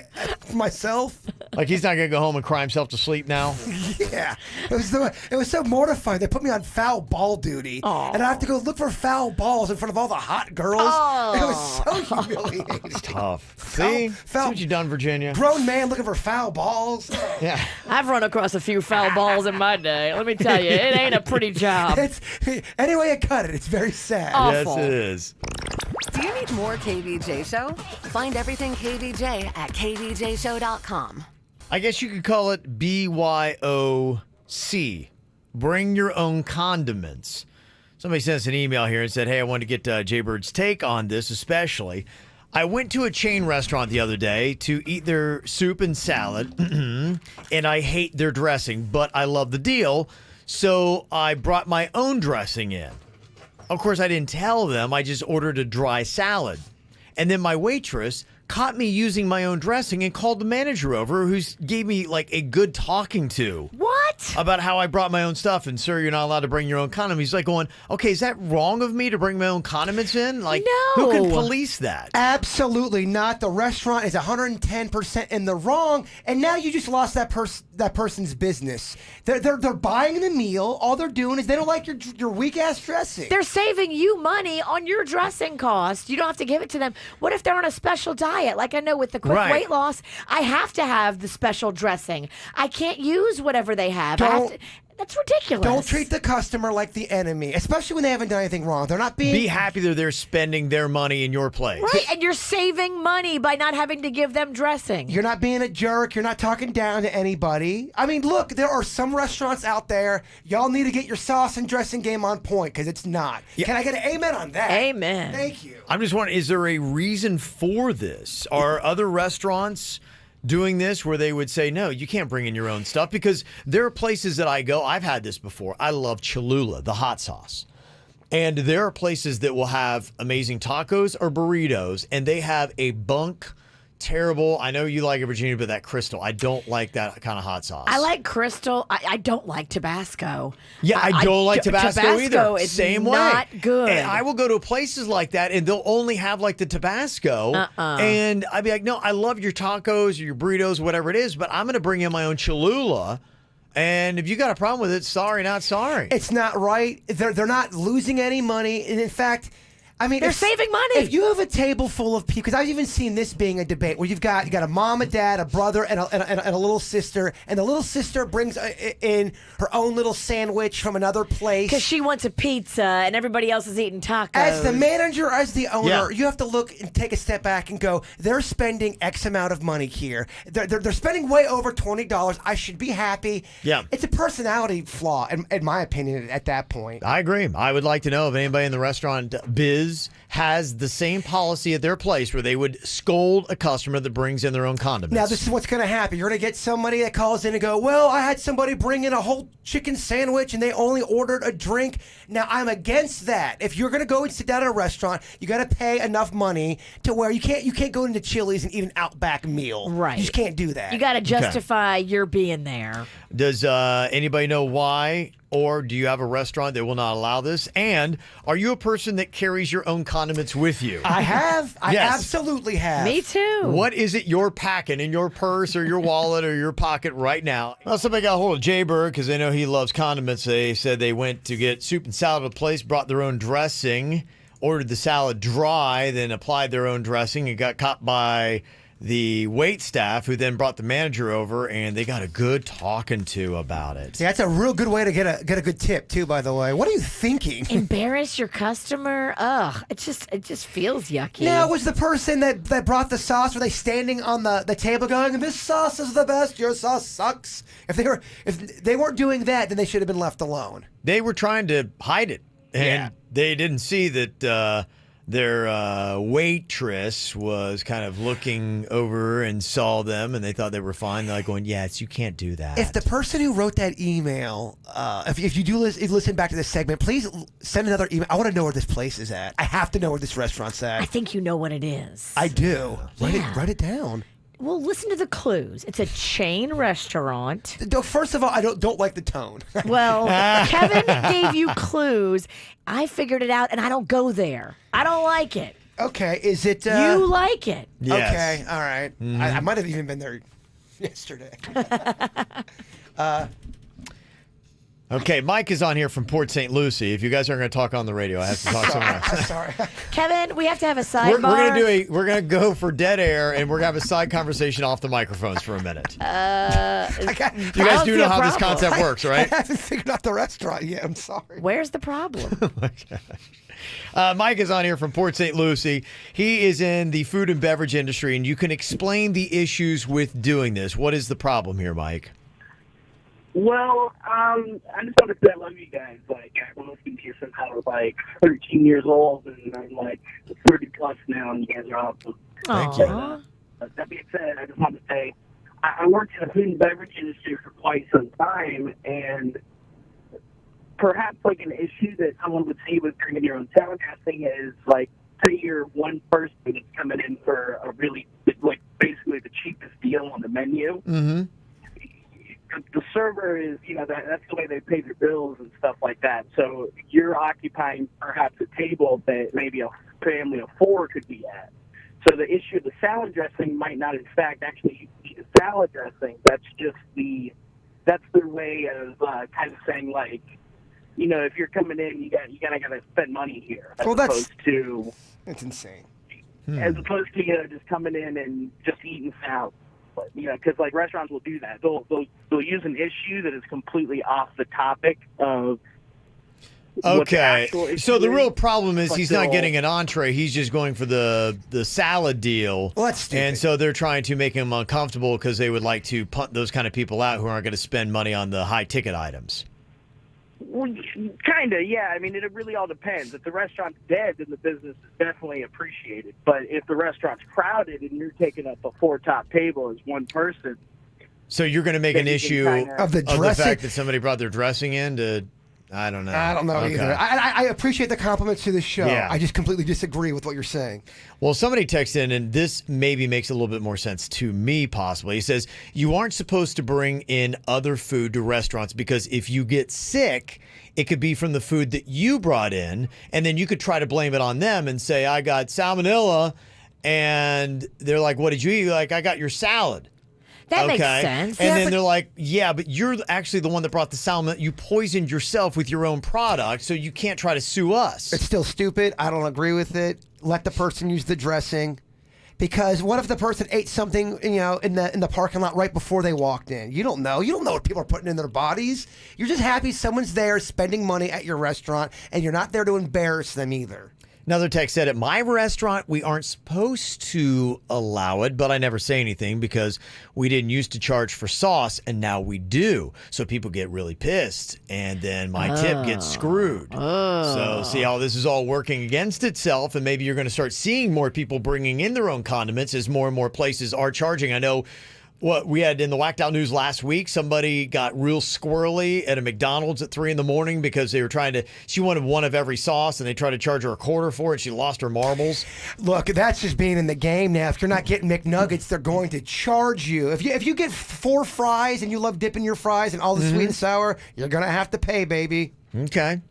myself.
Like he's not going to go home and cry himself to sleep now?
Yeah. It was so mortifying. They put me on foul ball duty.
Aw.
And I have to go look for foul balls in front of all the hot girls.
Oh.
It was so humiliating.
It's tough. See what you done, Virginia?
Grown man looking for foul balls.
Yeah.
I've run across a few foul balls in my day. Let me tell you, it ain't a pretty job.
Any way you cut it, it's very sad.
Awful.
Yes, it is.
Do you need more KVJ Show? Find everything KVJ at kvjshow.com.
I guess you could call it BYOC. Bring your own condiments. Somebody sent us an email here and said, hey, I wanted to get Jaybird's take on this especially. I went to a chain restaurant the other day to eat their soup and salad, and I hate their dressing, but I love the deal, so I brought my own dressing in. Of course, I didn't tell them. I just ordered a dry salad. And then my waitress caught me using my own dressing and called the manager over, who gave me like a good talking to.
What?
About how I brought my own stuff, and sir, you're not allowed to bring your own condiments. He's like going, okay, is that wrong of me to bring my own condiments in? Like,
No.
who can police that?
Absolutely not. The restaurant is 110% in the wrong, and now you just lost that person's business. They're buying the meal. All they're doing is they don't like your weak ass dressing.
They're saving you money on your dressing cost. You don't have to give it to them. What if they're on a special diet? Like I know with the quick
Right.
weight loss, I have to have the special dressing. I can't use whatever they have. That's ridiculous.
Don't treat the customer like the enemy, especially when they haven't done anything wrong. They're not being.
Be happy that they're spending their money in your place.
Right, and you're saving money by not having to give them dressing.
You're not being a jerk. You're not talking down to anybody. I mean, look, there are some restaurants out there. Y'all need to get your sauce and dressing game on point, because it's not.
Yeah.
Can I get an amen on that?
Amen.
Thank you.
I'm just wondering, is there a reason for this? Are other restaurants doing this where they would say, no, you can't bring in your own stuff? Because there are places that I go, I've had this before. I love Cholula, the hot sauce. And there are places that will have amazing tacos or burritos, and they have a bunk, terrible, I know you like it, Virginia, but that Crystal, I don't like that kind of hot sauce.
I like Crystal. I don't like Tabasco.
Yeah, I don't like Tabasco either.
Is
Same way.
not good.
And I will go to places like that, and they'll only have like the Tabasco. And I'd be like, no, I love your tacos or your burritos, whatever it is, but I'm going to bring in my own Cholula. And if you got a problem with it, sorry, not sorry.
It's not right. They're not losing any money. And in fact, I mean,
They're saving money.
If you have a table full of people, because I've even seen this being a debate where you got a mom, a dad, a brother, and a little sister, and the little sister brings in her own little sandwich from another place
because she wants a pizza and everybody else is eating tacos.
As the manager, as the owner,
Yeah.
you have to look and take a step back and go, they're spending X amount of money here. They're spending way over $20. I should be happy.
Yeah.
It's a personality flaw, in my opinion, at that point.
I agree. I would like to know if anybody in the restaurant biz has the same policy at their place where they would scold a customer that brings in their own condiments.
Now, this is what's going to happen. You're going to get somebody that calls in and go, well, I had somebody bring in a whole chicken sandwich and they only ordered a drink. Now, I'm against that. If you're going to go and sit down at a restaurant, you got to pay enough money to where you can't go into Chili's and eat an Outback meal.
Right.
You just can't do that.
You got to justify your being there.
Does anybody know why or do you have a restaurant that will not allow this? And are you a person that carries your own condiments with you?
I have. I
Yes.
absolutely have.
Me too.
What is it you're packing in your purse or your wallet or your pocket right now? Well, somebody got a hold of Jay Berg because they know he loves condiments. They said they went to get soup and salad at a place, brought their own dressing, ordered the salad dry, then applied their own dressing and got caught by the wait staff, who then brought the manager over, and they got a good talking to about it.
Yeah, that's a real good way to get a good tip too. By the way, what are you thinking?
Embarrass your customer? Ugh, it just feels yucky.
Now, was the person that brought the sauce, were they standing on the table going, "This sauce is the best. Your sauce sucks"? If they weren't doing that, then they should have been left alone.
They were trying to hide it, and they didn't see that their waitress was kind of looking over and saw them, and they thought they were fine. They're like going, "Yes, you can't do that."
If the person who wrote that email, if you do listen back to this segment, please send another email. I want to know where this place is at. I have to know where this restaurant's at.
I think you know what it is.
I do. Write it down.
Well, listen to the clues. It's a chain restaurant.
First of all, I don't like the tone.
Well, Kevin gave you clues. I figured it out, and I don't go there. I don't like it.
Okay, is it?
You like it.
Yes.
Okay, all right. I might have even been there yesterday.
Okay, Mike is on here from Port St. Lucie. If you guys aren't going to talk on the radio, I have to talk somewhere else.
Sorry.
Kevin, we have to have a sidebar.
We're gonna go for dead air, and we're gonna have a side conversation off the microphones for a minute.
You
You guys do know how this concept works, right?
I haven't figured out the restaurant yet. I'm sorry.
Where's the problem?
Mike is on here from Port St. Lucie. He is in the food and beverage industry, and you can explain the issues with doing this. What is the problem here, Mike?
Well, I just want to say I love you guys. Like, I've been listening to you since I was like 13 years old, and I'm like 30 plus now, and you guys are awesome.
Thank you.
That being said, I just want to say I worked in the food and beverage industry for quite some time, and perhaps like an issue that someone would see with bringing your own salad dressing is like, say you're one person that's coming in for a really, like, basically the cheapest deal on the menu.
Mm-hmm.
The server is, that's the way they pay their bills and stuff like that. So you're occupying perhaps a table that maybe a family of four could be at. So the issue of the salad dressing might not, in fact, actually be the salad dressing. That's just that's their way of kind of saying, like, if you're coming in, you gotta spend money here. That's
insane.
As opposed to just coming in and just eating salad. Because like restaurants will do that. They'll use an issue that is completely off the topic of.
Okay, so the real problem is he's not getting an entree. He's just going for the salad deal.
Well, that's stupid.
And so they're trying to make him uncomfortable because they would like to punt those kind of people out who aren't going to spend money on the high ticket items.
Well, kind of, yeah. I mean, it really all depends. If the restaurant's dead, then the business is definitely appreciated. But if the restaurant's crowded and you're taking up a four-top table as one person,
so you're going to make an issue
of the
fact that somebody brought their dressing in to. I don't know.
I don't know either. I appreciate the compliments to the show.
Yeah.
I just completely disagree with what you're saying.
Well, somebody texted in, and this maybe makes a little bit more sense to me, possibly. He says, you aren't supposed to bring in other food to restaurants because if you get sick, it could be from the food that you brought in, and then you could try to blame it on them and say, I got salmonella, and they're like, what did you eat? You're like, I got your salad.
That makes sense.
And then they're like, yeah, but you're actually the one that brought the salmon. You poisoned yourself with your own product, so you can't try to sue us.
It's still stupid. I don't agree with it. Let the person use the dressing. Because what if the person ate something, in the parking lot right before they walked in? You don't know. You don't know what people are putting in their bodies. You're just happy someone's there spending money at your restaurant, and you're not there to embarrass them either.
Another text said, at my restaurant, we aren't supposed to allow it, but I never say anything because we didn't used to charge for sauce, and now we do. So people get really pissed, and then my tip gets screwed. So see how this is all working against itself, and maybe you're going to start seeing more people bringing in their own condiments as more and more places are charging. I know What we had in the Whacked Out News last week, somebody got real squirrely at a McDonald's at 3 a.m. because they were she wanted one of every sauce and they tried to charge her $0.25 for it. She lost her marbles.
Look, that's just being in the game now. If you're not getting McNuggets, they're going to charge you. If you get 4 fries and you love dipping your fries in all the sweet and sour, you're going to have to pay, baby.
Okay.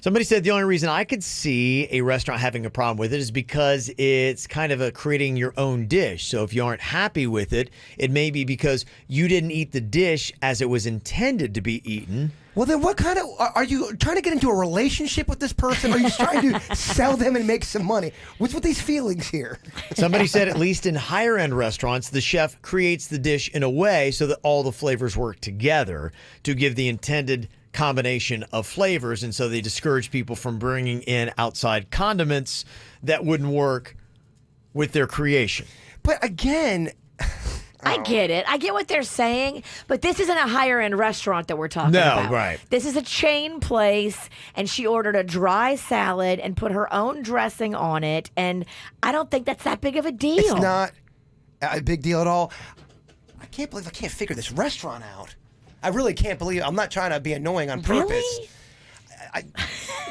Somebody said the only reason I could see a restaurant having a problem with it is because it's kind of creating your own dish. So if you aren't happy with it, it may be because you didn't eat the dish as it was intended to be eaten.
Well, then what kind of... Are you trying to get into a relationship with this person? Or are you just trying to sell them and make some money? What's with these feelings here?
Somebody said at least in higher-end restaurants, the chef creates the dish in a way so that all the flavors work together to give the intended combination of flavors, and so they discourage people from bringing in outside condiments that wouldn't work with their creation.
But again...
I get it. I get what they're saying, but this isn't a higher end restaurant that we're talking about.
No, right.
This is a chain place, and she ordered a dry salad and put her own dressing on it, and I don't think that's that big of a deal.
It's not a big deal at all. I can't believe I can't figure this restaurant out. I really can't believe it. I'm not trying to be annoying on purpose.
Really?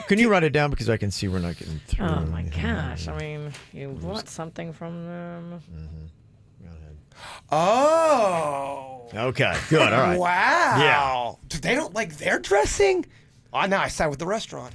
Can you write it down because I can see we're not getting through?
Oh my gosh! I mean, you want something from them?
Go ahead.
Oh.
Okay. Good. All right.
Wow. Yeah. They don't like their dressing? Oh, now I side with the restaurant.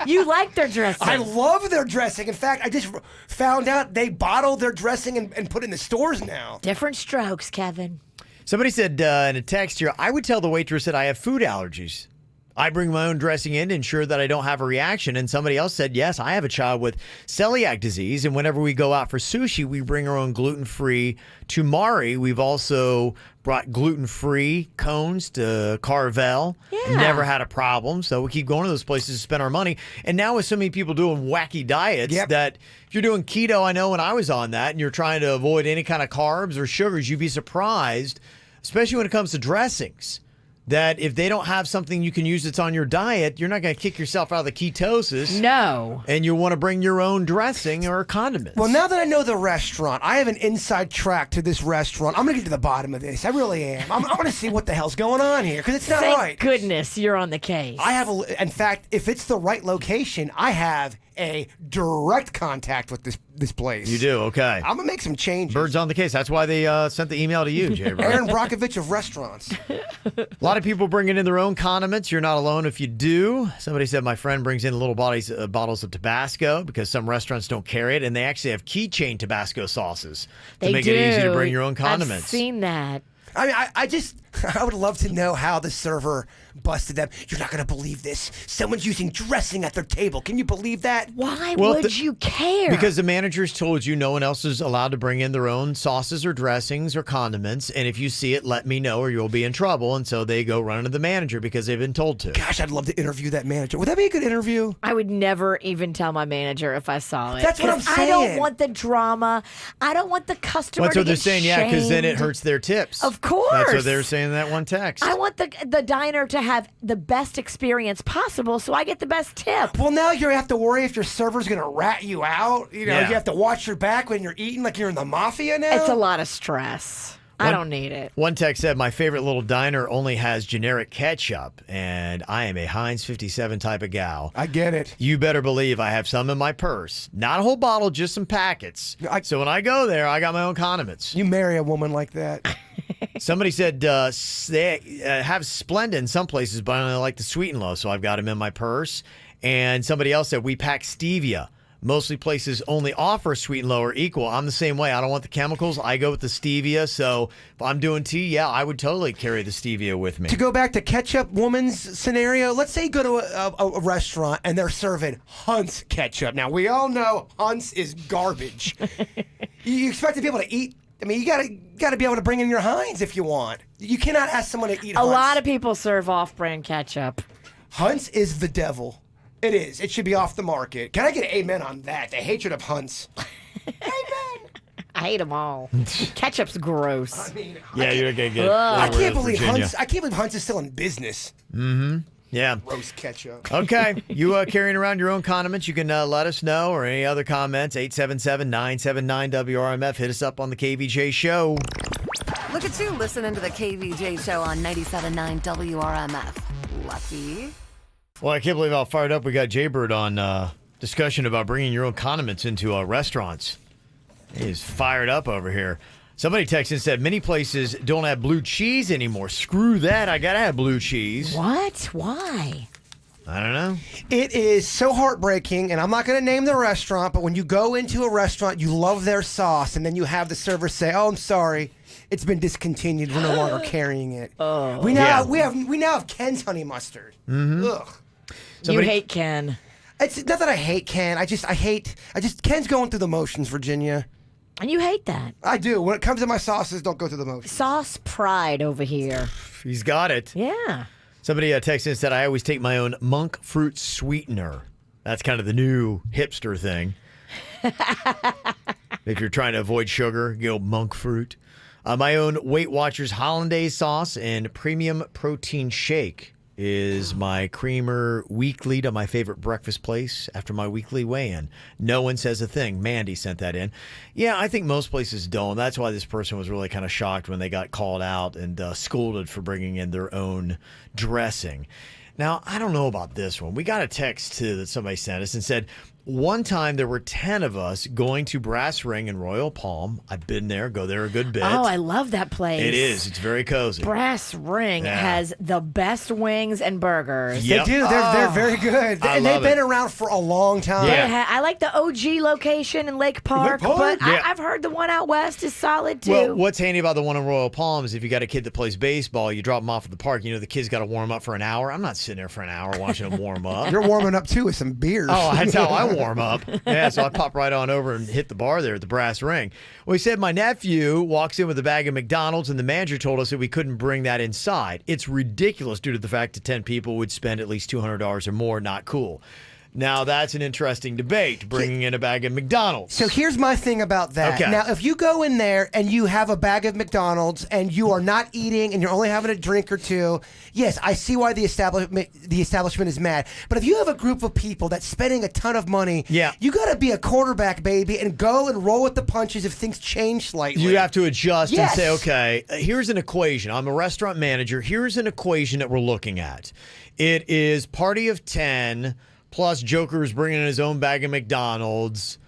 You like their dressing?
I love their dressing. In fact, I just found out they bottle their dressing and put it in the stores now.
Different strokes, Kevin.
Somebody said in a text here, I would tell the waitress that I have food allergies. I bring my own dressing in to ensure that I don't have a reaction. And somebody else said, yes, I have a child with celiac disease. And whenever we go out for sushi, we bring our own gluten-free tamari. We've also brought gluten-free cones to Carvel.
Yeah.
Never had a problem. So we keep going to those places to spend our money. And now with so many people doing wacky diets that if you're doing keto, I know when I was on that, and you're trying to avoid any kind of carbs or sugars, you'd be surprised, especially when it comes to dressings, that if they don't have something you can use that's on your diet, you're not going to kick yourself out of the ketosis.
No.
And you want to bring your own dressing or condiments.
Well, now that I know the restaurant, I have an inside track to this restaurant. I'm going to get to the bottom of this. I really am. I'm going to see what the hell's going on here because it's not
Thank
right.
goodness you're on the case.
In fact, if it's the right location, I have a direct contact with this place.
You do? Okay.
I'm going to make some changes.
Birds on the case. That's why they sent the email to you, Jay. Right?
Aaron Brockovich of restaurants.
A lot of people bringing in their own condiments. You're not alone if you do. Somebody said my friend brings in little bottles of Tabasco because some restaurants don't carry it, and they actually have keychain Tabasco sauces to make it easy to bring your own condiments.
I've seen that.
I mean, I would love to know how the server busted them. You're not going to believe this. Someone's using dressing at their table. Can you believe that?
Why would you care?
Because the managers told you no one else is allowed to bring in their own sauces or dressings or condiments. And if you see it, let me know or you'll be in trouble. And so they go running to the manager because they've been told to.
Gosh, I'd love to interview that manager. Would that be a good interview?
I would never even tell my manager if I saw it.
That's what I'm saying.
I don't want the drama. I don't want the customer
That's
to
what they're
get
saying, yeah, because then it
shamed.
hurts their tips.
Of course.
That's what they're saying in that one text.
I want the diner to have the best experience possible so I get the best tip.
Well, now you have to worry if your server's going to rat you out. You know,
Yeah.
you have to watch your back when you're eating like you're in the mafia now.
It's a lot of stress. I don't need it.
One text said, my favorite little diner only has generic ketchup, and I am a Heinz 57 type of gal.
I get it.
You better believe I have some in my purse. Not a whole bottle, just some packets. So when I go there, I got my own condiments.
You marry a woman like that.
Somebody said they have Splenda in some places, but I only like the sweet and low, so I've got them in my purse. And somebody else said we pack stevia. Mostly places only offer sweet and low or equal. I'm the same way. I don't want the chemicals. I go with the stevia. So if I'm doing tea, yeah, I would totally carry the stevia with me.
To go back to ketchup woman's scenario, let's say you go to a restaurant and they're serving Hunt's ketchup. Now, we all know Hunt's is garbage. You expect to be able to eat. I mean, you gotta be able to bring in your Heinz if you want. You cannot ask someone to eat Hunt's.
A lot of people serve off-brand ketchup.
Hunt's is the devil. It is. It should be off the market. Can I get an amen on that? The hatred of Hunt's. Amen.
I hate them all. Ketchup's gross.
I mean,
Yeah, you're gonna get.
I can't believe Hunt's. I can't believe Hunt's is still in business.
Mm-hmm. Yeah.
Roast ketchup.
Okay. You carrying around your own condiments, you can let us know, or any other comments. 877-979-WRMF. Hit us up on the KVJ show.
Look at you listening to the KVJ show on 97.9 WRMF. Lucky.
Well, I can't believe how fired up we got Jaybird on discussion about bringing your own condiments into restaurants. He's fired up over here. Somebody texted and said, many places don't have blue cheese anymore. Screw that. I got to have blue cheese.
What? Why?
I don't know.
It is so heartbreaking, and I'm not going to name the restaurant, but when you go into a restaurant, you love their sauce, and then you have the server say, "Oh, I'm sorry, it's been discontinued. We're no longer carrying it." Oh, we now have Ken's honey mustard.
Mm-hmm.
Ugh.
You hate Ken.
It's not that I hate Ken. I just Ken's going through the motions, Virginia.
And you hate that.
I do. When it comes to my sauces, don't go through the motions.
Sauce pride over here.
He's got it.
Yeah.
Somebody texted and said, I always take my own monk fruit sweetener. That's kind of the new hipster thing. If you're trying to avoid sugar, go monk fruit. My own Weight Watchers hollandaise sauce and premium protein shake is my creamer weekly to my favorite breakfast place after my weekly weigh-in. No one says a thing. Mandy sent that in. Yeah, I think most places don't. That's why this person was really kind of shocked when they got called out and scolded for bringing in their own dressing. Now, I don't know about this one. We got a text that somebody sent us and said, one time there were 10 of us going to Brass Ring in Royal Palm. I've been there, go there a good bit.
Oh, I love that place.
It is. It's very cozy.
Brass Ring has the best wings and burgers.
Yep.
They do. They're very good. And they've been around for a long time.
Yeah.
I like the OG location in Lake Park, but I've heard the one out west is solid too.
Well, what's handy about the one in Royal Palm is if you got a kid that plays baseball, you drop them off at the park, the kid's got to warm up for an hour. I'm not sitting there for an hour watching them warm up.
You're warming up too with some beers.
Oh, that's how I warm up. Yeah, so I pop right on over and hit the bar there at the Brass Ring. Well, he said my nephew walks in with a bag of McDonald's, and the manager told us that we couldn't bring that inside. It's ridiculous due to the fact that 10 people would spend at least $200 or more. Not cool. Now, that's an interesting debate, bringing in a bag of McDonald's.
So here's my thing about that.
Okay.
Now, if you go in there and you have a bag of McDonald's and you are not eating and you're only having a drink or two, yes, I see why the establishment is mad. But if you have a group of people that's spending a ton of money, you got to be a quarterback, baby, and go and roll with the punches if things change slightly.
You have to adjust and say, okay, here's an equation. I'm a restaurant manager. Here's an equation that we're looking at. It is party of 10... plus Joker's bringing in his own bag of McDonald's.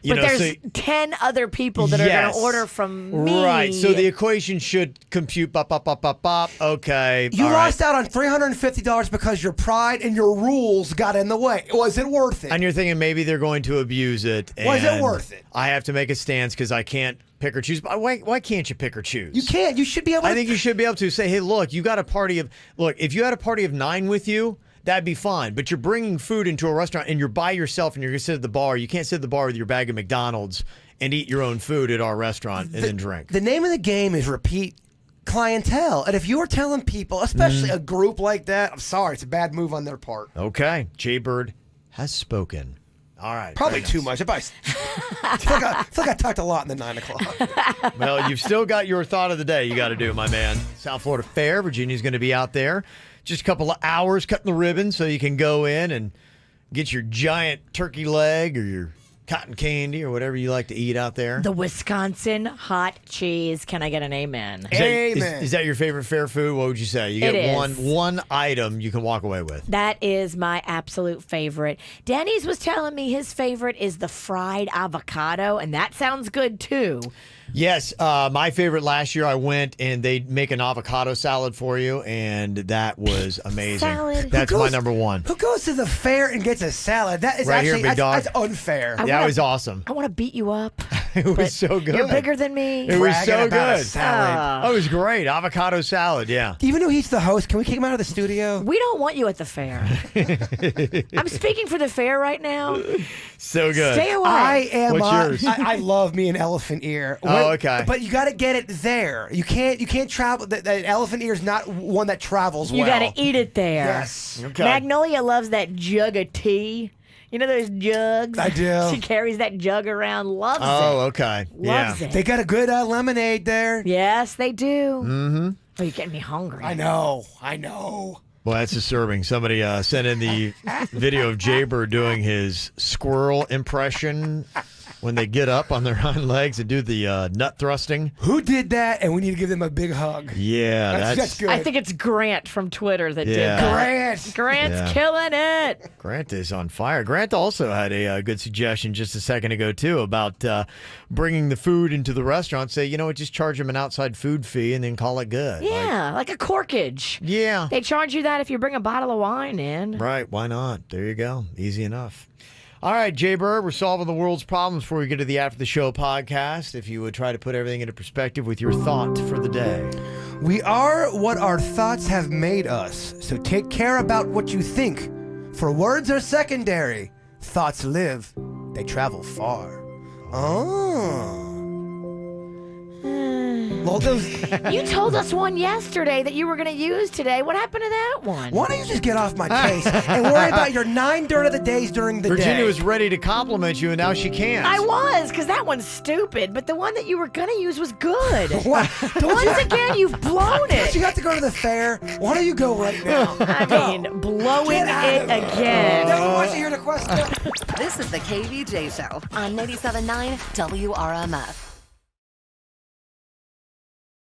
But there's 10 other people that are going to order from me.
Right. So the equation should compute. Okay.
You lost out on $350 because your pride and your rules got in the way. Was it worth it?
And you're thinking maybe they're going to abuse it.
Was it worth it?
I have to make a stance because I can't pick or choose. Why can't you pick or choose?
You can't. You should be able to.
I think you should be able to say, hey, look, you got a party of... Look, if you had a party of 9 with you... That'd be fine, but you're bringing food into a restaurant and you're by yourself and you're going to sit at the bar. You can't sit at the bar with your bag of McDonald's and eat your own food at our restaurant and then drink.
The name of the game is repeat clientele. And if you're telling people, especially a group like that, I'm sorry, it's a bad move on their part.
Okay. Jaybird has spoken. All right.
Probably too much. I feel like I talked a lot in the 9 o'clock.
Well, you've still got your thought of the day you got to do, my man. South Florida Fair. Virginia's going to be out there. Just a couple of hours cutting the ribbon so you can go in and get your giant turkey leg or your cotton candy or whatever you like to eat out there.
The Wisconsin hot cheese. Can I get an amen?
Amen.
Is that your favorite fair food? What would you say? You get one item you can walk away with.
That is my absolute favorite. Denny's was telling me his favorite is the fried avocado, and that sounds good too.
Yes, my favorite last year I went and they make an avocado salad for you, and that was amazing.
Salad.
That's my number one.
Who goes to the fair and gets a salad? That is
Right
actually
here, big dog.
that's unfair.
That was awesome.
I want to beat you up.
It was so good.
You're bigger than me.
It was so
Bragging about a
good.
salad.
Oh, it was great. Avocado salad, yeah.
Even though he's the host, can we kick him out of the studio?
We don't want you at the fair. I'm speaking for the fair right now.
So good.
Stay away.
I am.
What's yours?
I love me an elephant ear.
Okay.
But you got to get it there. You can't travel. The elephant ear is not one that travels well.
You got to eat it there.
Yes.
Okay.
Magnolia loves that jug of tea. You know those jugs?
I do.
She carries that jug around. Loves it.
Oh, okay.
Loves it.
They got a good lemonade there.
Yes, they do.
Mm-hmm.
Oh, you're getting me hungry.
I know.
Boy, that's disturbing. Somebody sent in the video of Jaybird doing his squirrel impression when they get up on their hind legs and do the nut thrusting.
Who did that? And we need to give them a big hug.
Yeah,
that's good.
I think it's Grant from Twitter that did
Yeah.
that. Grant's killing it.
Grant is on fire. Grant also had a good suggestion just a second ago, too, about bringing the food into the restaurant. Say, you know what, just charge them an outside food fee and then call it good.
Yeah, like a corkage.
Yeah.
They charge you that if you bring a bottle of wine in.
Right, why not? There you go. Easy enough. All right, Jay Bird, we're solving the world's problems before we get to the After the Show podcast. If you would try to put everything into perspective with your thought for the day.
We are what our thoughts have made us, so take care about what you think. For words are secondary. Thoughts live. They travel far. Oh. Well,
You told us one yesterday that you were going to use today. What happened to that one?
Why don't you just get off my case and worry about your 9 dirt of the days during the day?
Virginia was ready to compliment you, and now she can't.
I was, because that one's stupid, but the one that you were going to use was good.
What?
Once again, you've blown it.
You got to go to the fair. Why don't you go right now?
I mean, blowing it again.
Never want to hear the question.
This is the KVJ Show on 97.9 WRMF.